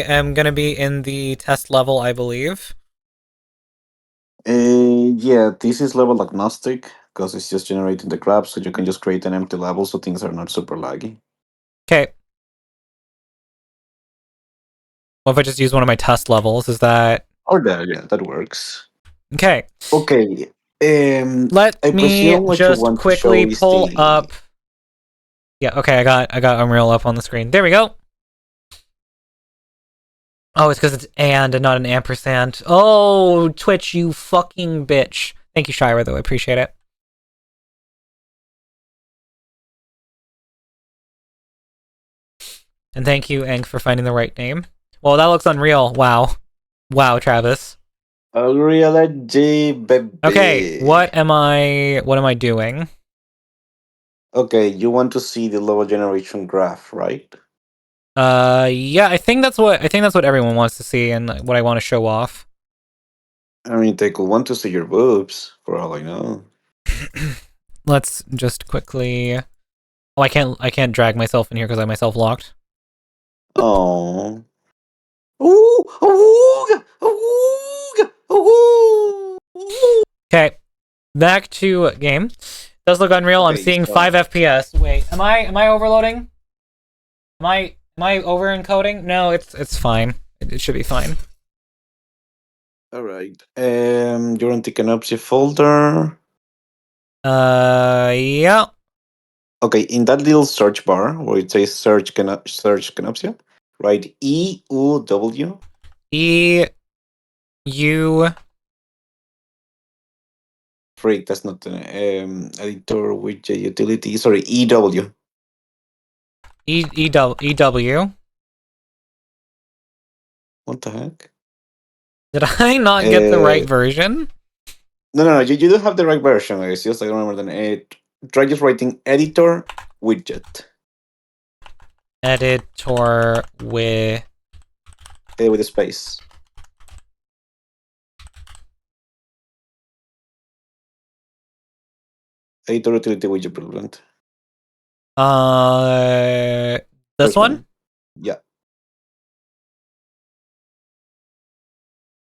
am gonna be in the test level, I believe. Yeah, this is level agnostic because it's just generating the graph, so you can just create an empty level so things are not super laggy. Okay. What if I just use one of my test levels? Is that... Oh, yeah, that works. Okay. Okay. Let I me presume what you just want to show quickly is pull the... up... Yeah, okay, I got Unreal up on the screen. There we go. Oh, it's because it's and not an ampersand. Oh, Twitch, you fucking bitch. Thank you, Shira, though. I appreciate it. And thank you, Enk, for finding the right name. Well, that looks unreal. Wow. Wow, Travis. Unreal G, baby. Okay, what am I doing? Okay, you want to see the level generation graph, right? Yeah, I think that's what everyone wants to see and what I want to show off. I mean, they could want to see your boobs, for all I know. Let's just quickly... Oh, I can't drag myself in here because I myself locked. Oh. Ooh. Okay, back to game. Does look unreal. I'm Okay, seeing so- 5 FPS. Wait, am I overloading? Am I over encoding? No, it's fine. It should be fine. All right. You're in the Canopsy folder. Yeah. Okay, in that little search bar where it says search Canopsia, write EUW. EU. Freak, that's not the editor widget utility. Sorry, EW. EW. What the heck? Did I not get the right version? No. You do have the right version. It's just I don't remember the name. Try just writing editor widget Editor with with a space. Editor utility widget prevalent. This First one? Yeah.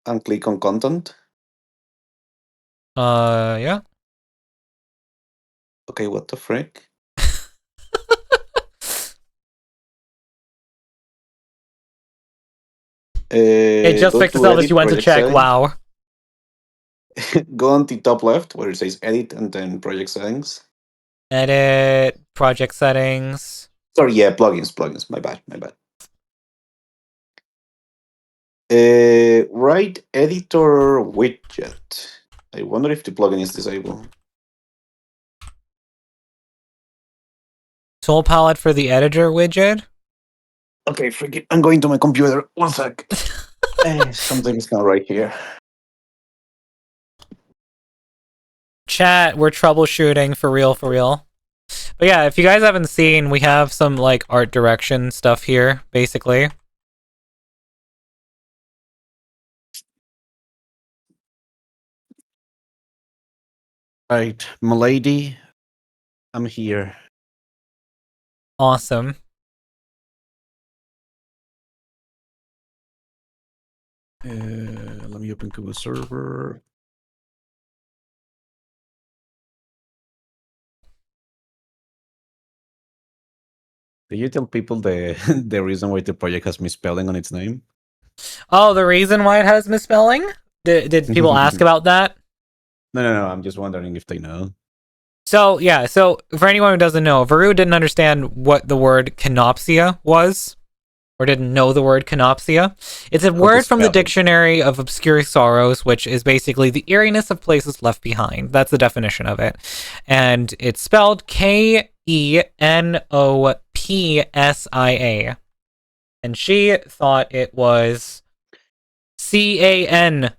And click on content. Yeah. Okay, what the frick? It just Go fixed to itself as edit you went to project check. settings. Wow. Go on the top left where it says edit and then project settings. Edit, project settings. Sorry, yeah, plugins. My bad. Write editor widget. I wonder if the plugin is disabled. Tool palette for the editor widget. Okay, freak it. I'm going to my computer. One sec. Something's not right here. Chat, we're troubleshooting for real, for real. But yeah, if you guys haven't seen, we have some like art direction stuff here, basically. Right, milady, I'm here. Awesome. Let me open Kubo server. Did you tell people the the reason why the project has misspelling on its name? Oh, the reason why it has misspelling? Did people ask about that? No. I'm just wondering if they know. So, yeah, so for anyone who doesn't know, Varu didn't understand what the word canopsia was, or didn't know the word canopsia. It's a word from the Dictionary of Obscure Sorrows, which is basically the eeriness of places left behind. That's the definition of it. And it's spelled Kenopsia. And she thought it was Canopsia.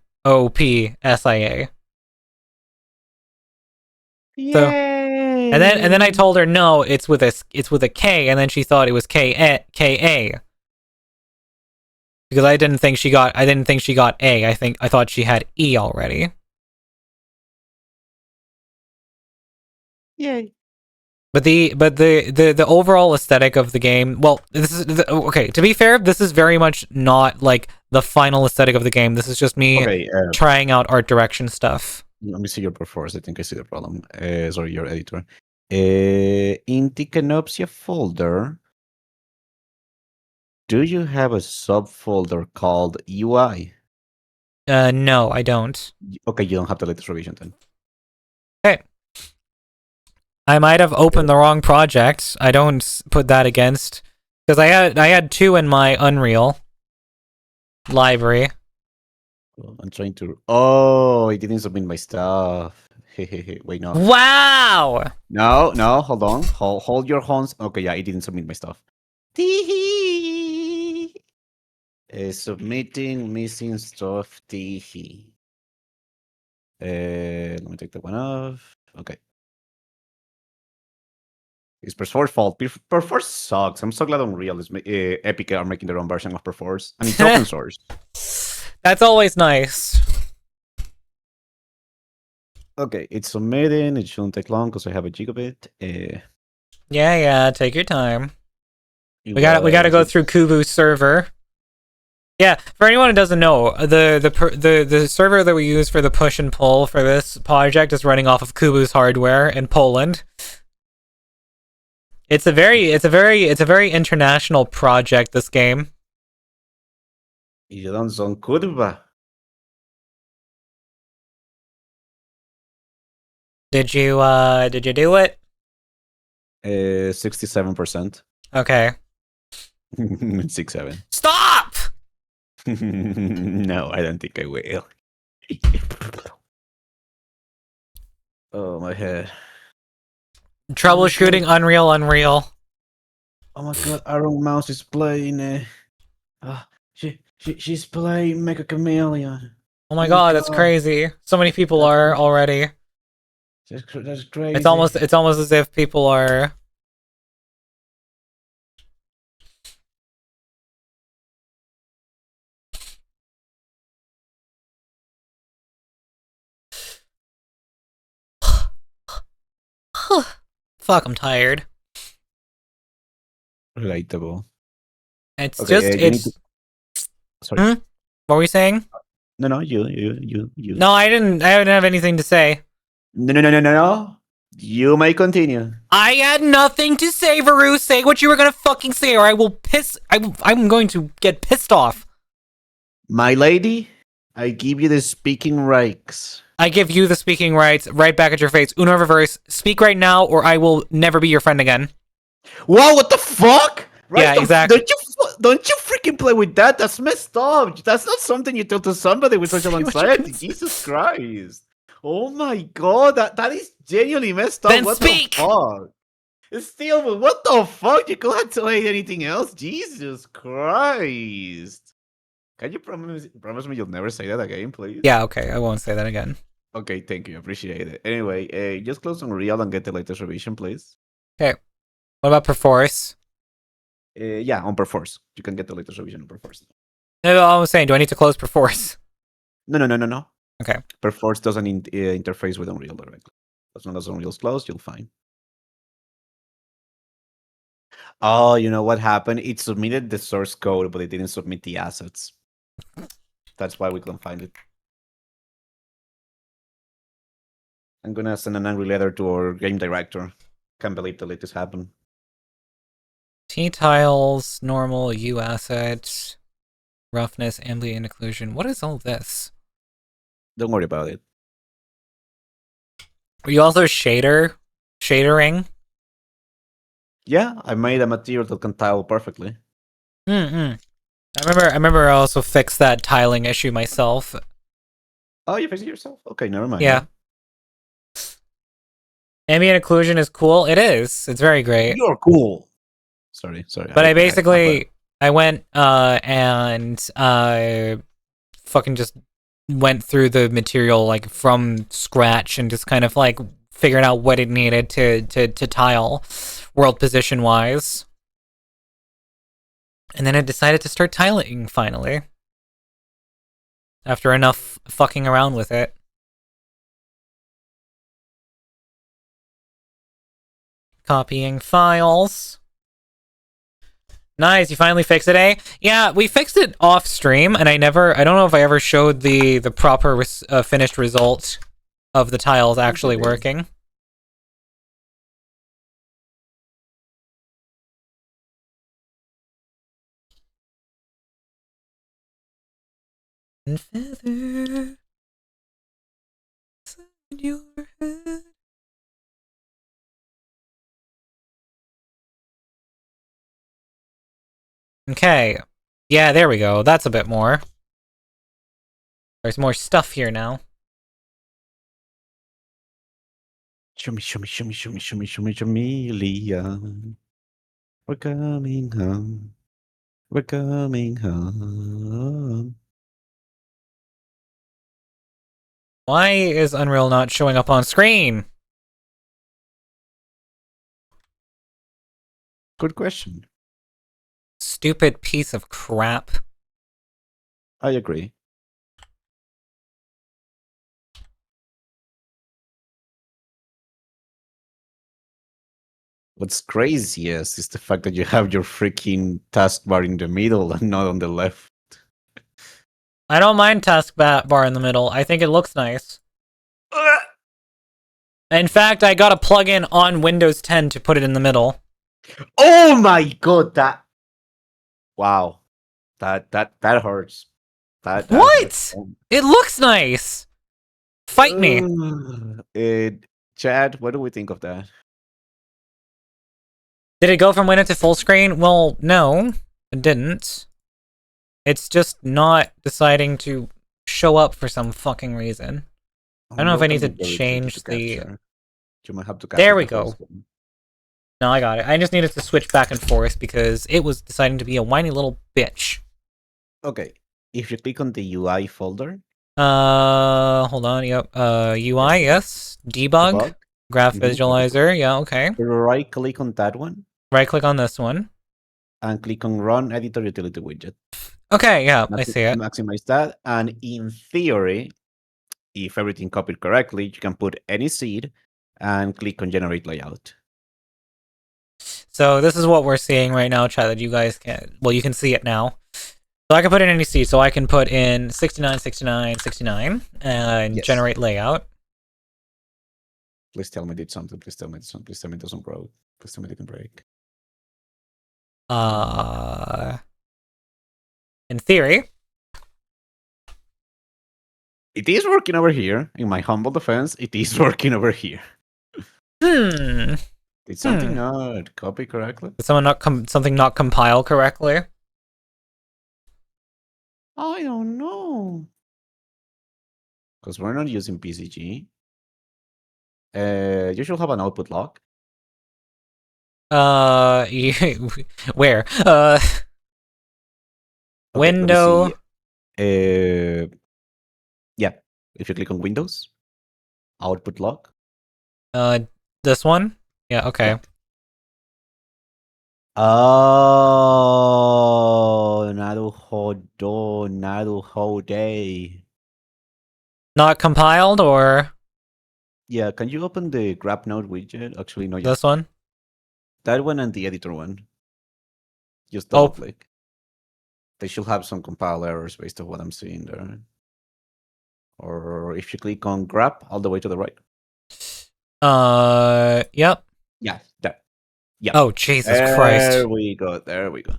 So, and then I told her no, it's with a K, and then she thought it was Ka. Because I didn't think she got A. I thought she had E already. Yay. But the overall aesthetic of the game, well, this is okay, to be fair, this is very much not like the final aesthetic of the game. This is just me trying out art direction stuff. Let me see your performance. I think I see the problem. Sorry, your editor. In the Canopsia folder, do you have a subfolder called UI? No, I don't. Okay, you don't have the latest revision then. Okay. I might have opened the wrong project. I don't put that against, because I had 2 in my Unreal library. I'm trying to. Oh, I didn't submit my stuff. Wait, no. Wow. No. Hold on. Hold your horns. Okay, yeah, I didn't submit my stuff. Submitting missing stuff. Let me take that one off. Okay. It's Perfor's fault. Perfor sucks. I'm so glad Unreal is Epic are making their own version of Perfor's. I mean, it's open source. That's always nice. Okay, it's submitting. It shouldn't take long because I have a gigabit. Yeah, take your time. We gotta go through Kubu's server. Yeah, for anyone who doesn't know, the server that we use for the push and pull for this project is running off of Kubu's hardware in Poland. It's a very international project, this game. You don't sound kurwa. Did you do it? 67%. Okay. 6-7. Stop! No, I don't think I will. Oh, my head. Troubleshooting Unreal. Oh my god, Aaron Mouse is playing. She's playing Mecha Chameleon. Oh my god, that's crazy. So many people are already. That's crazy. It's almost as if people are. Fuck, I'm tired. Relatable. It's okay, just Sorry. What were we saying? No, you. No, I didn't have anything to say. No. You may continue. I had nothing to say, Varu. Say what you were gonna fucking say, or I will piss. I'm going to get pissed off. My lady, I give you the speaking rights. I give you the speaking rights right back at your face. Uno reverse. Speak right now, or I will never be your friend again. Whoa! What the fuck? Right Yeah, exactly. Don't you freaking play with that? That's messed up. That's not something you tell to somebody with social anxiety. Jesus Christ! Oh my god, that is genuinely messed up. Then what speak! the fuck? Still, but what the fuck? You could have told anything else. Jesus Christ! Can you promise me you'll never say that again, please? Yeah, okay, I won't say that again. Okay, thank you. Appreciate it. Anyway, just close on Real and get the latest revision, please. Okay. What about Perforce? Yeah, on Perforce. You can get the latest revision on Perforce. No, I was saying, do I need to close Perforce? No. Okay. Perforce doesn't interface with Unreal directly. As long as Unreal's closed, you'll find. Oh, you know what happened? It submitted the source code, but it didn't submit the assets. That's why we couldn't find it. I'm gonna send an angry letter to our game director. Can't believe the latest happened. T-tiles, normal, U asset, roughness, ambient occlusion. What is all this? Don't worry about it. Are you also shadering? Yeah, I made a material that can tile perfectly. I remember I also fixed that tiling issue myself. Oh, you fixed it yourself? Okay, never mind. Yeah. Ambient occlusion is cool. It is. It's very great. You're cool. Sorry. But I went and fucking just went through the material like from scratch and just kind of like figured out what it needed to tile world position wise. And then I decided to start tiling finally. After enough fucking around with it. Copying files. Nice, you finally fixed it, eh? Yeah, we fixed it off stream, and I don't know if I ever showed the proper finished result of the tiles actually working. And feather inside your head. Okay. Yeah, there we go. That's a bit more. There's more stuff here now. Show me, Leon. We're coming home. We're coming home. Why is Unreal not showing up on screen? Good question. Stupid piece of crap. I agree. What's craziest is the fact that you have your freaking taskbar in the middle and not on the left. I don't mind taskbar in the middle. I think it looks nice. In fact, I got a plugin on Windows 10 to put it in the middle. Oh my god, that... Wow. That hurts. That what? Hurts. It looks nice! Fight me! Chad, what do we think of that? Did it go from window to full screen? Well, no, it didn't. It's just not deciding to show up for some fucking reason. I don't know if I need to change the... You might have to there we go. No, I got it. I just needed to switch back and forth because it was deciding to be a whiny little bitch. Okay, if you click on the UI folder... hold on, yep. UI, yes. Debug. Graph visualizer, yeah, okay. Right click on that one. Right click on this one. And click on Run Editor Utility Widget. Okay, yeah, I see it. Maximize that. And in theory, if everything copied correctly, you can put any seed and click on Generate Layout. So this is what we're seeing right now, chat, that you guys can... Well, you can see it now. So I can put in any seed. So I can put in 69, 69, 69 and generate layout. Please tell me it did something. Please tell me it doesn't. Please tell me it doesn't break. Please tell me it didn't break. In theory, it is working over here. In my humble defense, it is working over here. Did something not copy correctly? Did someone something not compile correctly? I don't know. Because we're not using PCG. You should have an output log. Where? Okay, let me Window. see. Yeah, if you click on Windows, output log. This one? Yeah, okay. Oh, naruhodo. Not compiled or Yeah, can you open the grab node widget? Actually, no. this one? That one and the editor one. Just Oh. double click. They should have some compile errors based on what I'm seeing there. Or if you click on grab all the way to the right. Yep. Yeah, that. Yeah. Oh, Jesus there Christ. There we go. There we go.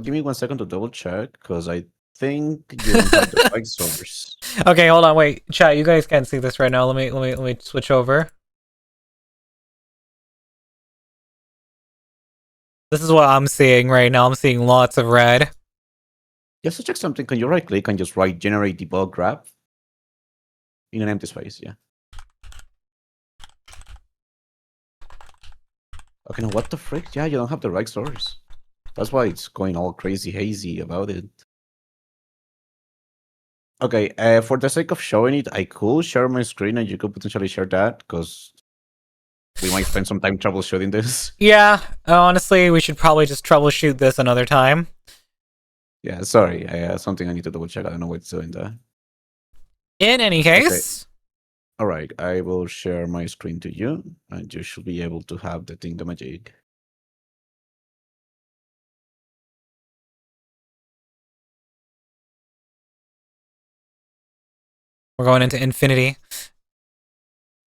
Give me 1 second to double check because I think you don't have the right source. Okay, hold on, wait. Chat, you guys can't see this right now. Let me switch over. This is what I'm seeing right now. I'm seeing lots of red. Just to check something, can you right click and just write generate debug graph in an empty space? Yeah. Okay, now what the frick? Yeah, you don't have the right source. That's why it's going all crazy hazy about it. Okay, for the sake of showing it, I could share my screen and you could potentially share that because we might spend some time troubleshooting this. Yeah, honestly, we should probably just troubleshoot this another time. Yeah, sorry. Something I need to double check. I don't know what's doing that. In any case. Okay. All right, I will share my screen to you and you should be able to have the thingamajig. We're going into infinity.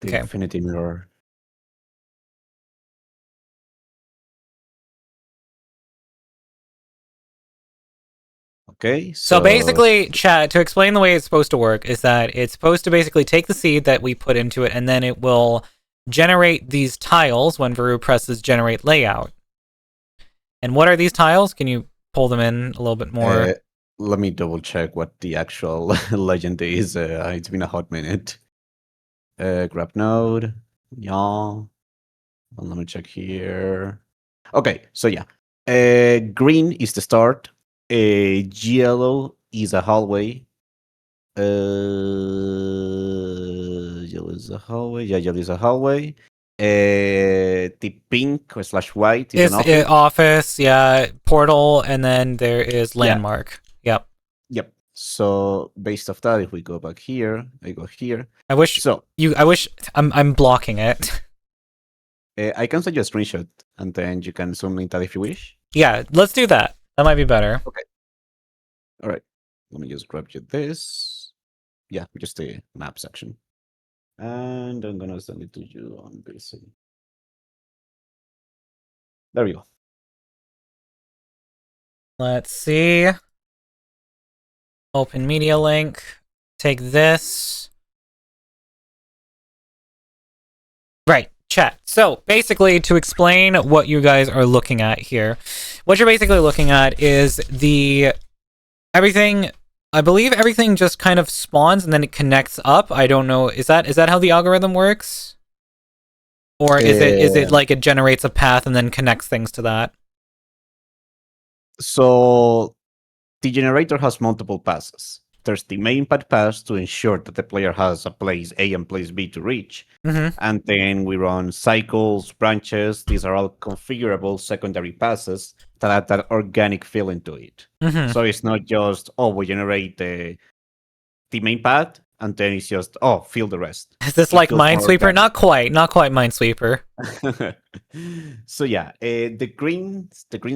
The infinity mirror. Okay, so basically, chat, to explain the way it's supposed to work is that it's supposed to basically take the seed that we put into it and then it will generate these tiles when Veru presses generate layout. And what are these tiles? Can you pull them in a little bit more? Let me double check what the actual legend is. It's been a hot minute. Grab node. Yeah. Let me check here. Okay, so yeah. Green is the start. Yellow is a hallway. Yellow is a hallway. Yeah, yellow is a hallway. The pink / white is an office. Office, yeah, portal, and then there is landmark. Yep. Yep. So based off that, if we go back here, I go here. I wish I'm blocking it. I can send you a screenshot and then you can zoom in that if you wish. Yeah, let's do that. That might be better. Okay. All right. Let me just grab you this. Yeah, just the map section. And I'm gonna send it to you on PC. There we go. Let's see. Open media link. Take this. Right, chat. So basically, to explain what you guys are looking at here, what you're basically looking at is everything. I believe everything just kind of spawns and then it connects up. I don't know. Is that how the algorithm works? Or is it like it generates a path and then connects things to that? So the generator has multiple passes. There's the main path to ensure that the player has a place A and place B to reach. Mm-hmm. And then we run cycles, branches. These are all configurable secondary passes that add that organic feel into it. Mm-hmm. So it's not just, we generate the main path and then it's just, fill the rest. Is this like Minesweeper? Not quite Minesweeper. So yeah, the green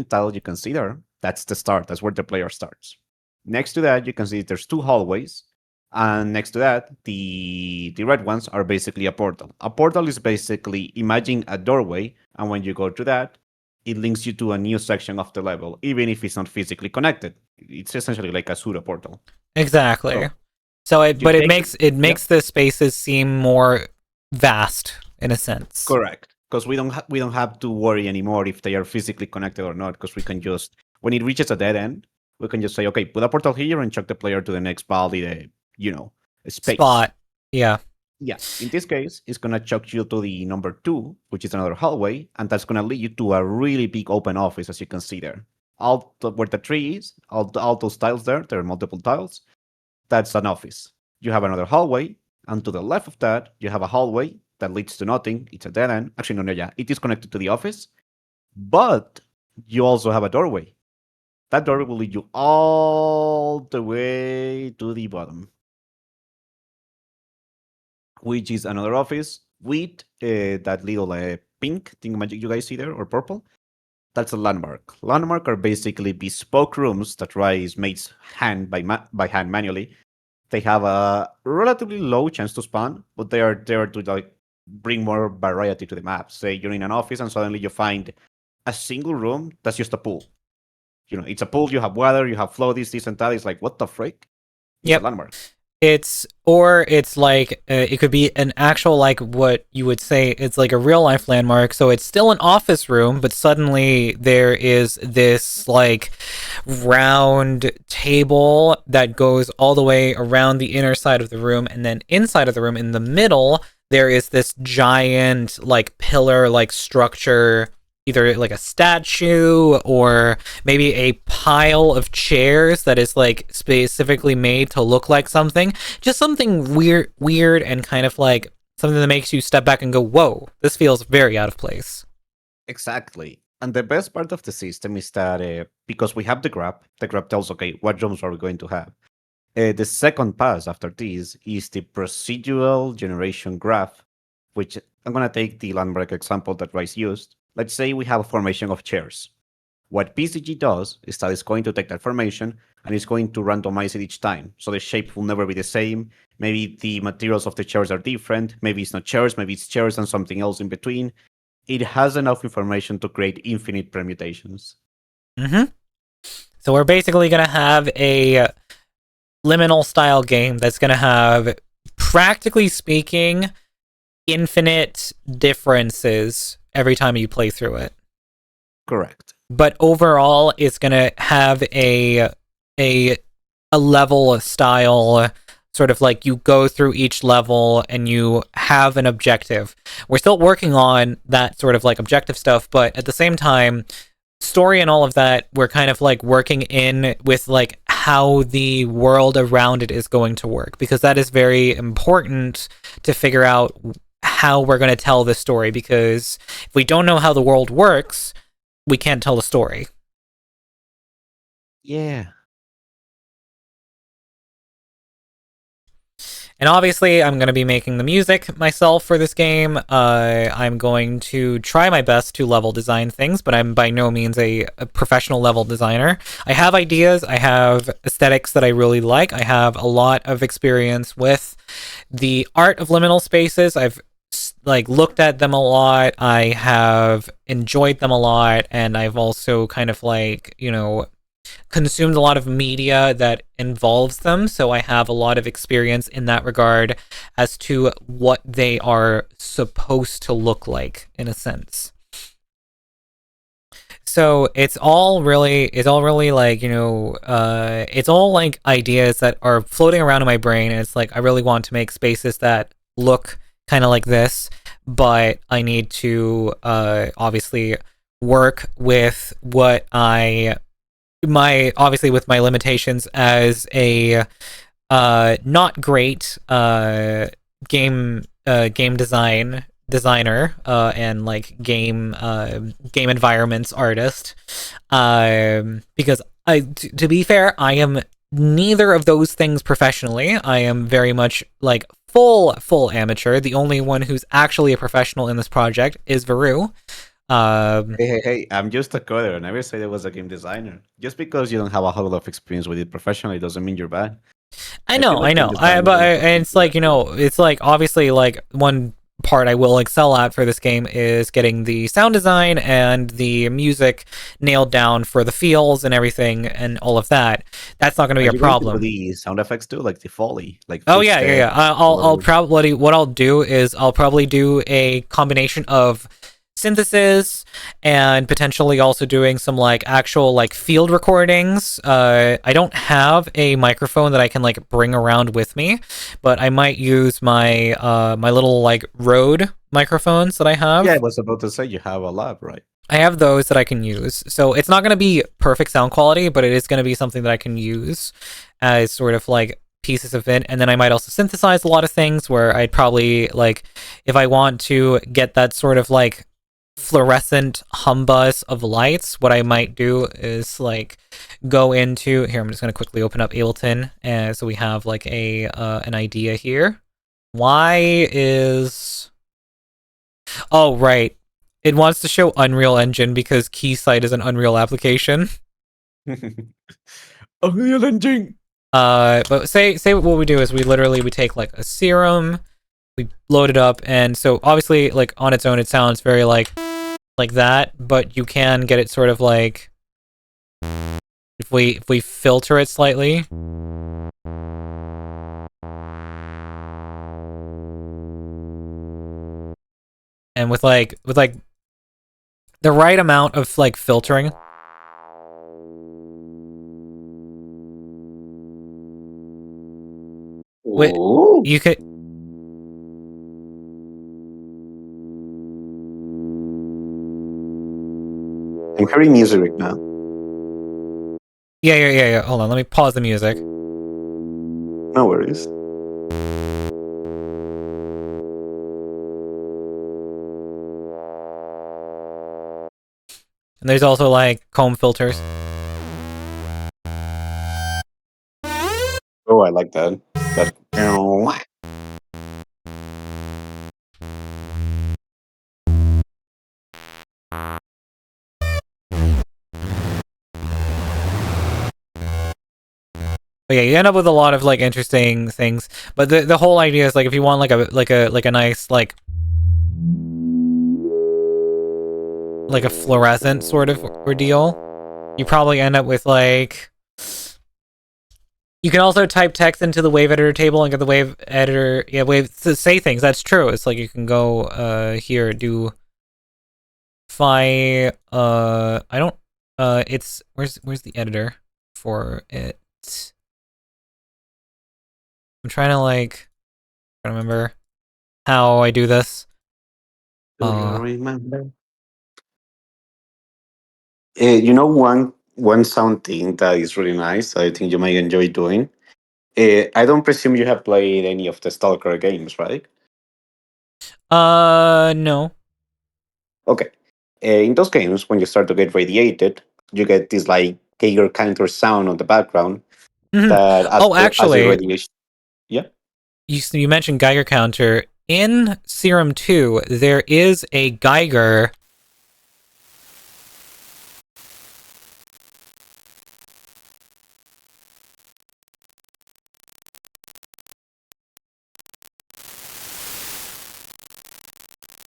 tile you can see there, that's the start. That's where the player starts. Next to that, you can see there's 2 hallways. And next to that, the red ones are basically a portal. A portal is basically, imagine a doorway. And when you go to that, it links you to a new section of the level, even if it's not physically connected. It's essentially like a pseudo portal. Exactly. So it makes the spaces seem more vast in a sense. Correct. Because we don't have to worry anymore if they are physically connected or not, because we can just, when it reaches a dead end, we can just say, okay, put a portal here and chuck the player to the next space. Spot. Yeah. Yeah, in this case, it's gonna chuck you to the number 2, which is another hallway, and that's gonna lead you to a really big open office, as you can see there. Where the tree is, all those tiles there are multiple tiles. That's an office. You have another hallway, and to the left of that, you have a hallway that leads to nothing. It's a dead end. Actually, no, yeah, it is connected to the office, but you also have a doorway. That doorway will lead you all the way to the bottom, which is another office with that little pink thingamajig you guys see there, or purple. That's a landmark. Landmark are basically bespoke rooms that Rise makes by hand manually. They have a relatively low chance to spawn, but they are there to like bring more variety to the map. Say you're in an office and suddenly you find a single room that's just a pool. You know, it's a pool. You have water, you have floaties, this and that. It's like, what the frick? It's Yep. a landmark. It's like it could be an actual, like, what you would say it's like a real life landmark. So it's still an office room, but suddenly there is this like round table that goes all the way around the inner side of the room, and then inside of the room in the middle there is this giant like pillar like structure, either like a statue or maybe a pile of chairs that is like specifically made to look like something. Just something weird and kind of like something that makes you step back and go, whoa, this feels very out of place. Exactly. And the best part of the system is that because we have the grab tells, okay, what rooms are we going to have? The second pass after this is the procedural generation graph, which I'm going to take the landmark example that Rice used. Let's say we have a formation of chairs. What PCG does is that it's going to take that formation and it's going to randomize it each time. So the shape will never be the same. Maybe the materials of the chairs are different. Maybe it's not chairs, maybe it's chairs and something else in between. It has enough information to create infinite permutations. Mm-hmm. So we're basically going to have a liminal style game that's going to have, practically speaking, infinite differences every time you play through it. Correct. But overall, it's going to have a level of style, sort of like you go through each level and you have an objective. We're still working on that sort of like objective stuff, but at the same time, story and all of that, we're kind of like working in with like how the world around it is going to work, because that is very important to figure out how we're going to tell this story, because if we don't know how the world works, we can't tell the story. Yeah. And obviously, I'm going to be making the music myself for this game. I'm going to try my best to level design things, but I'm by no means a professional level designer. I have ideas. I have aesthetics that I really like. I have a lot of experience with the art of liminal spaces. I've like looked at them a lot. I have enjoyed them a lot, and I've also kind of like, you know, consumed a lot of media that involves them, so I have a lot of experience in that regard as to what they are supposed to look like, in a sense. So it's all really like, you know, it's all like ideas that are floating around in my brain, and it's like I really want to make spaces that look kind of like this, but I need to obviously work with what obviously with my limitations as a not great game designer and like game environments artist, because to be fair, I am neither of those things professionally. I am very much like full amateur. The only one who's actually a professional in this project is Varu. Hey, I'm just a coder. I never said I was a game designer. Just because you don't have a whole lot of experience with it professionally doesn't mean you're bad. I know. And it's like, you know, it's like obviously like one part I will excel at for this game is getting the sound design and the music nailed down for the feels and everything and all of that. That's not going to be a problem. The sound effects too, like the Foley, like yeah. I'll probably what I'll do is I'll probably do a combination of synthesis and potentially also doing some like actual like field recordings. I don't have a microphone that I can like bring around with me, but I might use my my little like Rode microphones that I have. Yeah, I was about to say you have a lab, right? I have those that I can use. So it's not going to be perfect sound quality, but it is going to be something that I can use as sort of like pieces of it. And then I might also synthesize a lot of things where I'd probably like, if I want to get that sort of like fluorescent humbus of lights, what I might do is like go into here. I'm just going to quickly open up Ableton. And so we have like a an idea here. Why is... Oh, right. It wants to show Unreal Engine because Keysight is an Unreal application. Unreal Engine. But say what we do is we take like a serum, we load it up, and so obviously like on its own it sounds very like that, but you can get it sort of like if we filter it slightly. And with like the right amount of like filtering. You could... I'm hearing music right now. Yeah. Hold on, let me pause the music. No worries. And there's also like comb filters. Oh, I like that. That. But yeah, you end up with a lot of like interesting things. But the whole idea is like if you want like a nice like a fluorescent sort of ordeal, you probably end up with like... You can also type text into the wave editor table and get the wave editor to say things. That's true. It's like you can go here, do I don't it's where's the editor for it? I'm trying to like remember how I do this. Do you remember? You know one sound thing that is really nice. I think you might enjoy doing. I don't presume you have played any of the Stalker games, right? No. Okay. In those games, when you start to get radiated, you get this like Geiger counter sound on the background. That as the Actually, radiation. Yeah. You mentioned Geiger counter. In Serum 2, there is a Geiger.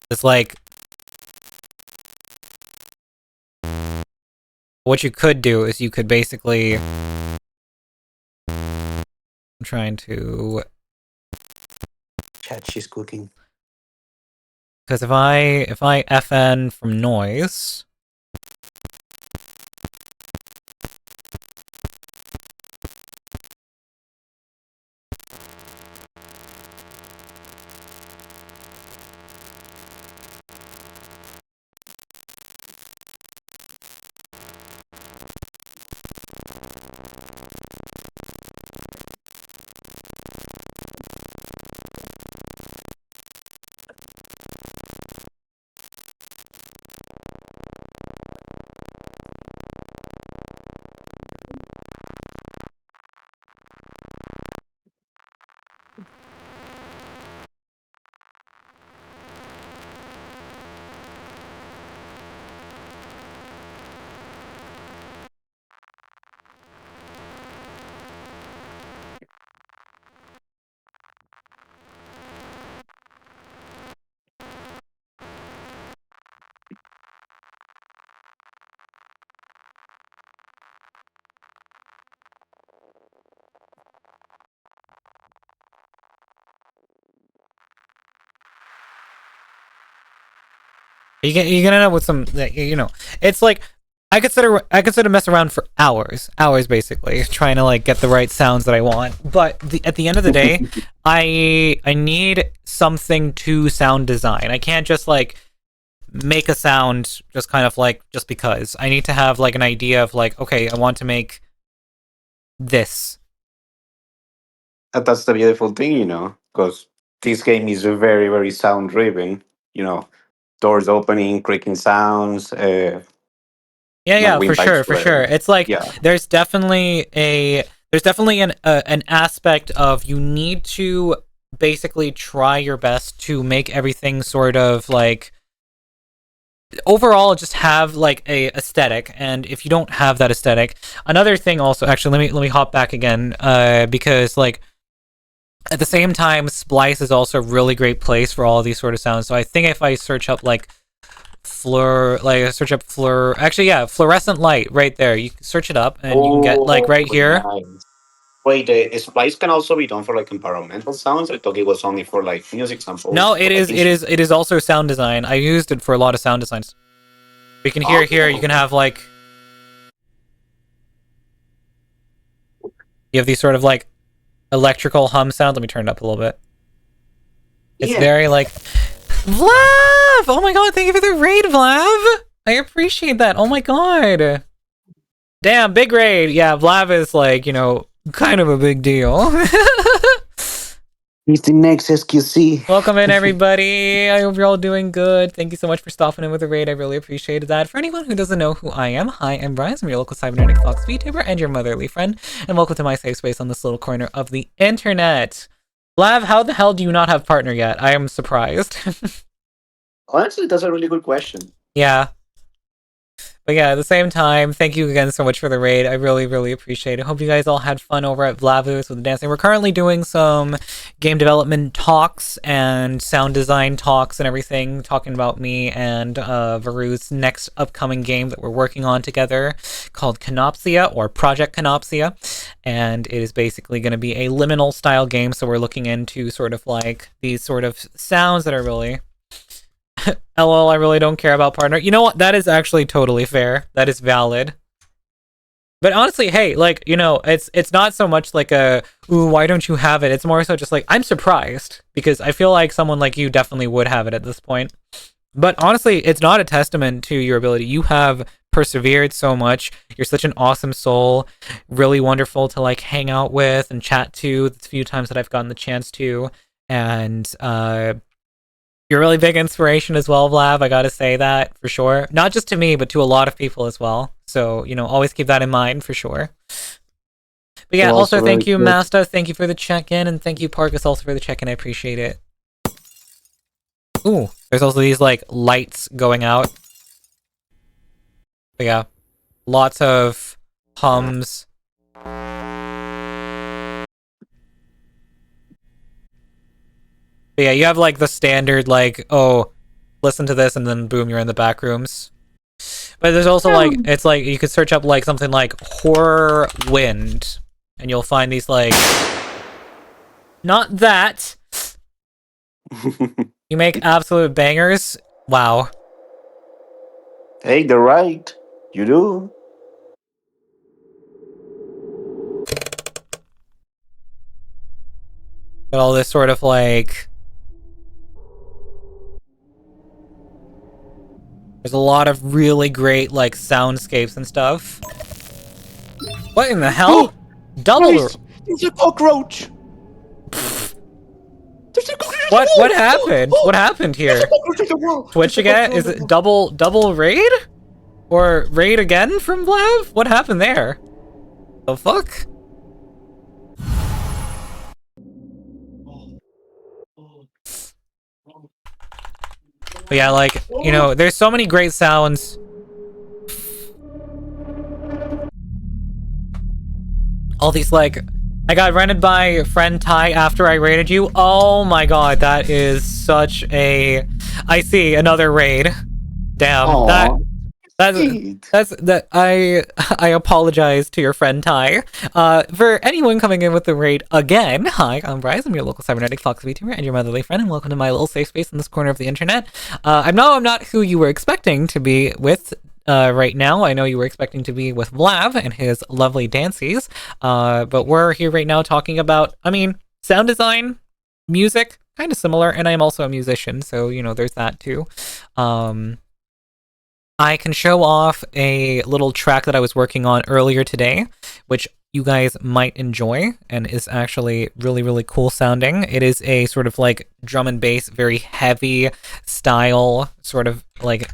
It's like... What you could do is you could basically... I'm trying to... Chat, she's cooking. Because if I FN from noise... You're gonna end up with some, it's like I could sit and mess around for hours basically, trying to like get the right sounds that I want. But at the end of the day, I need something to sound design. I can't just like make a sound just kind of like just because. I need to have like an idea of like, okay, I want to make this. That's the beautiful thing, because this game is very, very sound driven. Doors opening, creaking sounds. Yeah, for sure. It's like yeah. there's definitely an aspect of you need to basically try your best to make everything sort of like overall just have like a aesthetic, and if you don't have that aesthetic, another thing also, actually let me hop back again, because like at the same time Splice is also a really great place for all of these sort of sounds. So I think if I search up like fluorescent light right there, you can search it up and you can get like right here. Nice. Wait, the splice can also be done for like environmental sounds. I thought it was only for like music samples. No, it is also sound design. I used it for a lot of sound designs. We can hear here, you can have like, you have these sort of like electrical hum sounds. Let me turn it up a little bit. It's very like Vlav! Oh my god, thank you for the raid, Vlav! I appreciate that. Oh my god. Damn, big raid. Yeah, Vlav is like, kind of a big deal. He's the next SQC. Welcome in, everybody. I hope you're all doing good. Thank you so much for stopping in with the raid. I really appreciated that. For anyone who doesn't know who I am, hi, I'm Bryce. I'm your local cybernetic fox VTuber and your motherly friend. And welcome to my safe space on this little corner of the internet. Vlav, how the hell do you not have partner yet? I am surprised. Honestly, that's a really good question. Yeah. But yeah, at the same time, thank you again so much for the raid. I really, really appreciate it. Hope you guys all had fun over at Vlavus with the dancing. We're currently doing some game development talks and sound design talks and everything, talking about me and Varu's next upcoming game that we're working on together called Canopsia, or Project Canopsia. And it is basically going to be a liminal style game, so we're looking into sort of like these sort of sounds that are really... LOL, I really don't care about partner. You know what? That is actually totally fair. That is valid. But honestly, hey, like, it's not so much like a, ooh, why don't you have it? It's more so just like, I'm surprised, because I feel like someone like you definitely would have it at this point. But honestly, it's not a testament to your ability. You have persevered so much. You're such an awesome soul. Really wonderful to like hang out with and chat to the few times that I've gotten the chance to. And, you're a really big inspiration as well, Vlav. I gotta say that for sure. Not just to me, but to a lot of people as well. So, always keep that in mind for sure. But yeah, also thank you, Masta. Thank you for the check-in, and thank you, Parkus, also for the check-in. I appreciate it. Ooh, there's also these like lights going out. But yeah, lots of hums. But yeah, you have like the standard like, oh, listen to this, and then boom, you're in the back rooms. But there's also like, it's like you could search up like something like horror wind, and you'll find these like, not that. You make absolute bangers. Wow. Hey, they're right. You do. But all this sort of like, there's a lot of really great like soundscapes and stuff. What in the hell? Double. It's a cockroach. What happened? What happened here? Twitch again? Is it double raid? Or raid again from Blav? What happened there? The fuck? But yeah, like, there's so many great sounds. All these, like, I got rented by friend Ty after I raided you. Oh my god, that is such a... I see, another raid. Damn, Aww. I apologize to your friend Ty. For anyone coming in with the raid again, hi, I'm Bryce. I'm your local cybernetic fox VTuber and your motherly friend, and welcome to my little safe space in this corner of the internet. I'm not who you were expecting to be with right now. I know you were expecting to be with Vlav and his lovely dances, but we're here right now talking about, sound design, music, kind of similar, and I'm also a musician, so there's that too. I can show off a little track that I was working on earlier today, which you guys might enjoy and is actually really, really cool sounding. It is a sort of like drum and bass, very heavy style, sort of like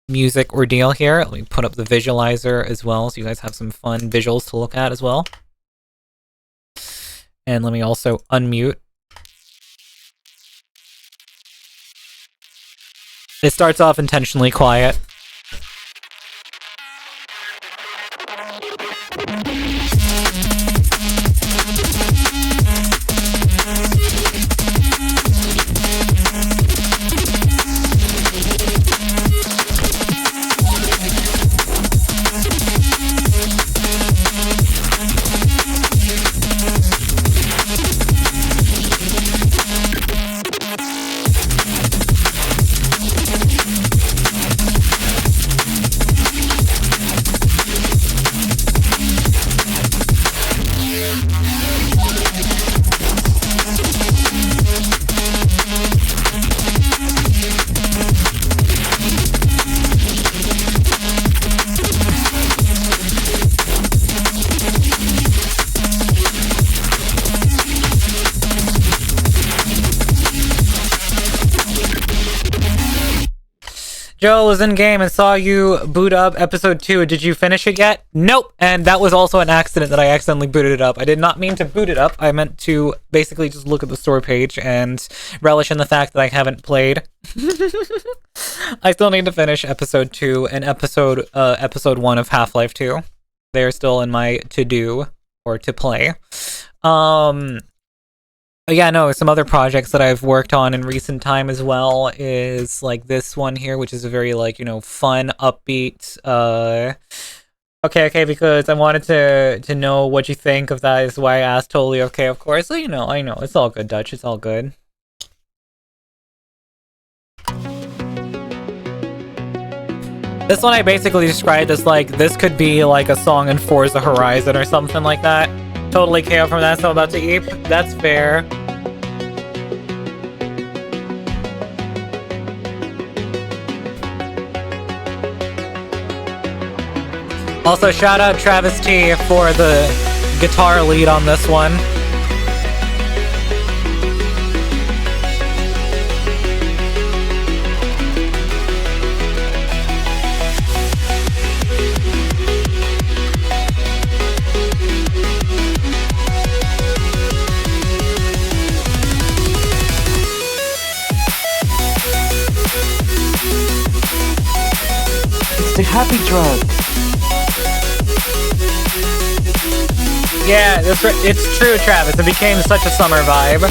music ordeal here. Let me put up the visualizer as well so you guys have some fun visuals to look at as well. And let me also unmute. It starts off intentionally quiet. Joe was in game and saw you boot up episode 2. Did you finish it yet? Nope. And that was also an accident that I accidentally booted it up. I did not mean to boot it up. I meant to basically just look at the store page and relish in the fact that I haven't played. I still need to finish episode 2 and episode 1 of Half-Life 2. They are still in my to-do or to play. Yeah, no, some other projects that I've worked on in recent time as well is like this one here, which is a very fun, upbeat, okay, because I wanted to know what you think of that is why I asked totally okay, of course. So, I know, it's all good, Dutch, it's all good. This one I basically described as this could be like a song in Forza Horizon or something like that. Totally KO from that, so I'm about to eat. That's fair. Also, shout out Travis T for the guitar lead on this one. It's the happy drug. Yeah, that's right. It's true, Travis. It became such a summer vibe.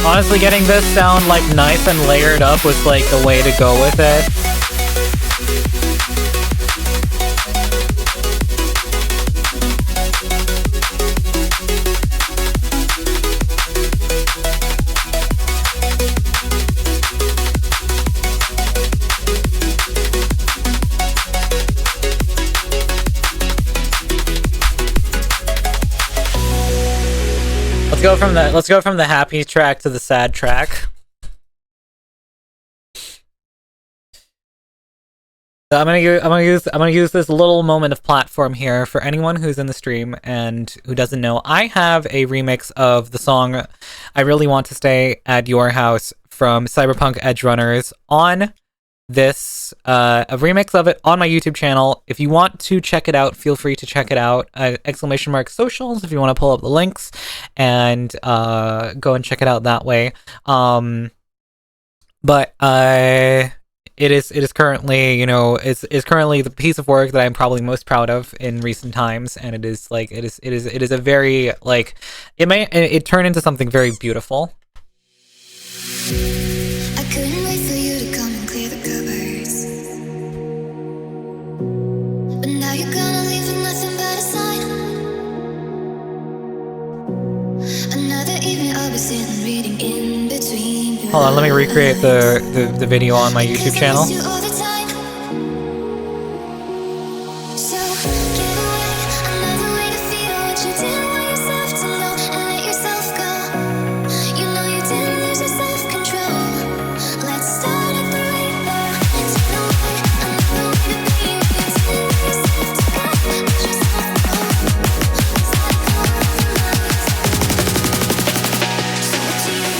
Honestly, getting this sound nice and layered up was the way to go with it. Let's go from the happy track to the sad track. So I'm gonna use this little moment of platform here for anyone who's in the stream and who doesn't know. I have a remix of the song "I Really Want to Stay at Your House" from Cyberpunk Edge Runners on a remix of it on my YouTube channel. If you want to check it out, feel free to check it out. !socials if you want to pull up the links and go and check it out that way. But it is currently, you know, it's currently the piece of work that I'm probably most proud of in recent times, and it is like it is a very, like, it turned into something very beautiful. I couldn't wait for you to come and clear the cupboards, but now you're gonna leave with nothing but a sign. Another evening I'll be sitting reading in between your Hold on, let me recreate the video on my YouTube channel. eyes. You all the time. So get away, another way to feel what you didn't want yourself to know, and let yourself go. You know you didn't lose your self-control. Let's start at the right now. Take away another way to be when you didn't want yourself to go. Let yourself go. Let's let go of the lies. So what do you want?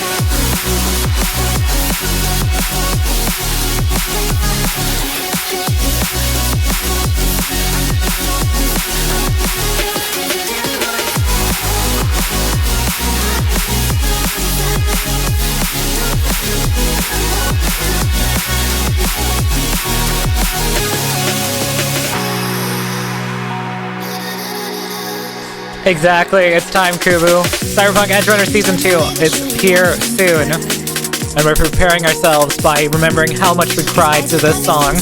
Exactly, it's time, Kubu. Cyberpunk Edge Runner Season 2 is here soon. And we're preparing ourselves by remembering how much we cried to this song.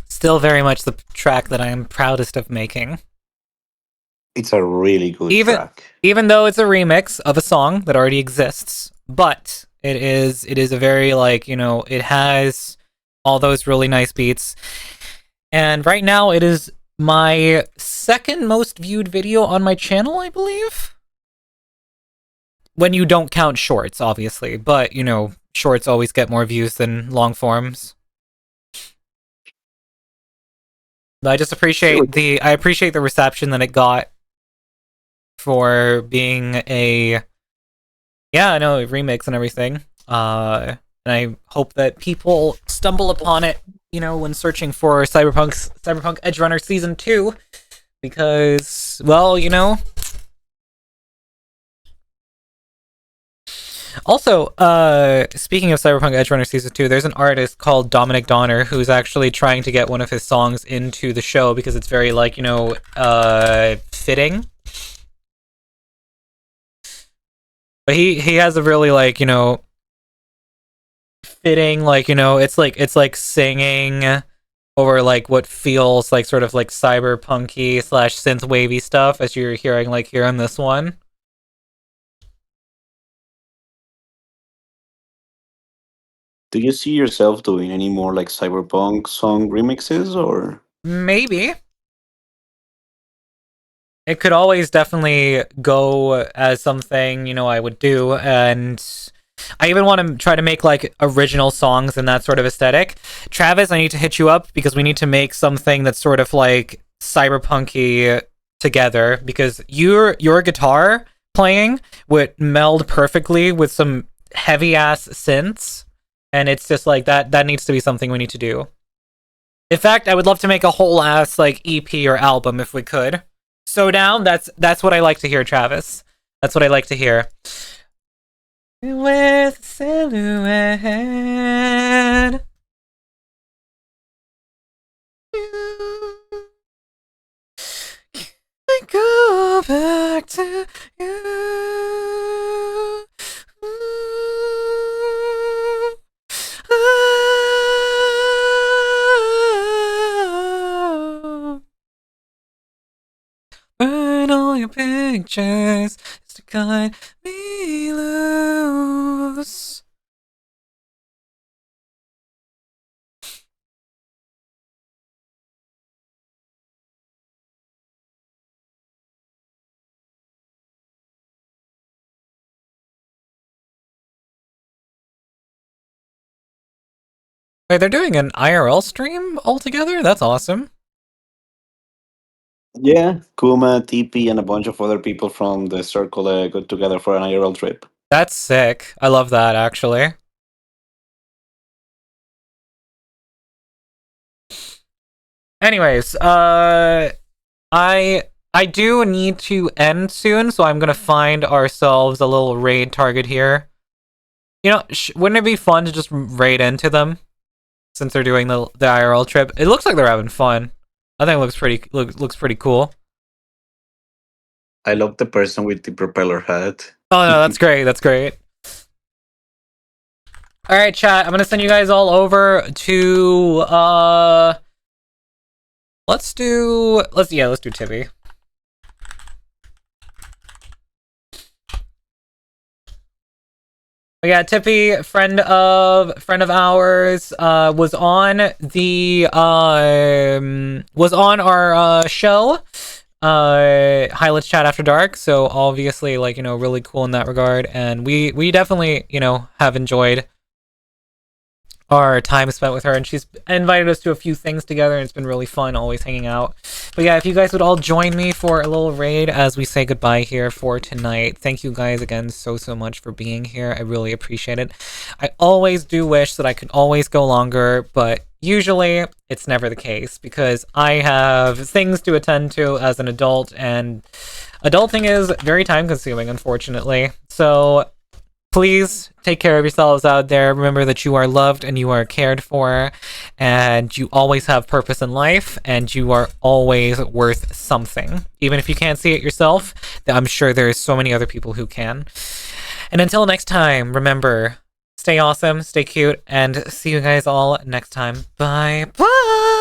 Still very much the track that I am proudest of making. It's a really good track. Even though it's a remix of a song that already exists, but it is a very, like, you know, it has all those really nice beats. And right now it is my second most viewed video on my channel, I believe. When you don't count shorts, obviously, but, you know, shorts always get more views than long forms. But I just appreciate the reception that it got for being a remix and everything. And I hope that people stumble upon it, you know, when searching for Cyberpunk Edge Runner Season 2, because, well, you know, Also, speaking of Cyberpunk Edge Runner Season 2, there's an artist called Dominic Donner who's actually trying to get one of his songs into the show because it's very, like, fitting. But he has a really, like, fitting, like, it's like singing over, like, what feels like sort of like cyberpunky / synth wavy stuff as you're hearing, like, here on this one. Do you see yourself doing any more like cyberpunk song remixes or? Maybe. It could always definitely go as something, I would do, and I even want to try to make, like, original songs in that sort of aesthetic. Travis, I need to hit you up because we need to make something that's sort of, like, cyberpunky together, because your guitar playing would meld perfectly with some heavy-ass synths, and it's just, like, that needs to be something we need to do. In fact, I would love to make a whole-ass, like, EP or album if we could. So down, that's what I like to hear, Travis. That's what I like to hear. With silhouette. I go back to you. Burn all your pictures just to cut me loose. Wait, they're doing an IRL stream altogether? That's awesome. Yeah, Kuma, TP, and a bunch of other people from the circle got together for an IRL trip. That's sick. I love that, actually. Anyways, I do need to end soon, so I'm gonna find ourselves a little raid target here. Wouldn't it be fun to just raid into them since they're doing the IRL trip? It looks like they're having fun. I think it looks pretty cool. I love the person with the propeller hat. Oh no, that's great. That's great. All right, chat. I'm gonna send you guys all over to let's do Tibby. We got Tippy, friend of ours, was on our show. Hi, let's chat after dark. So obviously, like, really cool in that regard, and we definitely, have enjoyed our time spent with her, and she's invited us to a few things together, and it's been really fun always hanging out. But yeah, if you guys would all join me for a little raid as we say goodbye here for tonight. Thank you guys again so much for being here. I really appreciate it. I always do wish that I could always go longer, but usually it's never the case because I have things to attend to as an adult, and adulting is very time consuming, unfortunately. So please take care of yourselves out there. Remember that you are loved and you are cared for, and you always have purpose in life, and you are always worth something. Even if you can't see it yourself, I'm sure there's so many other people who can. And until next time, remember, stay awesome, stay cute, and see you guys all next time. Bye. Bye!